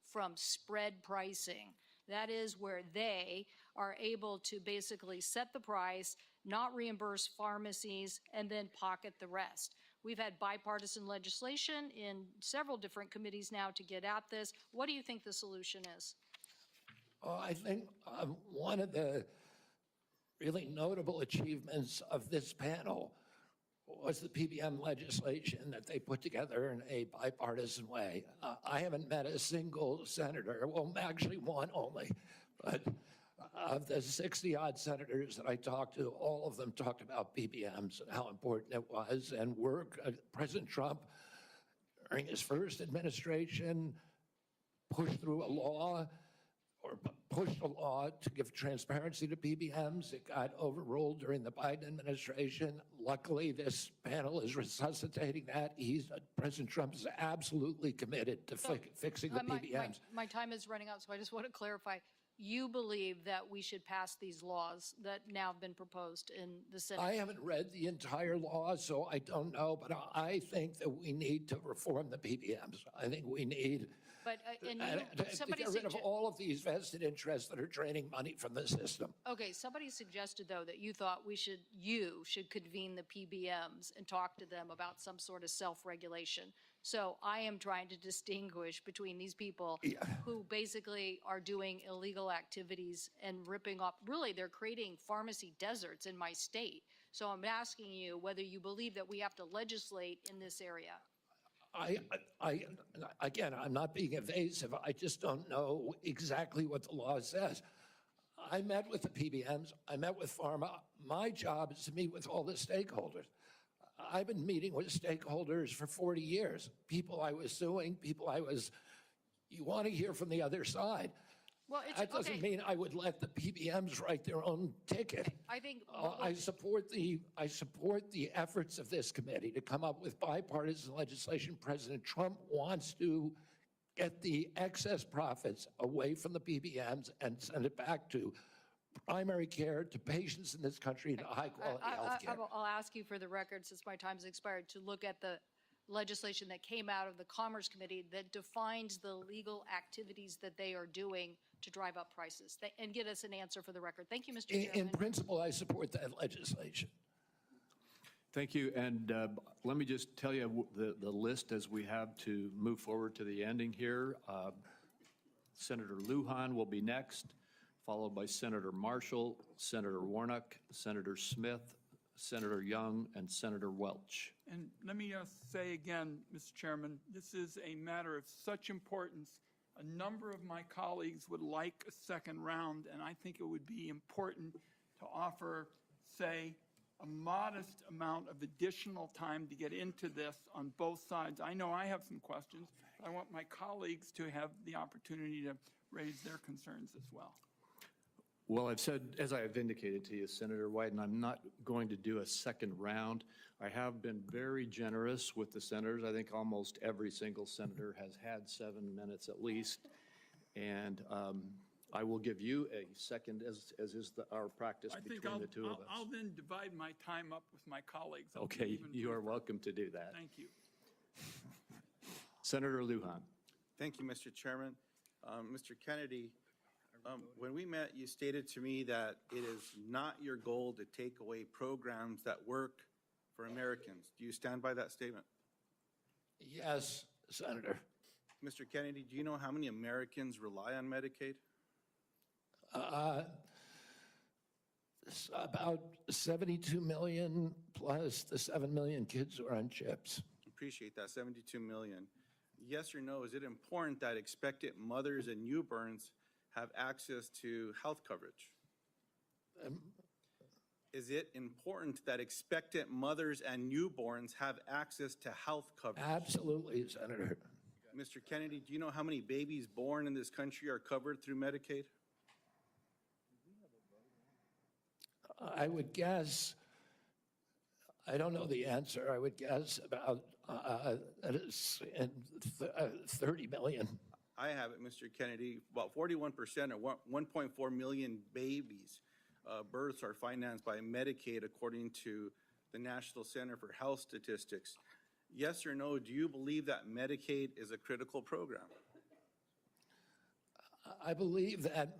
from spread pricing. That is where they are able to basically set the price, not reimburse pharmacies, and then pocket the rest. We've had bipartisan legislation in several different committees now to get at this. What do you think the solution is? I think one of the really notable achievements of this panel was the PBM legislation that they put together in a bipartisan way. I haven't met a single senator, well, actually one only, but of the 60-odd senators that I talked to, all of them talked about PBMs and how important it was. And President Trump, during his first administration, pushed through a law to give transparency to PBMs. It got overruled during the Biden administration. Luckily, this panel is resuscitating that. President Trump is absolutely committed to fixing the PBMs. My time is running out, so I just want to clarify. You believe that we should pass these laws that now have been proposed in the Senate? I haven't read the entire law, so I don't know, but I think that we need to reform the PBMs. I think we need to get rid of all of these vested interests that are draining money from the system. Okay, somebody suggested, though, that you should convene the PBMs and talk to them about some sort of self-regulation. So I am trying to distinguish between these people who basically are doing illegal activities and ripping off, really they're creating pharmacy deserts in my state. So I'm asking you whether you believe that we have to legislate in this area. Again, I'm not being evasive. I just don't know exactly what the law says. I met with the PBMs. I met with pharma. My job is to meet with all the stakeholders. I've been meeting with stakeholders for 40 years. People I was suing, you want to hear from the other side. Well, it's, That doesn't mean I would let the PBMs write their own ticket. I think. I support the efforts of this committee to come up with bipartisan legislation. President Trump wants to get the excess profits away from the PBMs and send it back to primary care, to patients in this country, to high-quality health care. I'll ask you for the record, since my time's expired, to look at the legislation that came out of the Commerce Committee that defines the legal activities that they are doing to drive up prices, and get us an answer for the record. Thank you, Mr. Chairman. In principle, I support that legislation. Thank you. And let me just tell you the list as we have to move forward to the ending here. Senator Lujan will be next, followed by Senator Marshall, Senator Warnock, Senator Smith, Senator Young, and Senator Welch. And let me say again, Mr. Chairman, this is a matter of such importance. A number of my colleagues would like a second round, and I think it would be important to offer, say, a modest amount of additional time to get into this on both sides. I know I have some questions, but I want my colleagues to have the opportunity to raise their concerns as well. Well, I've said, as I have indicated to you, Senator Wyden, I'm not going to do a second round. I have been very generous with the senators. I think almost every single senator has had 7 minutes at least. And I will give you a second, as is our practice between the two of us. I'll then divide my time up with my colleagues. Okay, you are welcome to do that. Thank you. Senator Lujan. Thank you, Mr. Chairman. Mr. Kennedy, when we met, you stated to me that it is not your goal to take away programs that work for Americans. Do you stand by that statement? Yes, Senator. Mr. Kennedy, do you know how many Americans rely on Medicaid? About 72 million plus the 7 million kids who are on chips. Appreciate that, 72 million. Yes or no, is it important that expectant mothers and newborns have access to health coverage? Is it important that expectant mothers and newborns have access to health coverage? Absolutely, Senator. Mr. Kennedy, do you know how many babies born in this country are covered through Medicaid? I would guess, I don't know the answer, I would guess about 30 million. I have it, Mr. Kennedy. About 41% or 1.4 million babies births are financed by Medicaid, according to the National Center for Health Statistics. Yes or no, do you believe that Medicaid is a critical program? I believe that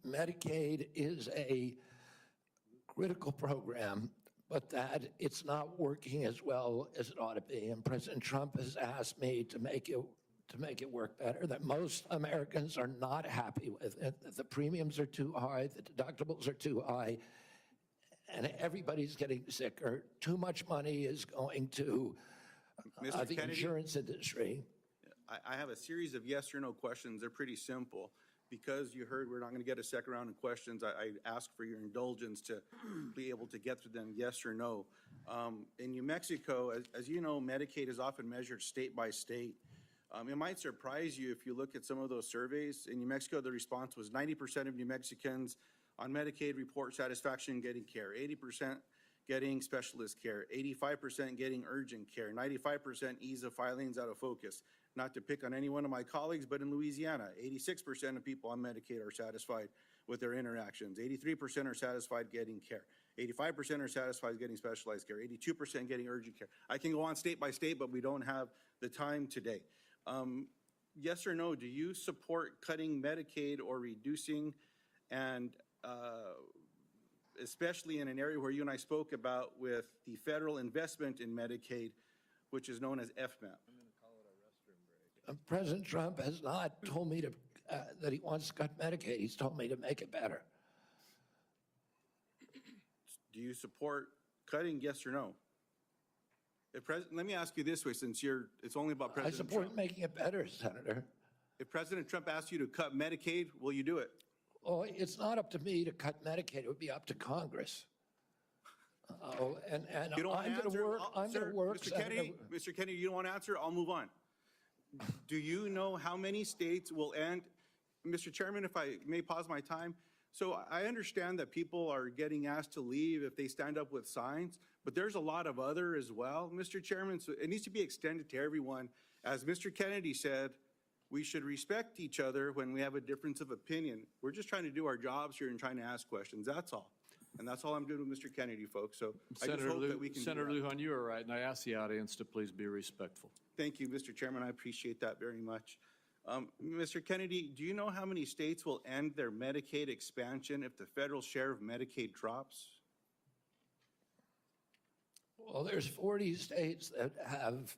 Medicaid is a critical program, but that it's not working as well as it ought to be. And President Trump has asked me to make it work better, that most Americans are not happy with it, that the premiums are too high, the deductibles are too high, and everybody's getting sicker. Too much money is going to the Kennedy, insurance industry. I have a series of yes or no questions. They're pretty simple. Because you heard we're not going to get a second round of questions, I ask for your indulgence to be able to get through them yes or no. In New Mexico, as you know, Medicaid is often measured state by state. It might surprise you if you look at some of those surveys. In New Mexico, the response was 90% of New Mexicans on Medicaid report satisfaction getting care, 80% getting specialist care, 85% getting urgent care, 95% ease of filings out of focus. Not to pick on any one of my colleagues, but in Louisiana, 86% of people on Medicaid are satisfied with their interactions. 83% are satisfied getting care. 85% are satisfied getting specialized care. 82% getting urgent care. I can go on state by state, but we don't have the time today. Yes or no, do you support cutting Medicaid or reducing, and especially in an area where you and I spoke about with the federal investment in Medicaid, which is known as FMAP? President Trump has not told me that he wants to cut Medicaid. He's told me to make it better. Do you support cutting, yes or no? Let me ask you this way, since it's only about I President support Trump. making it better, Senator. If President Trump asks you to cut Medicaid, will you do it? Oh, it's not up to me to cut Medicaid. It would be up to Congress. Oh, and You don't I'm going to answer? work. I'm going to work. Mr. Kennedy, you don't want to answer? I'll move on. Do you know how many states will end? Mr. Chairman, if I may pause my time. So I understand that people are getting asked to leave if they stand up with signs, but there's a lot of other as well, Mr. Chairman. So it needs to be extended to everyone. As Mr. Kennedy said, we should respect each other when we have a difference of opinion. We're just trying to do our jobs here and trying to ask questions. That's all. And that's all I'm doing with Mr. Kennedy, folks. So I just hope that we can do Senator that. Lujan, you are right, and I ask the audience to please be respectful. Thank you, Mr. Chairman. I appreciate that very much. Mr. Kennedy, do you know how many states will end their Medicaid expansion if the federal share of Medicaid drops? Well, there's 40 states that have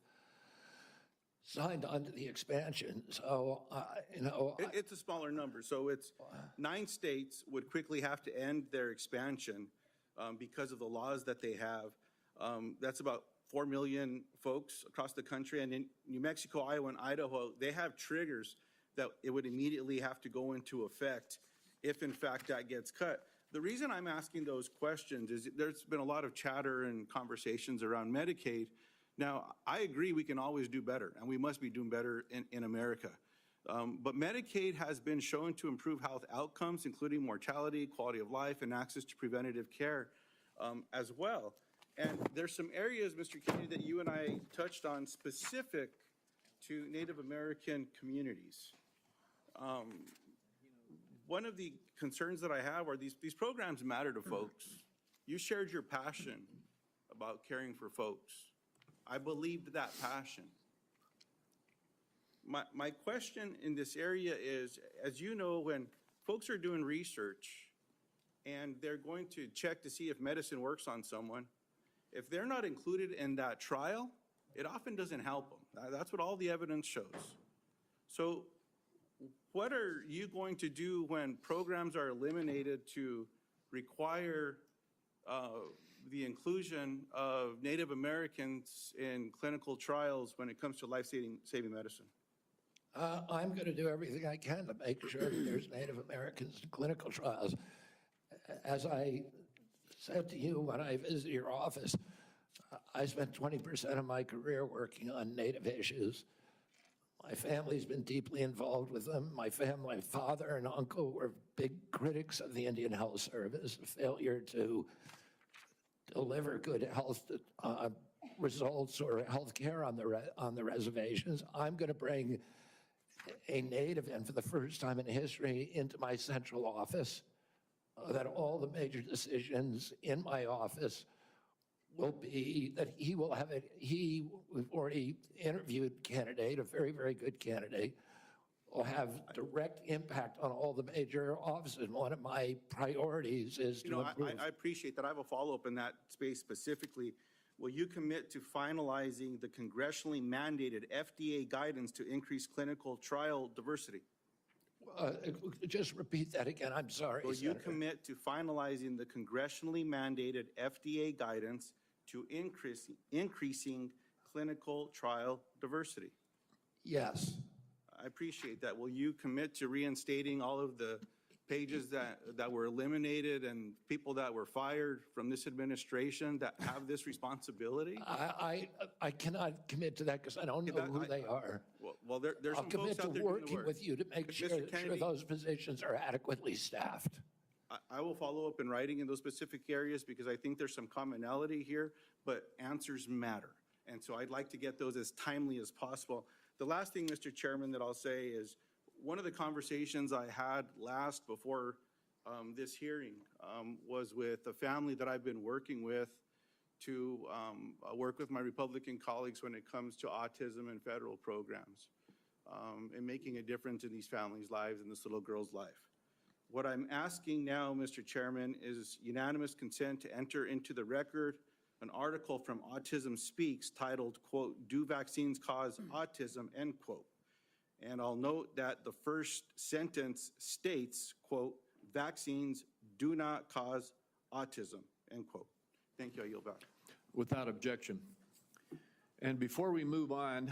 signed on to the expansion. So, It's a smaller number. So it's 9 states would quickly have to end their expansion because of the laws that they have. That's about 4 million folks across the country. And in New Mexico, Iowa, and Idaho, they have triggers that it would immediately have to go into effect if, in fact, that gets cut. The reason I'm asking those questions is there's been a lot of chatter and conversations around Medicaid. Now, I agree we can always do better, and we must be doing better in America. But Medicaid has been shown to improve health outcomes, including mortality, quality of life, and access to preventative care as well. And there's some areas, Mr. Kennedy, that you and I touched on specific to Native American communities. One of the concerns that I have are these programs matter to folks. You shared your passion about caring for folks. I believed that passion. My question in this area is, as you know, when folks are doing research and they're going to check to see if medicine works on someone, if they're not included in that trial, it often doesn't help them. That's what all the evidence shows. So what are you going to do when programs are eliminated to require the inclusion of Native Americans in clinical trials when it comes to life-saving medicine? I'm going to do everything I can to make sure that there's Native Americans in clinical trials. As I said to you when I visited your office, I spent 20% of my career working on Native issues. My family's been deeply involved with them. My father and uncle were big critics of the Indian Health Service, a failure to deliver good health results or health care on the reservations. I'm going to bring a Native in for the first time in history into my central office, that all the major decisions in my office will be that he will have it. We've already interviewed a candidate, a very, very good candidate, will have direct impact on all the major offices. One of my priorities is to improve. I appreciate that. I have a follow-up in that space specifically. Will you commit to finalizing the congressionally mandated FDA guidance to increase clinical trial diversity? Just repeat that again. I'm sorry, Will you Senator. commit to finalizing the congressionally mandated FDA guidance to increasing clinical trial diversity? Yes. I appreciate that. Will you commit to reinstating all of the pages that were eliminated and people that were fired from this administration that have this responsibility? I cannot commit to that because I don't know who they are. Well, there's I'll some commit folks to out there doing the working work. with you to make But sure Mr. Kennedy, those positions are adequately staffed. I will follow up in writing in those specific areas because I think there's some commonality here, but answers matter. And so I'd like to get those as timely as possible. The last thing, Mr. Chairman, that I'll say is one of the conversations I had last before this hearing was with a family that I've been working with to work with my Republican colleagues when it comes to autism and federal programs and making a difference in these families' lives and this little girl's life. What I'm asking now, Mr. Chairman, is unanimous consent to enter into the record an article from Autism Speaks titled, quote, "Do Vaccines Cause Autism?" End quote. And I'll note that the first sentence states, quote, "Vaccines do not cause autism," end quote. Thank you. I yield back. Without objection. And before we move on,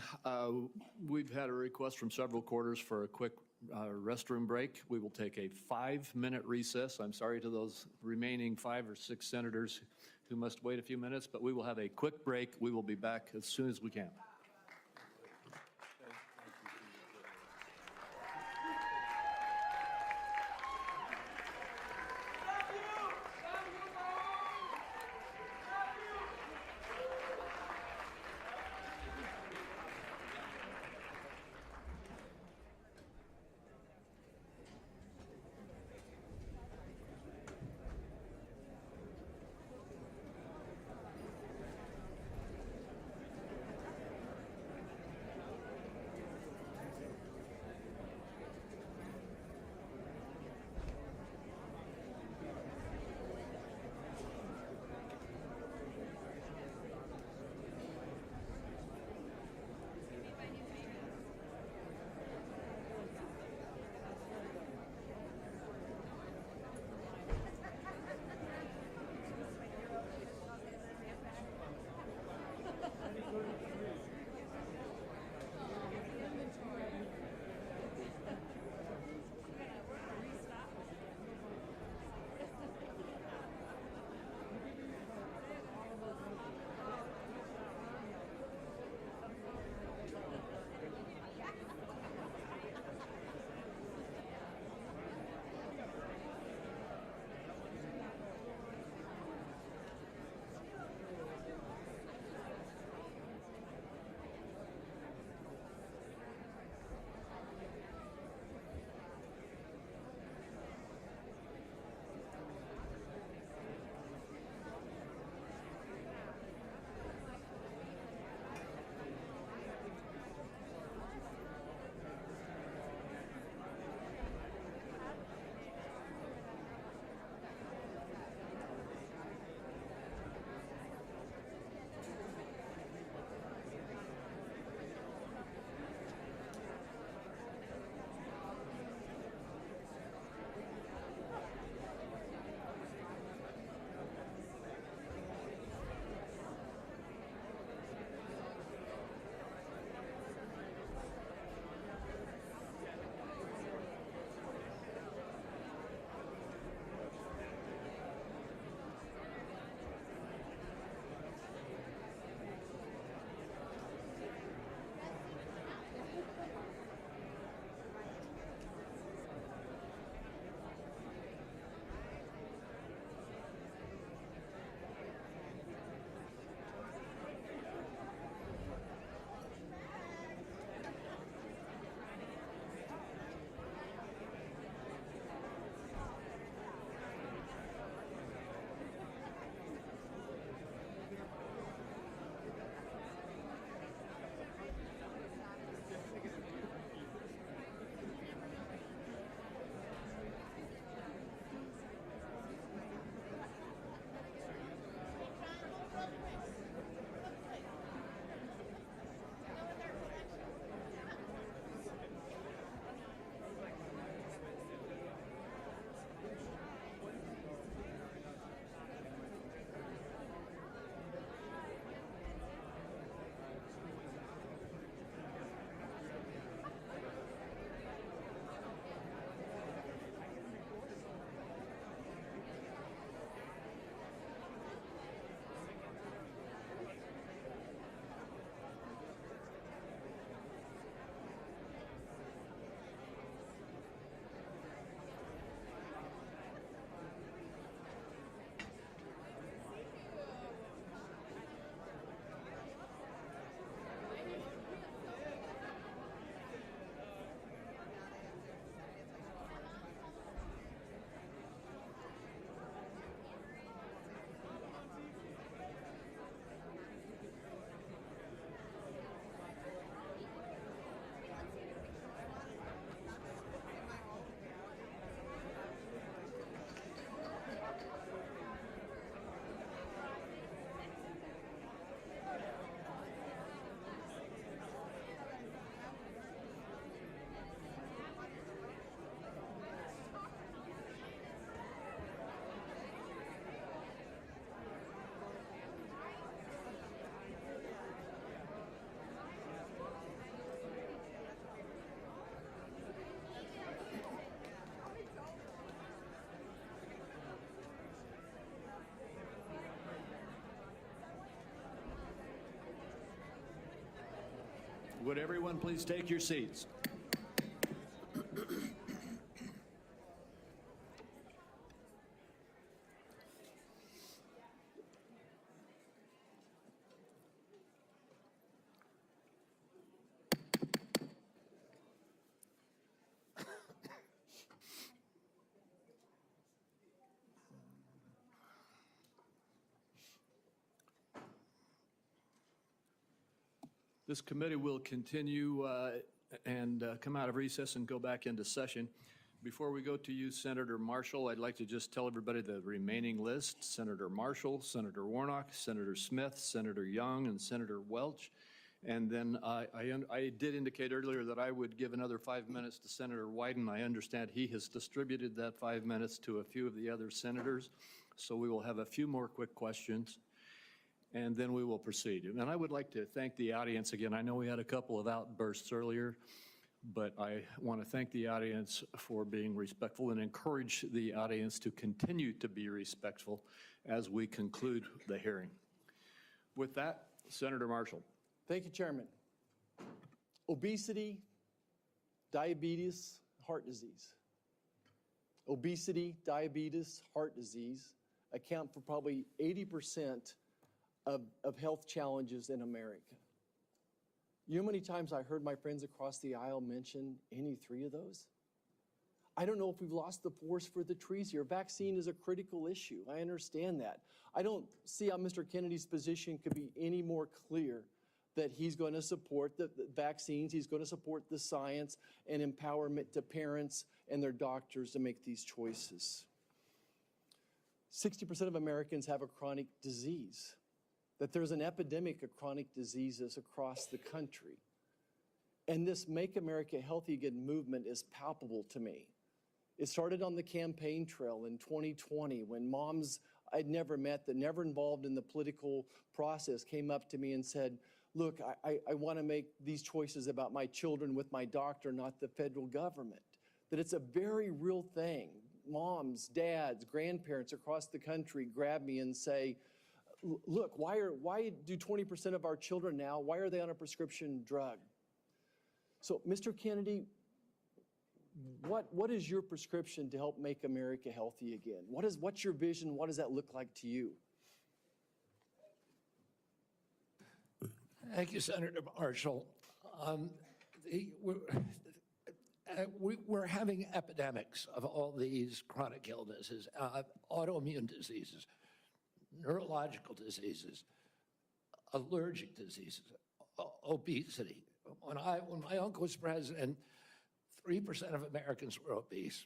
we've had a request from several quarters for a quick restroom break. We will take a 5-minute recess. I'm sorry to those remaining 5 or 6 senators who must wait a few minutes, but we will have a quick break. We will be back as soon as we can. Would everyone please take your seats? This committee will continue and come out of recess and go back into session. Before we go to you, Senator Marshall, I'd like to just tell everybody the remaining list: Senator Marshall, Senator Warnock, Senator Smith, Senator Young, and Senator Welch. And then I did indicate earlier that I would give another 5 minutes to Senator Wyden. I understand he has distributed that 5 minutes to a few of the other senators. So we will have a few more quick questions, and then we will proceed. And I would like to thank the audience again. I know we had a couple of outbursts earlier, but I want to thank the audience for being respectful and encourage the audience to continue to be respectful as we conclude the hearing. With that, Senator Marshall. Thank you, Chairman. Obesity, diabetes, heart disease. Obesity, diabetes, heart disease account for probably 80% of health challenges in America. You know how many times I heard my friends across the aisle mention any three of those? I don't know if we've lost the forest for the trees here. Vaccine is a critical issue. I understand that. I don't see how Mr. Kennedy's position could be any more clear that he's going to support the vaccines, he's going to support the science and empowerment to parents and their doctors to make these choices. 60% of Americans have a chronic disease, that there's an epidemic of chronic diseases across the country. And this Make America Healthy Again movement is palpable to me. It started on the campaign trail in 2020 when moms I'd never met, that never involved in the political process, came up to me and said, look, I want to make these choices about my children with my doctor, not the federal government. That it's a very real thing. Moms, dads, grandparents across the country grab me and say, look, why do 20% of our children now, why are they on a prescription drug? So, Mr. Kennedy, what is your prescription to help make America healthy again? What's your vision? What does that look like to you? Thank you, Senator Marshall. We're having epidemics of all these chronic illnesses, autoimmune diseases, neurological diseases, allergic diseases, obesity. When my uncle was president, 3% of Americans were obese.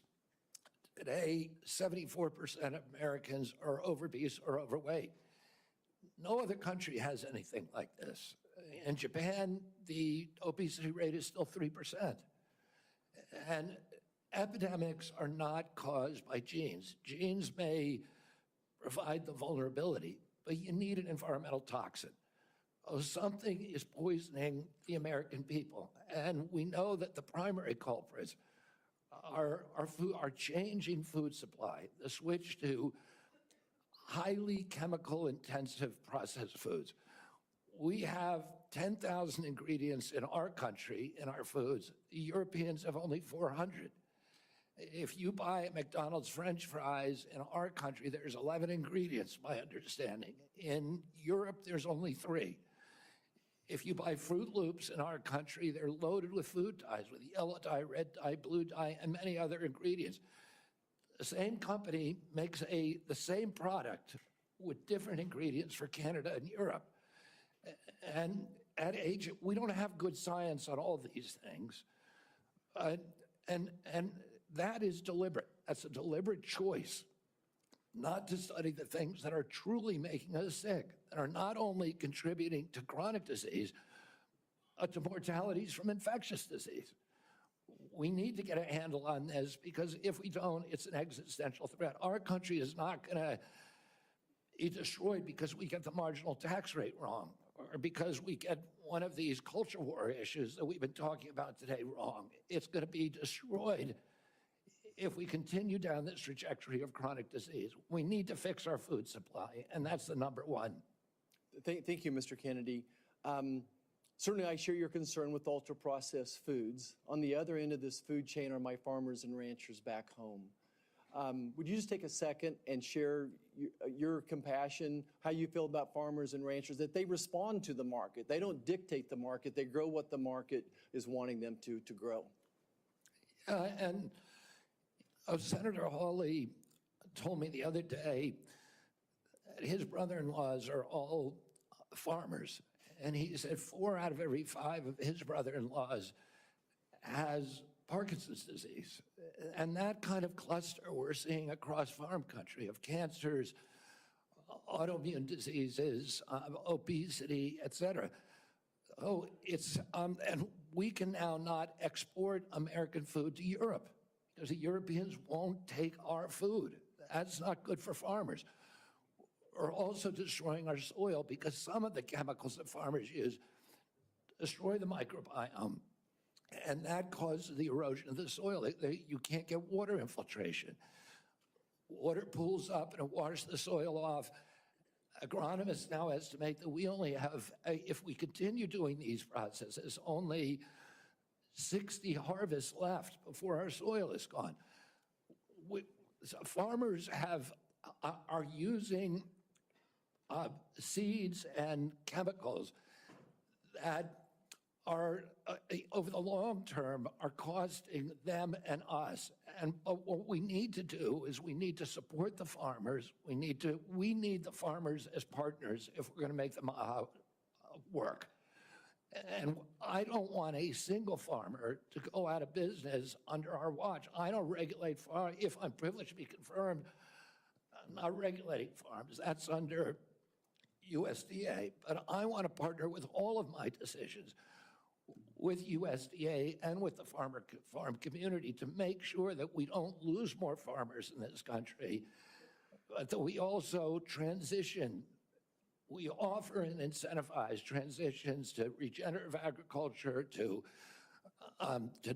Today, 74% of Americans are obese or overweight. No other country has anything like this. In Japan, the obesity rate is still 3%. And epidemics are not caused by genes. Genes may provide the vulnerability, but you need an environmental toxin. Something is poisoning the American people. And we know that the primary culprits are changing food supply, the switch to highly chemical intensive processed foods. We have 10,000 ingredients in our country, in our foods. The Europeans have only 400. If you buy McDonald's French fries in our country, there's 11 ingredients, my understanding. In Europe, there's only 3. If you buy Fruit Loops in our country, they're loaded with food dyes, with yellow dye, red dye, blue dye, and many other ingredients. The same company makes the same product with different ingredients for Canada and Europe. And at age, we don't have good science on all these things. And that is deliberate. That's a deliberate choice not to study the things that are truly making us sick, that are not only contributing to chronic disease, but to mortalities from infectious disease. We need to get a handle on this, because if we don't, it's an existential threat. Our country is not going to be destroyed because we get the marginal tax rate wrong, or because we get one of these culture war issues that we've been talking about today wrong. It's going to be destroyed if we continue down this trajectory of chronic disease. We need to fix our food supply, and that's the number one. Thank you, Mr. Kennedy. Certainly, I share your concern with ultra-processed foods. On the other end of this food chain are my farmers and ranchers back home. Would you just take a second and share your compassion, how you feel about farmers and ranchers, that they respond to the market. They don't dictate the market. They grow what the market is wanting them to grow. And Senator Hawley told me the other day that his brother-in-laws are all farmers. And he said 4 out of every 5 of his brother-in-laws has Parkinson's disease. And that kind of cluster we're seeing across farm country of cancers, autoimmune diseases, obesity, et cetera. Oh, it's, and we can now not export American food to Europe because the Europeans won't take our food. That's not good for farmers. We're also destroying our soil because some of the chemicals that farmers use destroy the microbiome, and that causes the erosion of the soil. You can't get water infiltration. Water pools up and it washes the soil off. Agronomists now estimate that we only have, if we continue doing these processes, only 60 harvests left before our soil is gone. So farmers are using seeds and chemicals that are, over the long term, are costing them and us. And what we need to do is we need to support the farmers. We need the farmers as partners if we're going to make them work. And I don't want a single farmer to go out of business under our watch. I don't regulate farms. If I'm privileged to be confirmed, I'm not regulating farms. That's under USDA. But I want to partner with all of my decisions with USDA and with the farm community to make sure that we don't lose more farmers in this country, but that we also transition. We offer and incentivize transitions to regenerative agriculture, to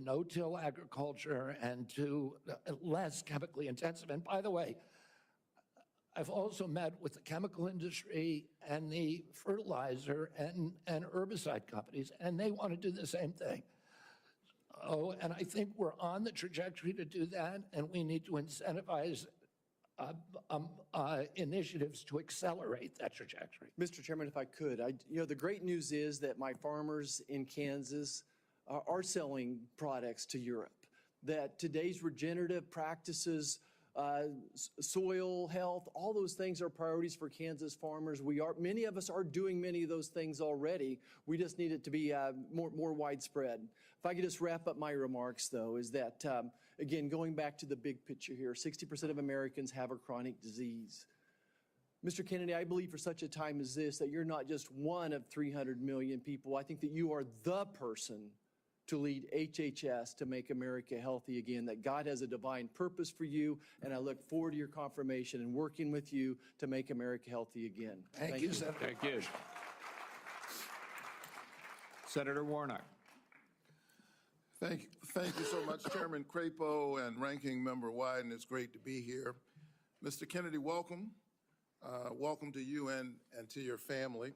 no-till agriculture, and to less chemically intensive. And by the way, I've also met with the chemical industry and the fertilizer and herbicide companies, and they want to do the same thing. Oh, and I think we're on the trajectory to do that, and we need to incentivize initiatives to accelerate that trajectory. Mr. Chairman, if I could, the great news is that my farmers in Kansas are selling products to Europe, that today's regenerative practices, soil health, all those things are priorities for Kansas farmers. Many of us are doing many of those things already. We just need it to be more widespread. If I could just wrap up my remarks, though, is that, again, going back to the big picture here, 60% of Americans have a chronic disease. Mr. Kennedy, I believe for such a time as this that you're not just one of 300 million people. I think that you are the person to lead HHS to make America healthy again, that God has a divine purpose for you, and I look forward to your confirmation and working with you to make America healthy again. Thank you, Senator. Thank you. Senator Warnock. Thank you so much, Chairman Crapo and Ranking Member Wyden. It's great to be here. Mr. Kennedy, welcome. Welcome to you and to your family.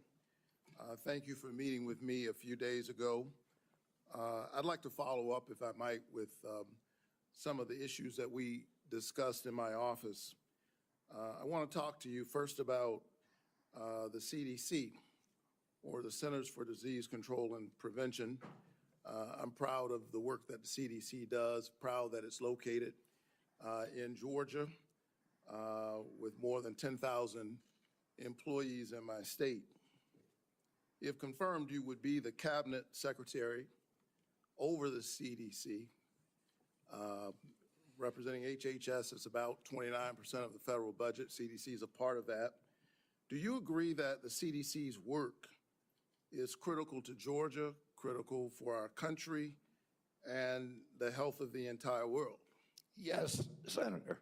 Thank you for meeting with me a few days ago. I'd like to follow up, if I might, with some of the issues that we discussed in my office. I want to talk to you first about the CDC, or the Centers for Disease Control and Prevention. I'm proud of the work that the CDC does, proud that it's located in Georgia with more than 10,000 employees in my state. If confirmed, you would be the cabinet secretary over the CDC. Representing HHS, it's about 29% of the federal budget. CDC is a part of that. Do you agree that the CDC's work is critical to Georgia, critical for our country, and the health of the entire world? Yes, Senator.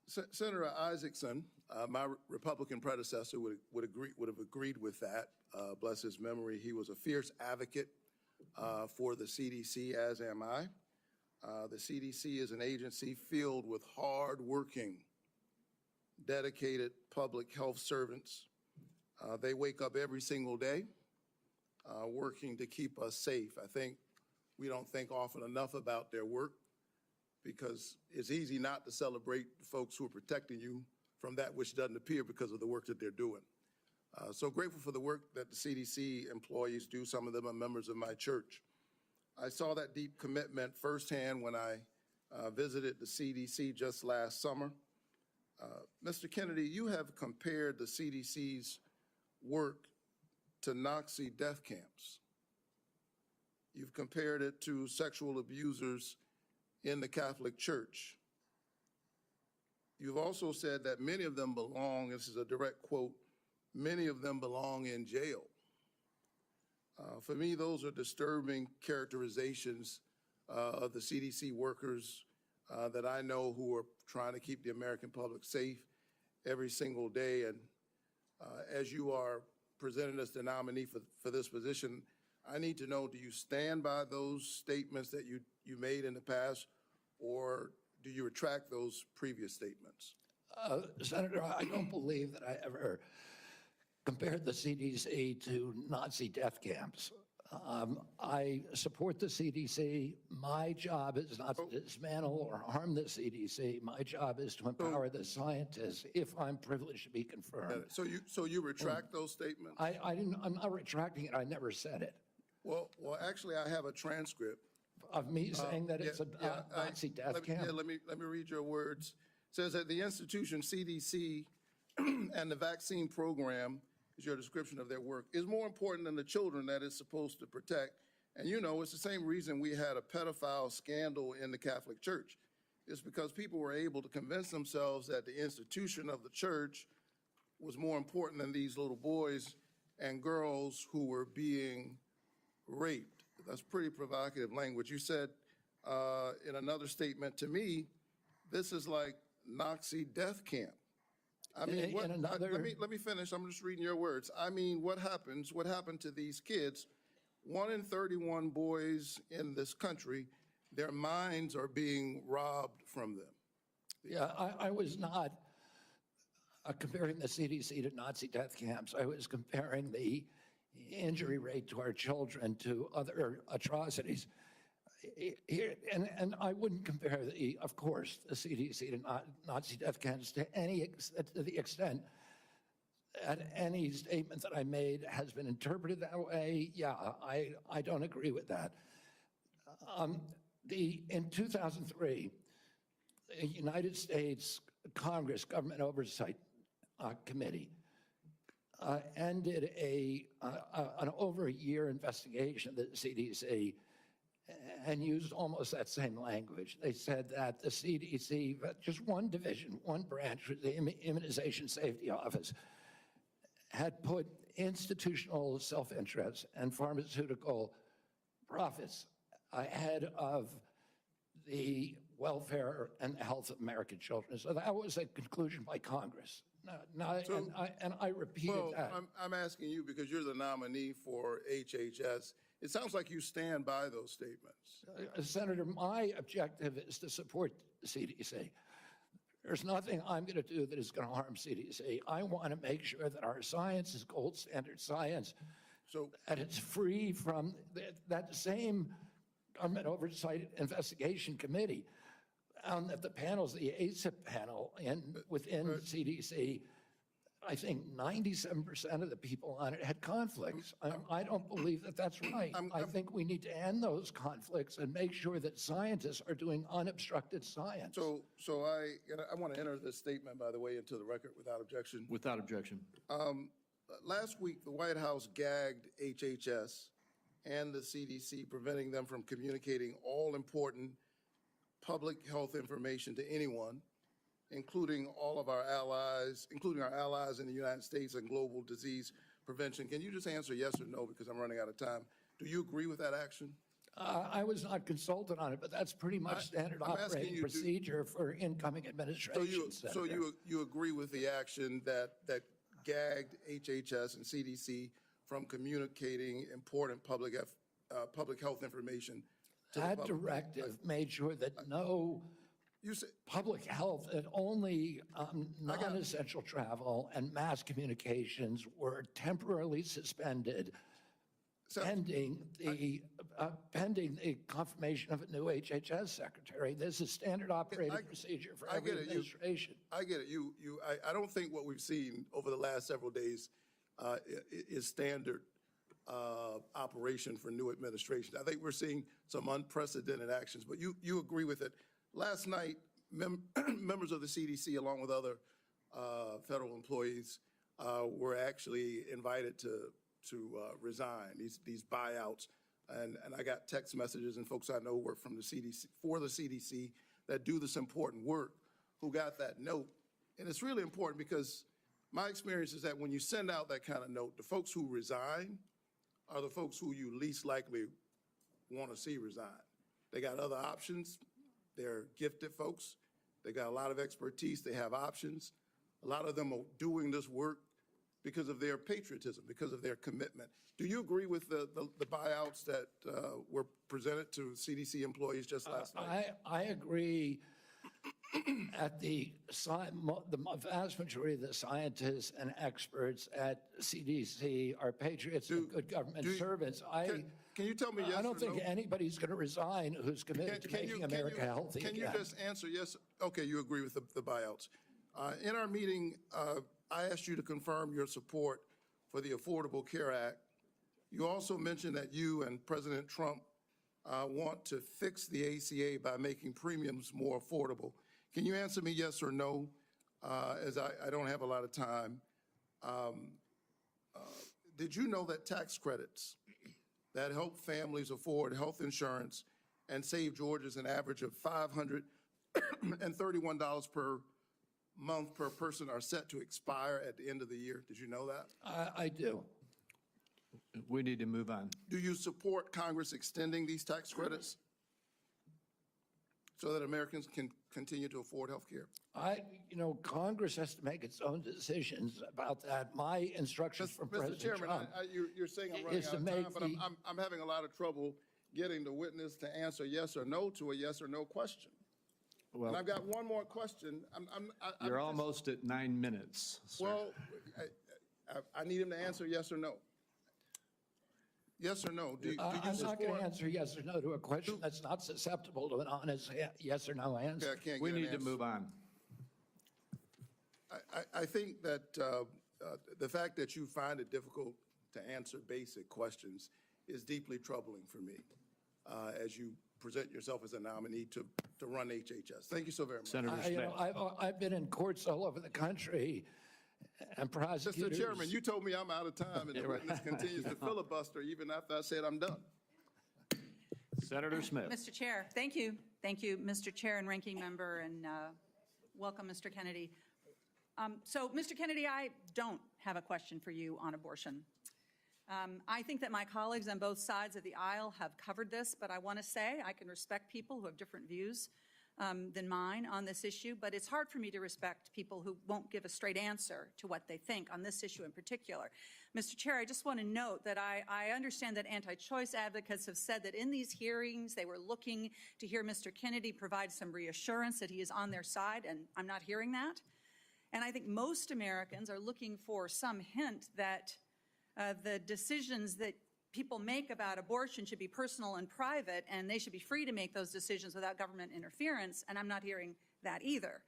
Senator Isaacson, my Republican predecessor, would have agreed with that. Bless his memory. He was a fierce advocate for the CDC, as am I. The CDC is an agency filled with hard-working, dedicated public health servants. They wake up every single day working to keep us safe. I think we don't think often enough about their work because it's easy not to celebrate the folks who are protecting you from that which doesn't appear because of the work that they're doing. So grateful for the work that the CDC employees do. Some of them are members of my church. I saw that deep commitment firsthand when I visited the CDC just last summer. Mr. Kennedy, you have compared the CDC's work to Nazi death camps. You've compared it to sexual abusers in the Catholic Church. You've also said that many of them belong, this is a direct quote, many of them belong in jail. For me, those are disturbing characterizations of the CDC workers that I know who are trying to keep the American public safe every single day. And as you are presented as the nominee for this position, I need to know, do you stand by those statements that you made in the past, or do you retract those previous statements? Senator, I don't believe that I ever compared the CDC to Nazi death camps. I support the CDC. My job is not to dismantle or harm the CDC. My job is to empower the scientists if I'm privileged to be confirmed. So you retract those statements? I'm not retracting it. I never said it. Well, actually, I have a transcript of me saying that it's a Nazi death camp. Yeah, let me read your words. It says that the institution CDC and the vaccine program, is your description of their work, is more important than the children that it's supposed to protect. And you know, it's the same reason we had a pedophile scandal in the Catholic Church. It's because people were able to convince themselves that the institution of the church was more important than these little boys and girls who were being raped. That's pretty provocative language. You said in another statement to me, this is like Nazi death camp. I mean, let me finish. I'm just reading your words. I mean, what happened to these kids? 1 in 31 boys in this country, their minds are being robbed from them. Yeah, I was not comparing the CDC to Nazi death camps. I was comparing the injury rate to our children to other atrocities. And I wouldn't compare, of course, the CDC to Nazi death camps to the extent that any statement that I made has been interpreted that way. Yeah, I don't agree with that. In 2003, the United States Congress Government Oversight Committee ended an over a year investigation of the CDC and used almost that same language. They said that the CDC, just one division, one branch, the Immunization Safety Office, had put institutional self-interest and pharmaceutical profits ahead of the welfare and health of American children. So that was a conclusion by Congress. And I repeated that. I'm asking you because you're the nominee for HHS. It sounds like you stand by those statements. Senator, my objective is to support the CDC. There's nothing I'm going to do that is going to harm CDC. I want to make sure that our science is gold standard science, and it's free from that same Government Oversight Investigation Committee. That the panels, the ACIP panel within CDC, I think 97% of the people on it had conflicts. I don't believe that that's right. I think we need to end those conflicts and make sure that scientists are doing unobstructed science. So I want to enter this statement, by the way, into the record without objection. Without objection. Last week, the White House gagged HHS and the CDC, preventing them from communicating all important public health information to anyone, including all of our allies, including our allies in the United States and global disease prevention. Can you just answer yes or no, because I'm running out of time? Do you agree with that action? I was not consulted on it, but that's pretty much standard operating procedure for incoming administration. So you agree with the action that gagged HHS and CDC from communicating important public health information? That directive made sure that no public health, that only non-essential travel and mass communications were temporarily suspended pending the confirmation of a new HHS secretary. This is standard operating procedure for every administration. I get it. I don't think what we've seen over the last several days is standard operation for new administration. I think we're seeing some unprecedented actions, but you agree with it. Last night, members of the CDC, along with other federal employees, were actually invited to resign, these buyouts. And I got text messages and folks I know work from the CDC, for the CDC, that do this important work, who got that note. And it's really important because my experience is that when you send out that kind of note, the folks who resign are the folks who you least likely want to see resign. They got other options. They're gifted folks. They got a lot of expertise. They have options. A lot of them are doing this work because of their patriotism, because of their commitment. Do you agree with the buyouts that were presented to CDC employees just last night? I agree. At the vast majority of the scientists and experts at CDC are patriots and good government servants. Can you tell me yes or no? I don't think anybody's going to resign who's committed to making America healthy again. Can you just answer yes? Okay, you agree with the buyouts. In our meeting, I asked you to confirm your support for the Affordable Care Act. You also mentioned that you and President Trump want to fix the ACA by making premiums more affordable. Can you answer me yes or no, as I don't have a lot of time? Did you know that tax credits that help families afford health insurance and save Georgians an average of $531 per month per person are set to expire at the end of the year? Did you know that? I do. We need to move on. Do you support Congress extending these tax credits so that Americans can continue to afford health care? Congress has to make its own decisions about that. My instructions from President Chairman, Trump you're saying I'm running out of time, but I'm having a lot of trouble getting the witness to answer yes or no to a yes or no question. Well, and I've got one more question. You're almost at 9 minutes, sir. Well, I need him to answer yes or no. Yes or no? Do you I'm not going support? to answer yes or no to a question that's not susceptible to an honest yes or no answer. Okay, I can't We get an need to answer. move on. I think that the fact that you find it difficult to answer basic questions is deeply troubling for me as you present yourself as a nominee to run HHS. Thank you so very much. Senator Smith. I've been in courts all over the country, and prosecutors. Mr. Chairman, you told me I'm out of time, and the witness continues to filibuster even after I said I'm done. Senator Smith. Mr. Chair, thank you. Thank you, Mr. Chair and Ranking Member, and welcome, Mr. Kennedy. So, Mr. Kennedy, I don't have a question for you on abortion. I think that my colleagues on both sides of the aisle have covered this, but I want to say I can respect people who have different views than mine on this issue, but it's hard for me to respect people who won't give a straight answer to what they think on this issue in particular. Mr. Chair, I just want to note that I understand that anti-choice advocates have said that in these hearings they were looking to hear Mr. Kennedy provide some reassurance that he is on their side, and I'm not hearing that. And I think most Americans are looking for some hint that the decisions that people make about abortion should be personal and private, and they should be free to make those decisions without government interference, and I'm not hearing that either.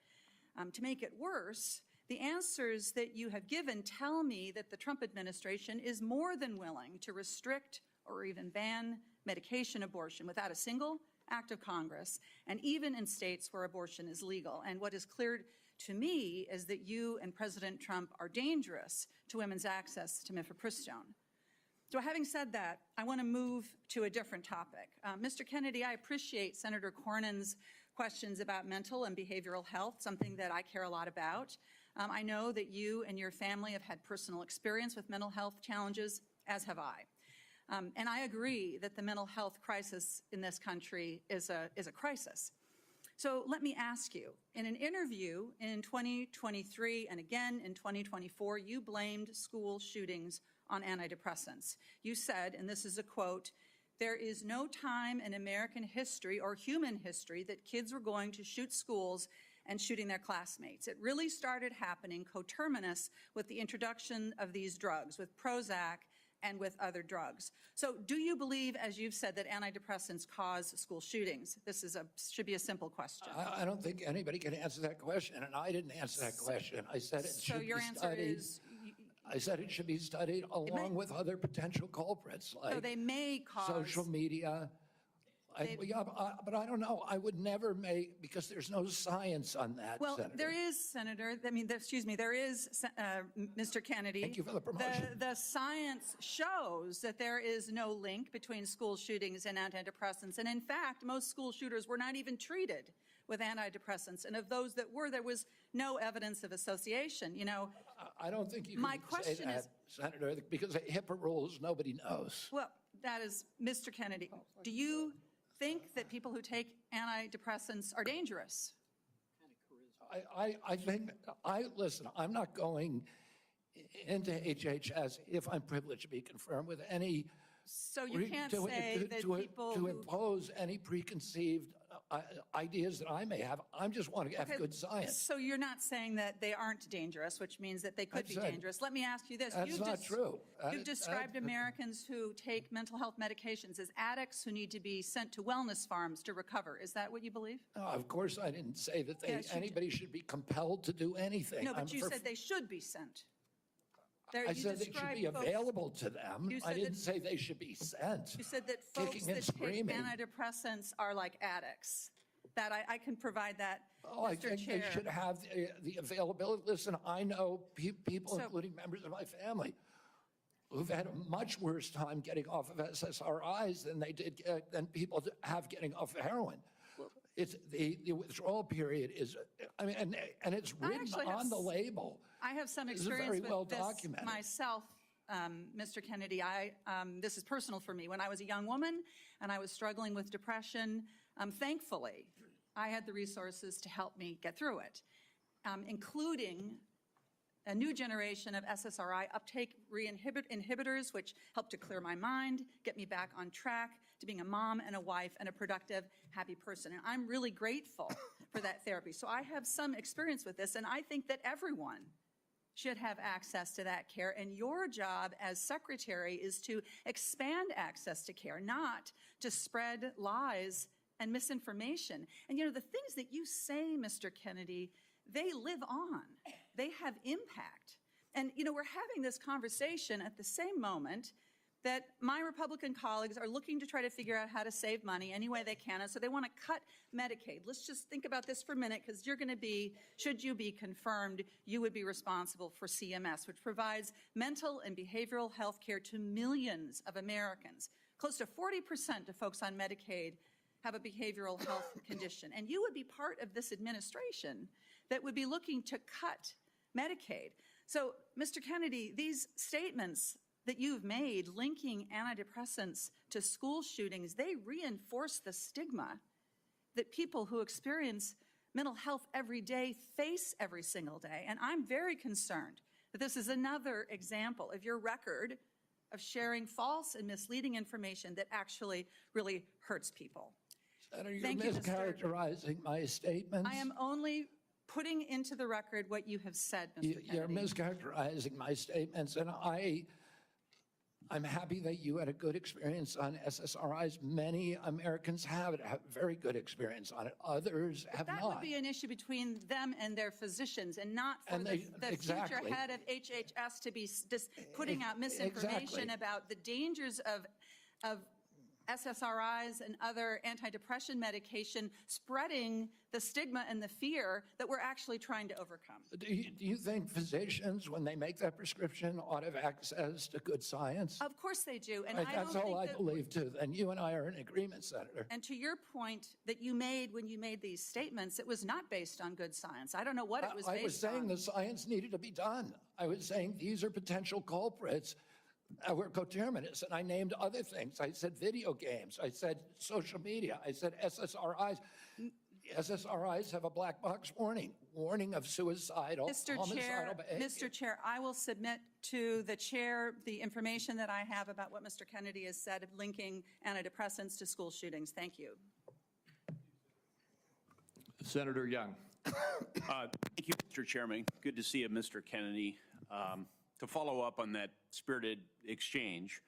To make it worse, the answers that you have given tell me that the Trump administration is more than willing to restrict or even ban medication abortion without a single act of Congress, and even in states where abortion is legal. And what is clear to me is that you and President Trump are dangerous to women's access to mifepristone. So having said that, I want to move to a different topic. Mr. Kennedy, I appreciate Senator Cornyn's questions about mental and behavioral health, something that I care a lot about. I know that you and your family have had personal experience with mental health challenges, as have I. And I agree that the mental health crisis in this country is a crisis. So let me ask you, in an interview in 2023 and again in 2024, you blamed school shootings on antidepressants. You said, and this is a quote, "There is no time in American history or human history that kids were going to shoot schools and shooting their classmates. It really started happening coterminous with the introduction of these drugs, with Prozac and with other drugs. So do you believe, as you've said, that antidepressants cause school shootings? This should be a simple question. I don't think anybody can answer that question, and I didn't answer that question. I said it So should be your answer studied. is, I said it should be studied along with other potential culprits, so like they may cause. social media. But I don't know. I would never make, because there's no science on that, Well, Senator. there is, Senator, there is, Mr. Kennedy. Thank you for the promotion. The science shows that there is no link between school shootings and antidepressants. And in fact, most school shooters were not even treated with antidepressants. And of those that were, there was no evidence of association. You know, I don't think you my can question say that, is, Senator, because of HIPAA rules, nobody knows. well, that is, Mr. Kennedy, do you think that people who take antidepressants are dangerous? I think, listen, I'm not going into HHS if I'm privileged to be confirmed with any. So you can't say that people to who. impose any preconceived ideas that I may have. I just want to have Okay, good science. So you're not saying that they aren't dangerous, which means that they could be dangerous. Let me ask you this. That's not true. You've described Americans who take mental health medications as addicts who need to be sent to wellness farms to recover. Is that what you believe? No, of course, I didn't say that Yes, you anybody should be compelled to do anything. No, but you said they should be sent. I said they should be available to them. I didn't say they should be sent. You said that folks kicking and that take screaming. antidepressants are like addicts. That I can provide that, Oh, I Mr. think Chair. they should have the availability. Listen, I know people, including members of my family, who've had a much worse time getting off of SSRIs than they did than people have getting off of heroin. It's the withdrawal period is, I mean, and it's written on the label. I have some This is experience very with well this documented. myself, Mr. Kennedy. This is personal for me. When I was a young woman and I was struggling with depression, thankfully, I had the resources to help me get through it, including a new generation of SSRI uptake inhibitors, which helped to clear my mind, get me back on track to being a mom and a wife and a productive, happy person. And I'm really grateful for that therapy. So I have some experience with this, and I think that everyone should have access to that care. And your job as secretary is to expand access to care, not to spread lies and misinformation. And, you know, the things that you say, Mr. Kennedy, they live on. They have impact. And, you know, we're having this conversation at the same moment that my Republican colleagues are looking to try to figure out how to save money any way they can. And so they want to cut Medicaid. Let's just think about this for a minute, because you're going to be, should you be confirmed, you would be responsible for CMS, which provides mental and behavioral health care to millions of Americans. Close to 40% of folks on Medicaid have a behavioral health condition. And you would be part of this administration that would be looking to cut Medicaid. So, Mr. Kennedy, these statements that you've made linking antidepressants to school shootings, they reinforce the stigma that people who experience mental health every day face every single day. And I'm very concerned that this is another example of your record of sharing false and misleading information that actually really hurts people. Senator, you're Thank you, Mr. mischaracterizing my statements. I am only putting into the record what you have said, Mr. You're Kennedy. mischaracterizing my statements, and I'm happy that you had a good experience on SSRIs. Many Americans have very good experience on it. Others have That not. would be an issue between them and their physicians, and not for And the future exactly. head of HHS to be just putting out misinformation Exactly. about the dangers of SSRIs and other antidepressant medication, spreading the stigma and the fear that we're actually trying to overcome. Do you think physicians, when they make that prescription, ought to have access to good science? Of course they do, and Right, I that's don't all think I that. believe too. And you and I are in agreement, Senator. And to your point that you made when you made these statements, it was not based on good science. I don't know what it was based on. I was saying the science needed to be done. I was saying these are potential culprits. We're coterminous, and I named other things. I said video games. I said social media. I said SSRIs. SSRIs have a black box warning of suicidal, homicidal behavior. Mr. Chair, I will submit to the chair the information that I have about what Mr. Kennedy has said of linking antidepressants to school shootings. Thank you. Senator Young. Thank you, Mr. Chairman. Good to see you, Mr. Kennedy. to follow up on that spirited exchange,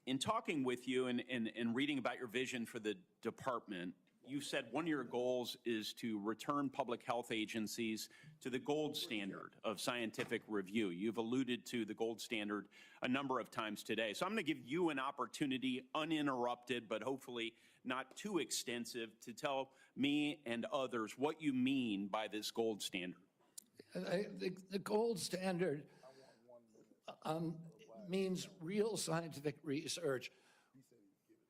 in talking with you and reading about your vision for the department, you said one of your goals is to return public health agencies to the gold standard of scientific review. You've alluded to the gold standard a number of times today. So I'm going to give you an opportunity, uninterrupted, but hopefully not too extensive, to tell me and others what you mean by this gold standard. The gold standard means real scientific research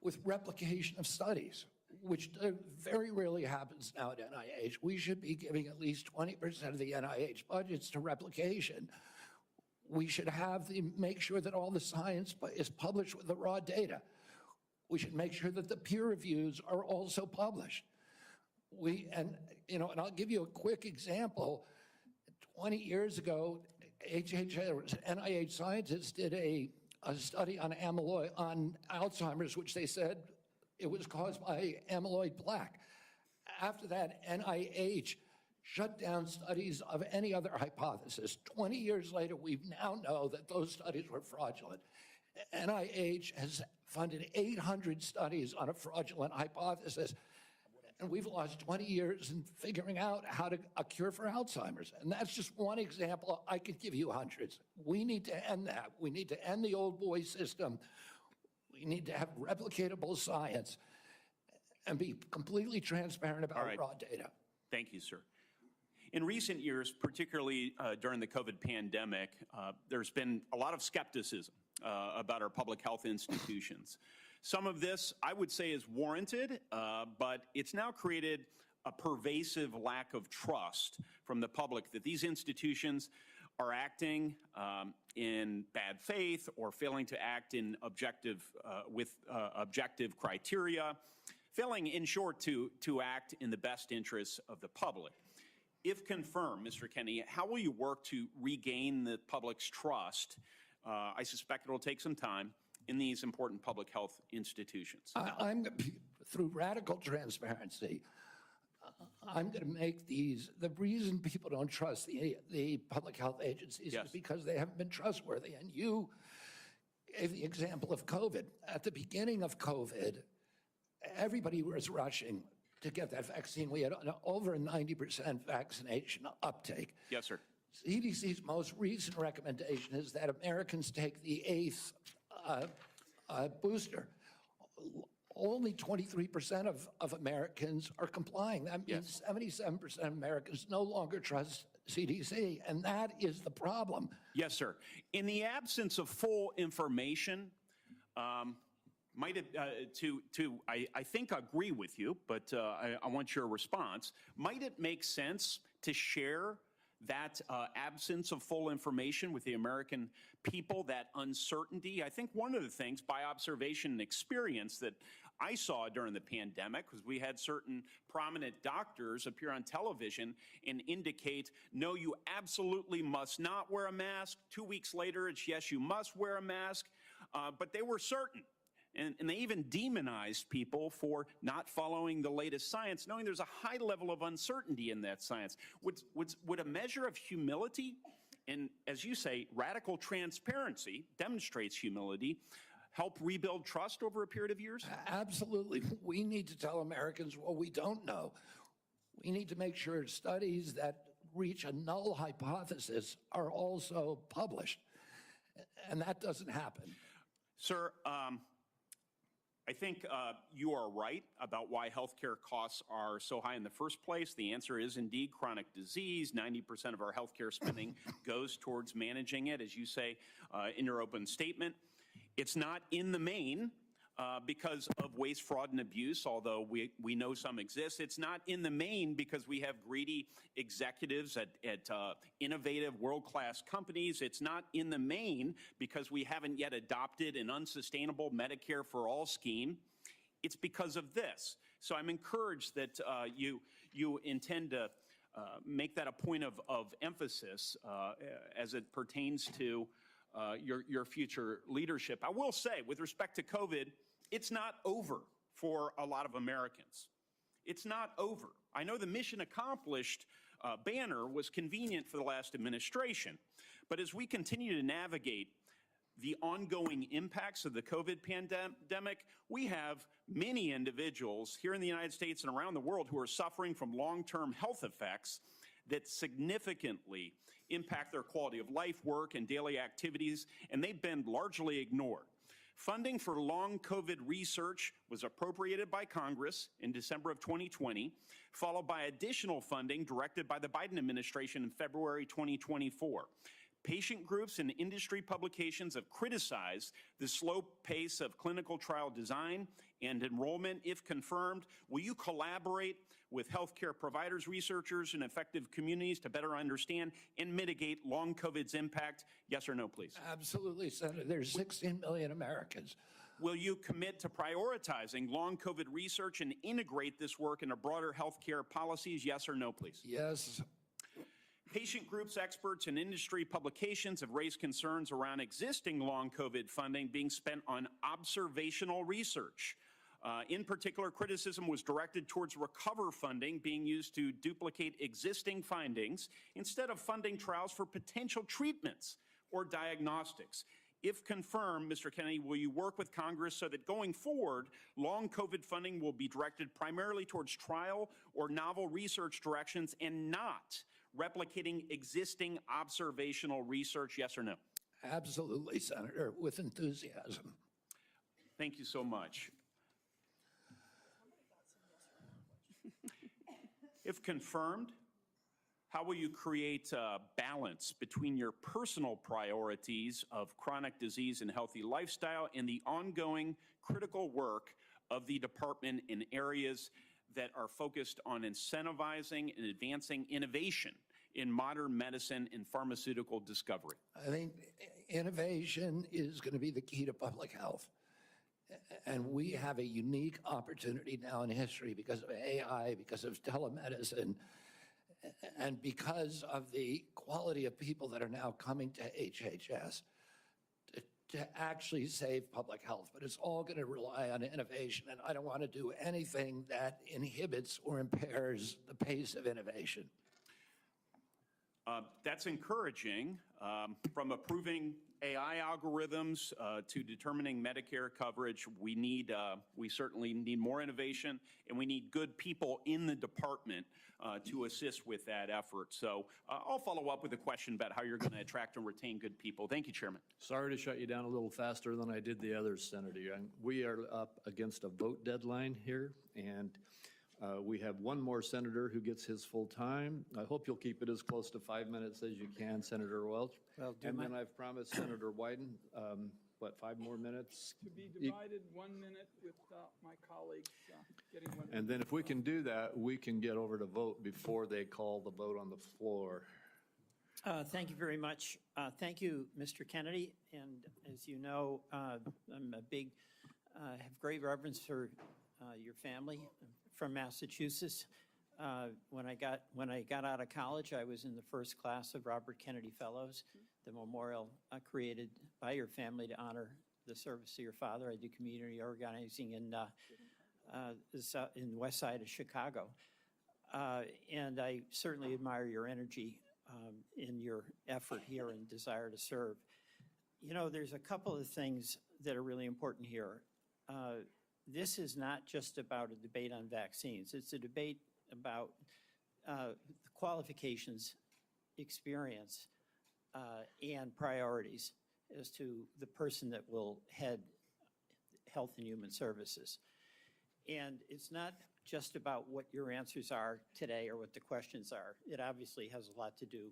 with replication of studies, which very rarely happens now at NIH. We should be giving at least 20% of the NIH budgets to replication. We should make sure that all the science is published with the raw data. We should make sure that the peer reviews are also published. And I'll give you a quick example. 20 years ago, NIH scientists did a study on Alzheimer's, which they said it was caused by amyloid plaque. After that, NIH shut down studies of any other hypothesis. 20 years later, we now know that those studies were fraudulent. NIH has funded 800 studies on a fraudulent hypothesis, and we've lost 20 years in figuring out how to a cure for Alzheimer's. And that's just one example. I could give you hundreds. We need to end that. We need to end the old boy system. We need to have replicatable science and be completely transparent about raw data. Thank you, sir. In recent years, particularly during the COVID pandemic, there's been a lot of skepticism about our public health institutions. Some of this, I would say, is warranted, but it's now created a pervasive lack of trust from the public that these institutions are acting in bad faith or failing to act in with objective criteria, failing, in short, to act in the best interests of the public. If confirmed, Mr. Kennedy, how will you work to regain the public's trust? I suspect it will take some time in these important public health institutions. Through radical transparency, I'm going to make the reason people don't trust the public health agencies is because they haven't been trustworthy. And you gave the example of COVID. At the beginning of COVID, everybody was rushing to get that vaccine. We had over a 90% vaccination uptake. Yes, sir. CDC's most recent recommendation is that Americans take the 8th booster. Only 23% of Americans are complying. That means 77% of Americans no longer trust CDC, and that is the problem. Yes, sir. In the absence of full information, might it, I think agree with you, but I want your response. Might it make sense to share that absence of full information with the American people, that uncertainty? I think one of the things, by observation and experience, that I saw during the pandemic was we had certain prominent doctors appear on television and indicate, no, you absolutely must not wear a mask. 2 weeks later, it's yes, you must wear a mask. But they were certain. And they even demonized people for not following the latest science, knowing there's a high level of uncertainty in that science. Would a measure of humility, and as you say, radical transparency demonstrates humility, help rebuild trust over a period of years? Absolutely. We need to tell Americans what we don't know. We need to make sure studies that reach a null hypothesis are also published. And that doesn't happen. Sir, I think you are right about why healthcare costs are so high in the first place. The answer is indeed chronic disease. 90% of our healthcare spending goes towards managing it, as you say in your open statement. It's not in the main because of waste, fraud, and abuse, although we know some exist. It's not in the main because we have greedy executives at innovative, world-class companies. It's not in the main because we haven't yet adopted an unsustainable Medicare for all scheme. It's because of this. So I'm encouraged that you intend to make that a point of emphasis as it pertains to your future leadership. I will say, with respect to COVID, it's not over for a lot of Americans. It's not over. I know the mission accomplished banner was convenient for the last administration, But as we continue to navigate the ongoing impacts of the COVID pandemic, we have many individuals here in the United States and around the world who are suffering from long-term health effects that significantly impact their quality of life, work, and daily activities, and they've been largely ignored. Funding for long COVID research was appropriated by Congress in December of 2020, followed by additional funding directed by the Biden administration in February 2024. Patient groups and industry publications have criticized the slow pace of clinical trial design and enrollment. If confirmed, will you collaborate with healthcare providers, researchers, and effective communities to better understand and mitigate long COVID's impact? Yes or no, please? Absolutely, Senator. There's 16 million Americans. Will you commit to prioritizing long COVID research and integrate this work into broader healthcare policies? Yes or no, please? Yes. Patient groups, experts, and industry publications have raised concerns around existing long COVID funding being spent on observational research. In particular, criticism was directed towards recover funding being used to duplicate existing findings instead of funding trials for potential treatments or diagnostics. If confirmed, Mr. Kennedy, will you work with Congress so that going forward, long COVID funding will be directed primarily towards trial or novel research directions and not replicating existing observational research? Yes or no? Absolutely, Senator, with enthusiasm. Thank you so much. If confirmed, how will you create a balance between your personal priorities of chronic disease and healthy lifestyle and the ongoing critical work of the department in areas that are focused on incentivizing and advancing innovation in modern medicine and pharmaceutical discovery? I think innovation is going to be the key to public health. And we have a unique opportunity now in history because of AI, because of telemedicine, and because of the quality of people that are now coming to HHS to actually save public health. But it's all going to rely on innovation, and I don't want to do anything that inhibits or impairs the pace of innovation. That's encouraging. From approving AI algorithms to determining Medicare coverage, we certainly need more innovation, and we need good people in the department to assist with that effort. So I'll follow up with a question about how you're going to attract and retain good people. Thank you, Chairman. Sorry to shut you down a little faster than I did the others, Senator Young. We are up against a vote deadline here, and we have one more senator who gets his full time. I hope you'll keep it as close to 5 minutes as you can, Senator Welch. And then I've promised Senator Wyden, 5 more minutes? To be divided 1 minute with my colleagues getting 1 minute. And then if we can do that, we can get over to vote before they call the vote on the floor. Thank you very much. Thank you, Mr. Kennedy. And as you know, I'm have great reverence for your family. I'm from Massachusetts. When I got out of college, I was in the first class of Robert Kennedy Fellows, the memorial created by your family to honor the service of your father. I do community organizing in the west side of Chicago. And I certainly admire your energy in your effort here and desire to serve. You know, there's a couple of things that are really important here. This is not just about a debate on vaccines. It's a debate about qualifications, experience, and priorities as to the person that will head Health and Human Services. And it's not just about what your answers are today or what the questions are. It obviously has a lot to do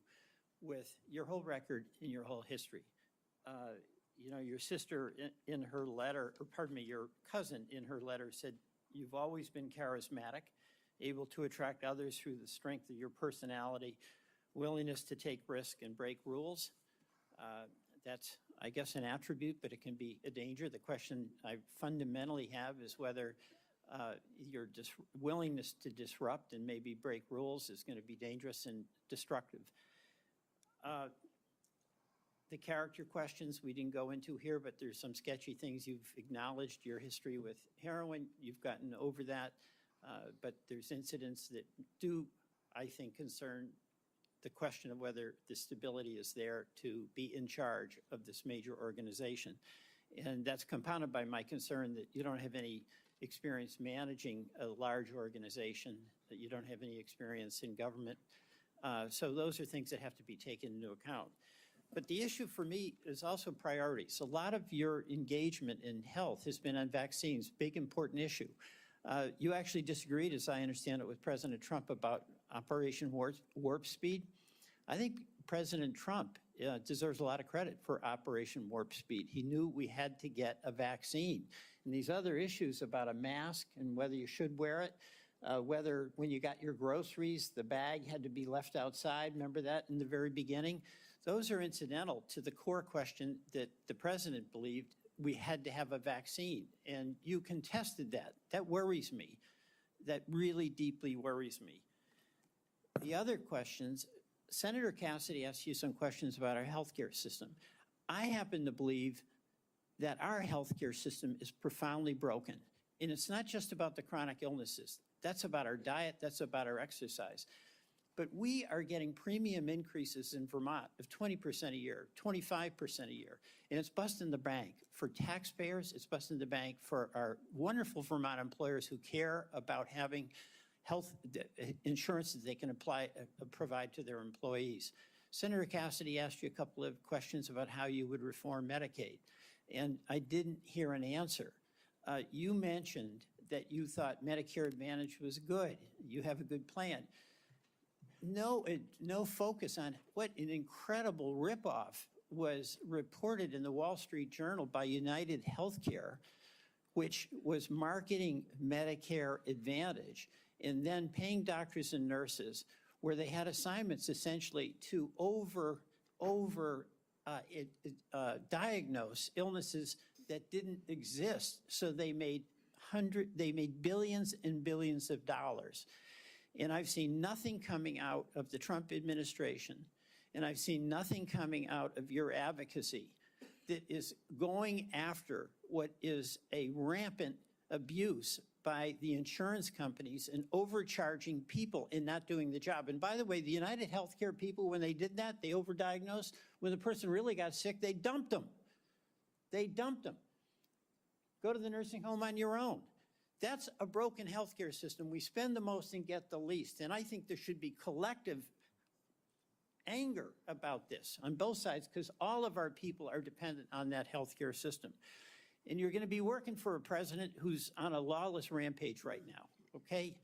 with your whole record and your whole history. You know, your sister in her letter, or pardon me, your cousin in her letter said, you've always been charismatic, able to attract others through the strength of your personality, willingness to take risk and break rules. That's, I guess, an attribute, but it can be a danger. The question I fundamentally have is whether your willingness to disrupt and maybe break rules is going to be dangerous and destructive. The character questions we didn't go into here, but there's some sketchy things. You've acknowledged your history with heroin. You've gotten over that, but there's incidents that do, I think, concern the question of whether the stability is there to be in charge of this major organization. And that's compounded by my concern that you don't have any experience managing a large organization, that you don't have any experience in government. So those are things that have to be taken into account. But the issue for me is also priorities. A lot of your engagement in health has been on vaccines, big important issue. You actually disagreed, as I understand it, with President Trump about Operation Warp Speed. I think President Trump deserves a lot of credit for Operation Warp Speed. He knew we had to get a vaccine. And these other issues about a mask and whether you should wear it, whether when you got your groceries, the bag had to be left outside, remember that in the very beginning? Those are incidental to the core question that the president believed we had to have a vaccine. And you contested that. That worries me. That really deeply worries me. The other questions, Senator Cassidy asked you some questions about our healthcare system. I happen to believe that our healthcare system is profoundly broken. And it's not just about the chronic illnesses. That's about our diet. That's about our exercise. But we are getting premium increases in Vermont of 20% a year, 25% a year. And it's busting the bank for taxpayers. It's busting the bank for our wonderful Vermont employers who care about having health insurance that they can provide to their employees. Senator Cassidy asked you a couple of questions about how you would reform Medicaid, and I didn't hear an answer. You mentioned that you thought Medicare Advantage was good. You have a good plan. No focus on what an incredible ripoff was reported in the Wall Street Journal by United Healthcare, which was marketing Medicare Advantage and then paying doctors and nurses where they had assignments essentially to diagnose illnesses that didn't exist. So they made billions and billions of dollars. And I've seen nothing coming out of the Trump administration, and I've seen nothing coming out of your advocacy that is going after what is a rampant abuse by the insurance companies and overcharging people and not doing the job. And by the way, the United Healthcare people, when they did that, they overdiagnosed. When the person really got sick, they dumped them. They dumped them. Go to the nursing home on your own. That's a broken healthcare system. We spend the most and get the least. And I think there should be collective anger about this on both sides because all of our people are dependent on that healthcare system. And you're going to be working for a president who's on a lawless rampage right now, okay?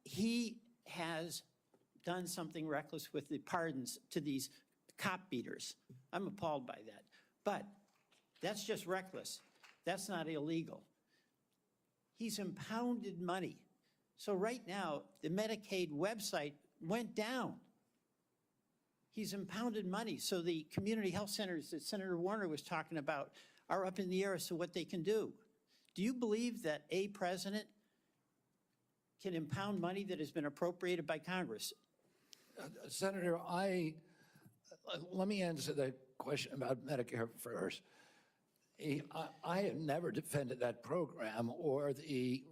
He has done something reckless with the pardons to these cop beaters. I'm appalled by that. But that's just reckless. That's not illegal. He's impounded money. So right now, the Medicaid website went down. He's impounded money. So the community health centers that Senator Warner was talking about are up in the air as to what they can do. Do you believe that a president can impound money that has been appropriated by Congress? Senator, let me answer the question about Medicare first. I have never defended that program or the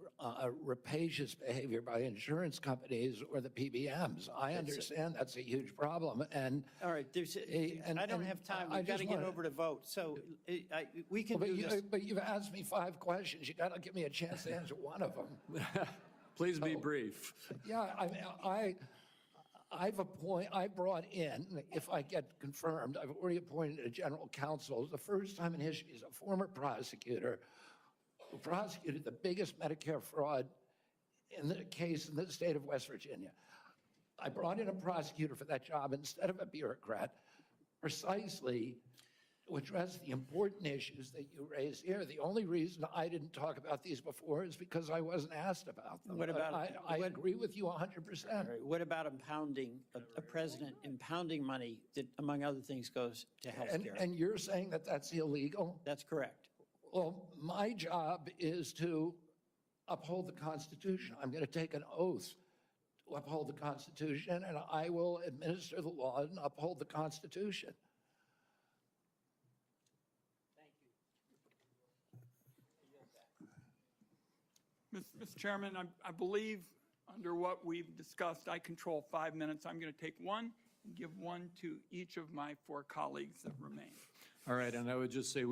rapacious behavior by insurance companies or the PBMs. I understand that's a huge problem. And all right, I don't have time. We've got to get over to vote. So we can do this. But you've asked me 5 questions. You got to give me a chance to answer one of them. Please be brief. Yeah, I brought in, if I get confirmed, I've already appointed a general counsel. The first time in history, he's a former prosecutor who prosecuted the biggest Medicare fraud in the case in the state of West Virginia. I brought in a prosecutor for that job instead of a bureaucrat, precisely to address the important issues that you raised here. The only reason I didn't talk about these before is because I wasn't asked about them. What about, I agree with you 100%. Right, what about impounding, a president impounding money that, among other things, goes to health care? And you're saying that that's illegal? That's correct. Well, my job is to uphold the Constitution. I'm going to take an oath to uphold the Constitution, and I will administer the law and uphold the Constitution. Mr. Chairman, I believe under what we've discussed, I control 5 minutes. I'm going to take 1 and give one to each of my 4 colleagues that remain. All right, and I would just say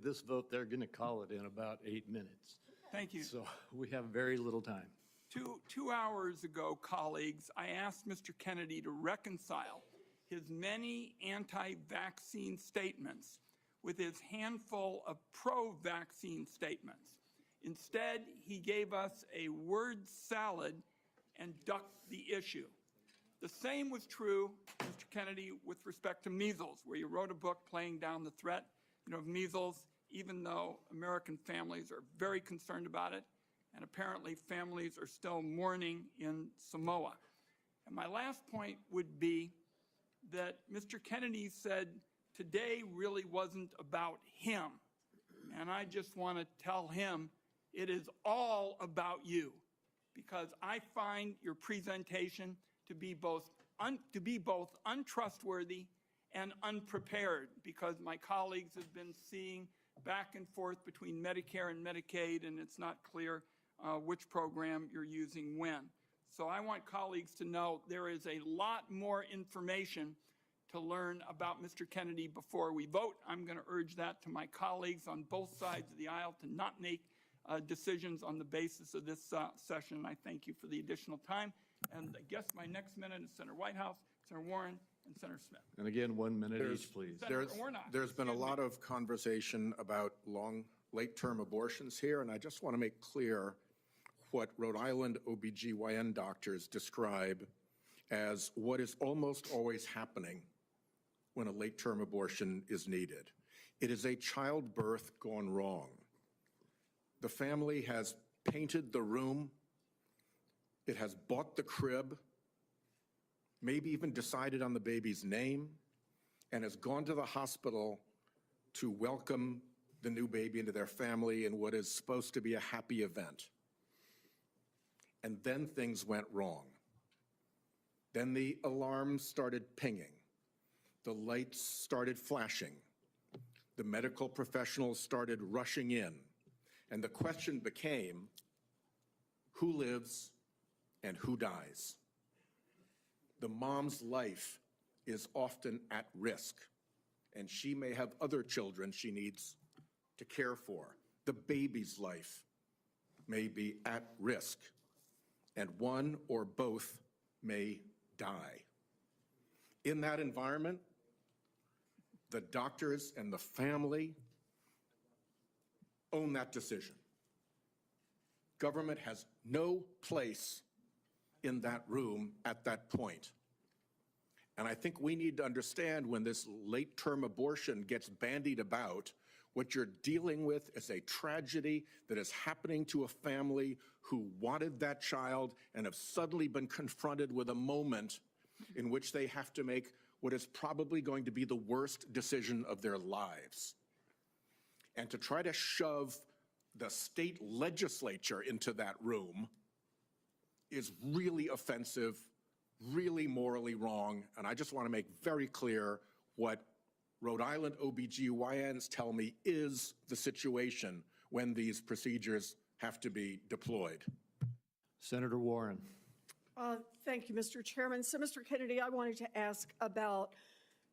this vote, they're going to call it in about 8 minutes. Thank you. So we have very little time. Two hours ago, colleagues, I asked Mr. Kennedy to reconcile his many anti-vaccine statements with his handful of pro-vaccine statements. Instead, he gave us a word salad and ducked the issue. The same was true, Mr. Kennedy, with respect to measles, where you wrote a book playing down the threat of measles, even though American families are very concerned about it, and apparently families are still mourning in Samoa. And my last point would be that Mr. Kennedy said today really wasn't about him. And I just want to tell him it is all about you, because I find your presentation to be both untrustworthy and unprepared, because my colleagues have been seeing back and forth between Medicare and Medicaid, and it's not clear which program you're using when. So I want colleagues to know there is a lot more information to learn about Mr. Kennedy before we vote. I'm going to urge that to my colleagues on both sides of the aisle to not make decisions on the basis of this session. I thank you for the additional time. And I guess my next minute is Senator Whitehouse, Senator Warren, and Senator Smith. And again, 1 minute each, please. There's been a lot of conversation about late-term abortions here, and I just want to make clear what Rhode Island OBGYN doctors describe as what is almost always happening when a late-term abortion is needed. It is a childbirth gone wrong. The family has painted the room, it has bought the crib, maybe even decided on the baby's name, and has gone to the hospital to welcome the new baby into their family in what is supposed to be a happy event. And then things went wrong. Then the alarms started pinging. The lights started flashing. The medical professionals started rushing in. And the question became, who lives and who dies? The mom's life is often at risk, and she may have other children she needs to care for. The baby's life may be at risk, and one or both may die. In that environment, the doctors and the family own that decision. Government has no place in that room at that point. And I think we need to understand, when this late-term abortion gets bandied about, what you're dealing with is a tragedy that is happening to a family who wanted that child and have suddenly been confronted with a moment in which they have to make what is probably going to be the worst decision of their lives. And to try to shove the state legislature into that room is really offensive, really morally wrong, and I just want to make very clear what Rhode Island OBGYNs tell me is the situation when these procedures have to be deployed. Senator Warren. Thank you, Mr. Chairman. So, Mr. Kennedy, I wanted to ask about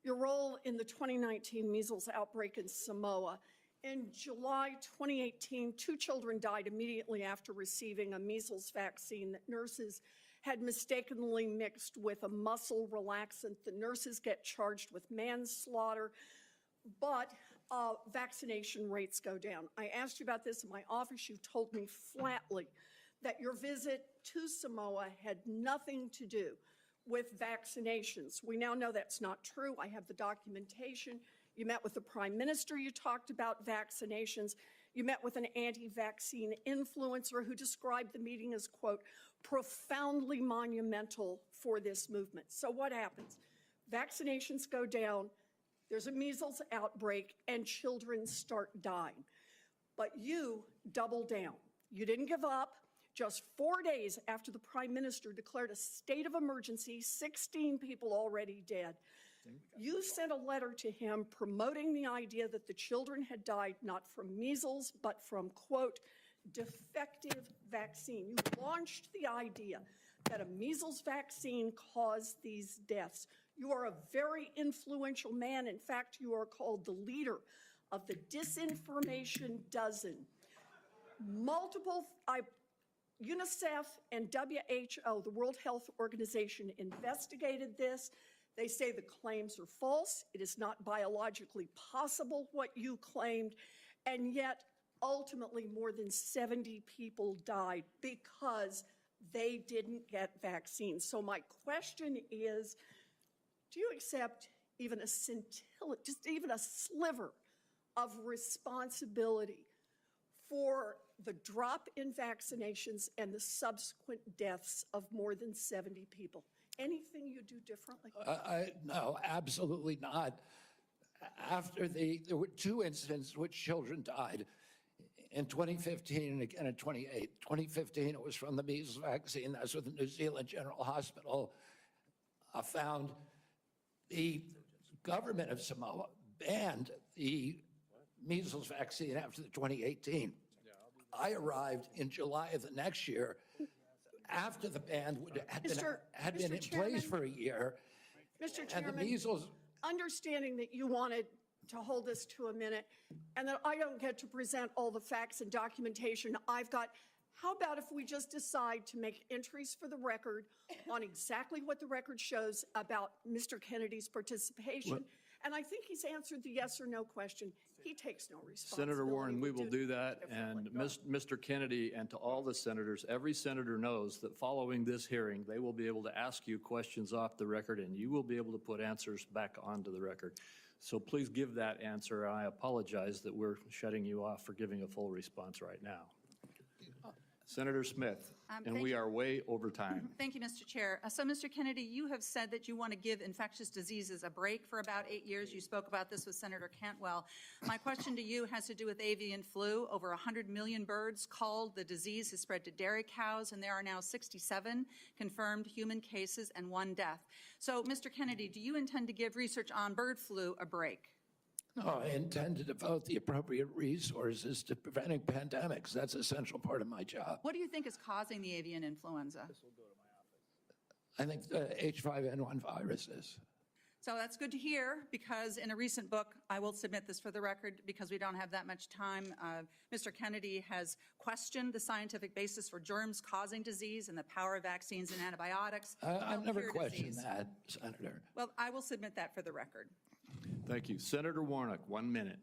your role in the 2019 measles outbreak in Samoa. In July 2018, 2 children died immediately after receiving a measles vaccine that nurses had mistakenly mixed with a muscle relaxant. The nurses get charged with manslaughter, but vaccination rates go down. I asked you about this in my office. You told me flatly that your visit to Samoa had nothing to do with vaccinations. We now know that's not true. I have the documentation. You met with the Prime Minister. You talked about vaccinations. You met with an anti-vaccine influencer who described the meeting as, quote, profoundly monumental for this movement. So what happens? Vaccinations go down, there's a measles outbreak, and children start dying. But you double down. You didn't give up. Just 4 days after the Prime Minister declared a state of emergency, 16 people already dead, you sent a letter to him promoting the idea that the children had died not from measles, but from, quote, defective vaccine. You launched the idea that a measles vaccine caused these deaths. You are a very influential man. In fact, you are called the leader of the Disinformation Dozen. UNICEF and WHO, the World Health Organization, investigated this. They say the claims are false. It is not biologically possible what you claimed. And yet, ultimately, more than 70 people died because they didn't get vaccines. So my question is, do you accept even a scintilla, just even a sliver of responsibility for the drop in vaccinations and the subsequent deaths of more than 70 people? Anything you do differently? No, absolutely not. There were 2 incidents in which children died. In 2015 and again in 2015, it was from the measles vaccine. That's what the New Zealand General Hospital found. The government of Samoa banned the measles vaccine after the 2018. I arrived in July of the next year after the ban had been in place for a year. Mr. And the Chairman, measles, understanding that you wanted to hold this to a minute and that I don't get to present all the facts and documentation I've got, how about if we just decide to make entries for the record on exactly what the record shows about Mr. Kennedy's participation? And I think he's answered the yes or no question. He takes no responsibility. Senator Warren, we will do that. And Mr. Kennedy, and to all the senators, every senator knows that following this hearing, they will be able to ask you questions off the record, and you will be able to put answers back onto the record. So please give that answer. I apologize that we're shutting you off for giving a full response right now. Senator Smith, and we are way over time. Thank you, Mr. Chair. So, Mr. Kennedy, you have said that you want to give infectious diseases a break for about 8 years. You spoke about this with Senator Cantwell. My question to you has to do with avian flu. Over 100 million birds culled. The disease has spread to dairy cows, and there are now 67 confirmed human cases and 1 death. So, Mr. Kennedy, do you intend to give research on bird flu a break? no, I intend to devote the appropriate resources to preventing pandemics. That's an essential part of my job. What do you think is causing the avian influenza? I think the H5N1 virus is. So that's good to hear, because in a recent book, I will submit this for the record because we don't have that much time, Mr. Kennedy has questioned the scientific basis for germs causing disease and the power of vaccines and antibiotics. I've never questioned that, Senator. Well, I will submit that for the record. Thank you. Senator Warnock, 1 minute.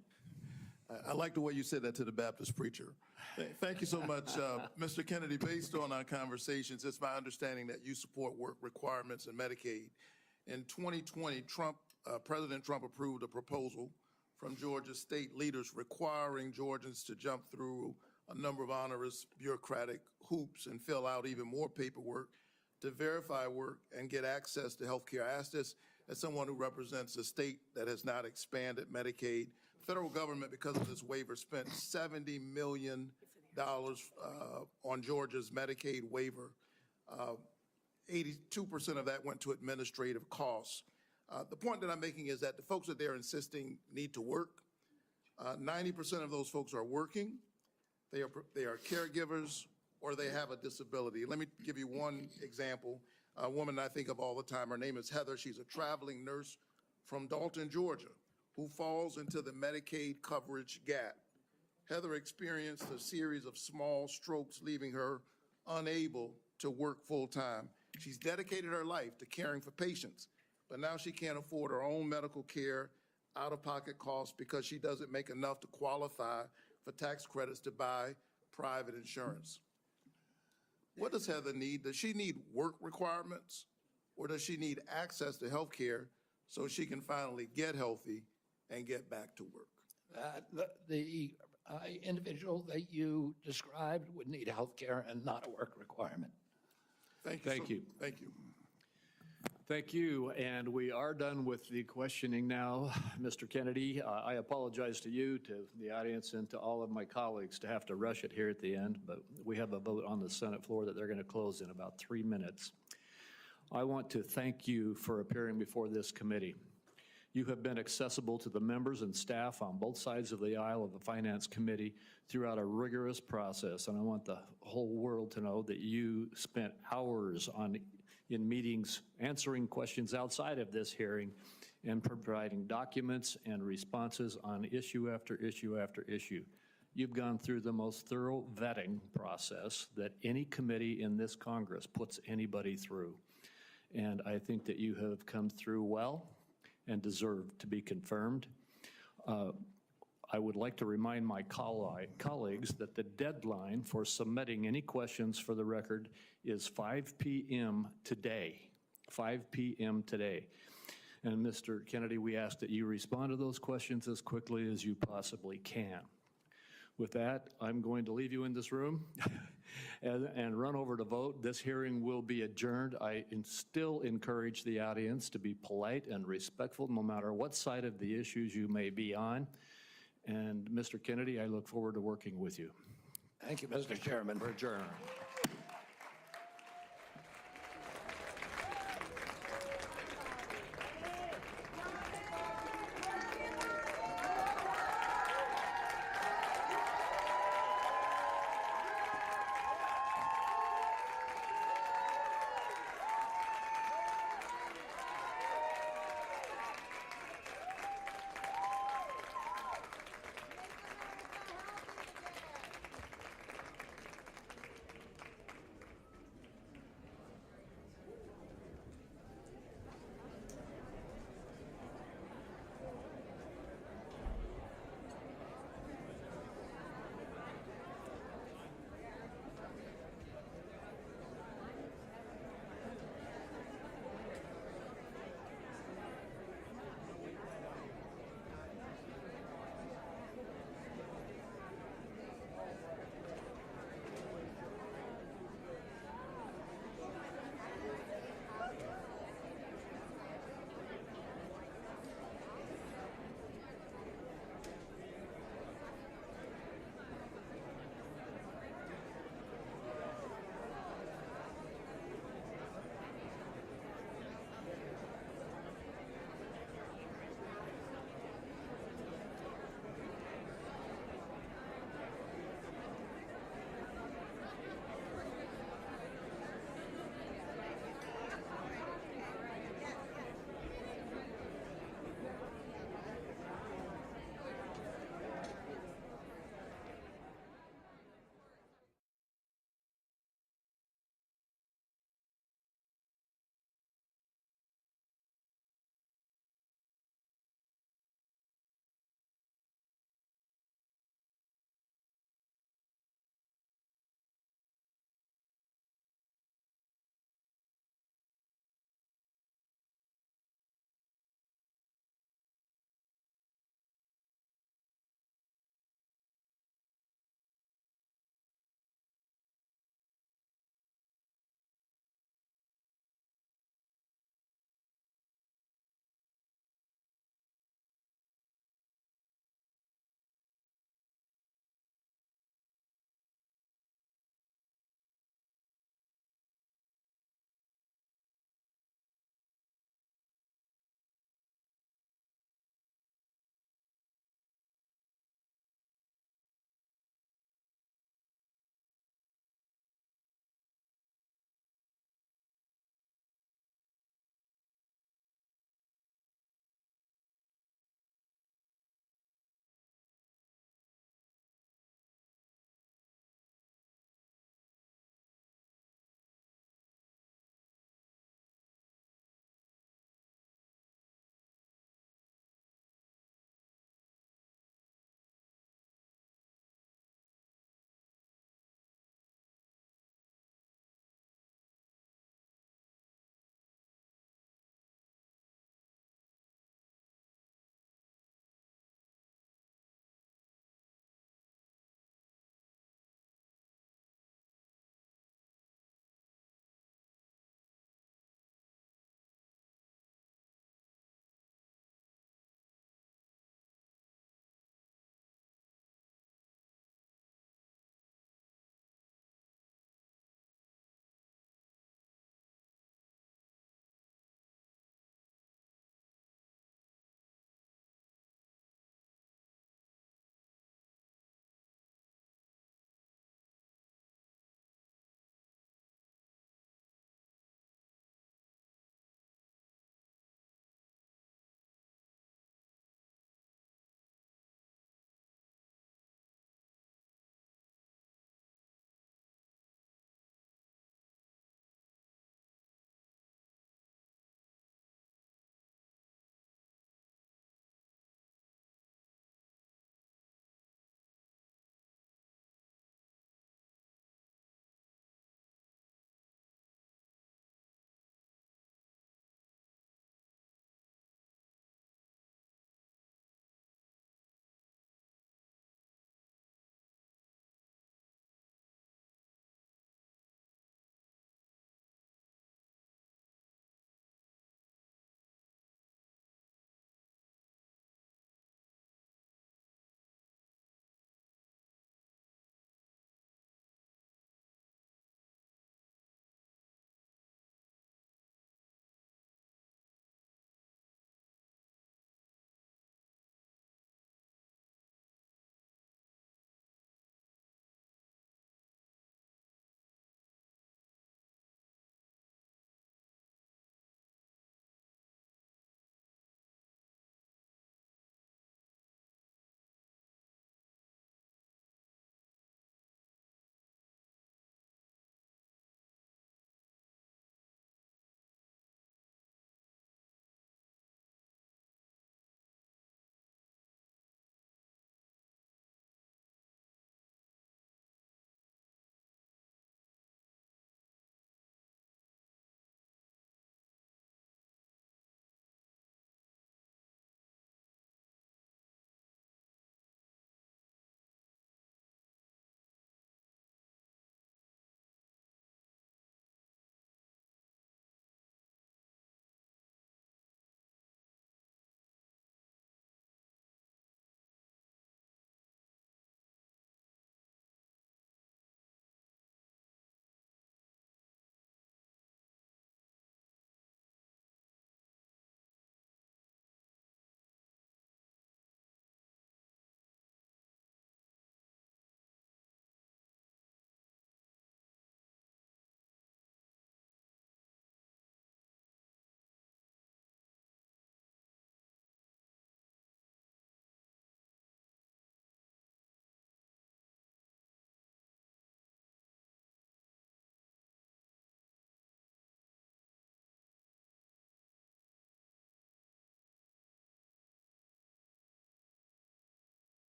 I like the way you said that to the Baptist preacher. Thank you so much. Mr. Kennedy, based on our conversations, it's my understanding that you support work requirements in Medicaid. In 2020, President Trump approved a proposal from Georgia state leaders requiring Georgians to jump through a number of onerous bureaucratic hoops and fill out even more paperwork to verify work and get access to health care. I ask this as someone who represents a state that has not expanded Medicaid. Federal government, because of this waiver, spent $70 million on Georgia's Medicaid waiver. 82% of that went to administrative costs. The point that I'm making is that the folks that they're insisting need to work, 90% of those folks are working, they are caregivers, or they have a disability. Let me give you one example. A woman I think of all the time, her name is Heather. She's a traveling nurse from Dalton, Georgia, who falls into the Medicaid coverage gap. Heather experienced a series of small strokes, leaving her unable to work full-time. She's dedicated her life to caring for patients, but now she can't afford her own medical care, out-of-pocket costs, because she doesn't make enough to qualify for tax credits to buy private insurance. What does Heather need? Does she need work requirements, or does she need access to health care so she can finally get healthy and get back to work? The individual that you described would need health care and not a work requirement. Thank you. Thank you. Thank you. Thank you, and we are done with the questioning now. Mr. Kennedy, I apologize to you, to the audience, and to all of my colleagues to have to rush it here at the end, but we have a vote on the Senate floor that they're going to close in about 3 minutes. I want to thank you for appearing before this committee. You have been accessible to the members and staff on both sides of the aisle of the Finance Committee throughout a rigorous process, and I want the whole world to know that you spent hours in meetings answering questions outside of this hearing and providing documents and responses on issue after issue after issue. You've gone through the most thorough vetting process that any committee in this Congress puts anybody through. And I think that you have come through well and deserve to be confirmed. I would like to remind my colleagues that the deadline for submitting any questions for the record is 5 p.m. today, 5 p.m. today. And Mr. Kennedy, we ask that you respond to those questions as quickly as you possibly can. With that, I'm going to leave you in this room and run over to vote. This hearing will be adjourned. I still encourage the audience to be polite and respectful no matter what side of the issues you may be on. And Mr. Kennedy, I look forward to working with you. Thank you, Mr. Chairman. We're adjourned.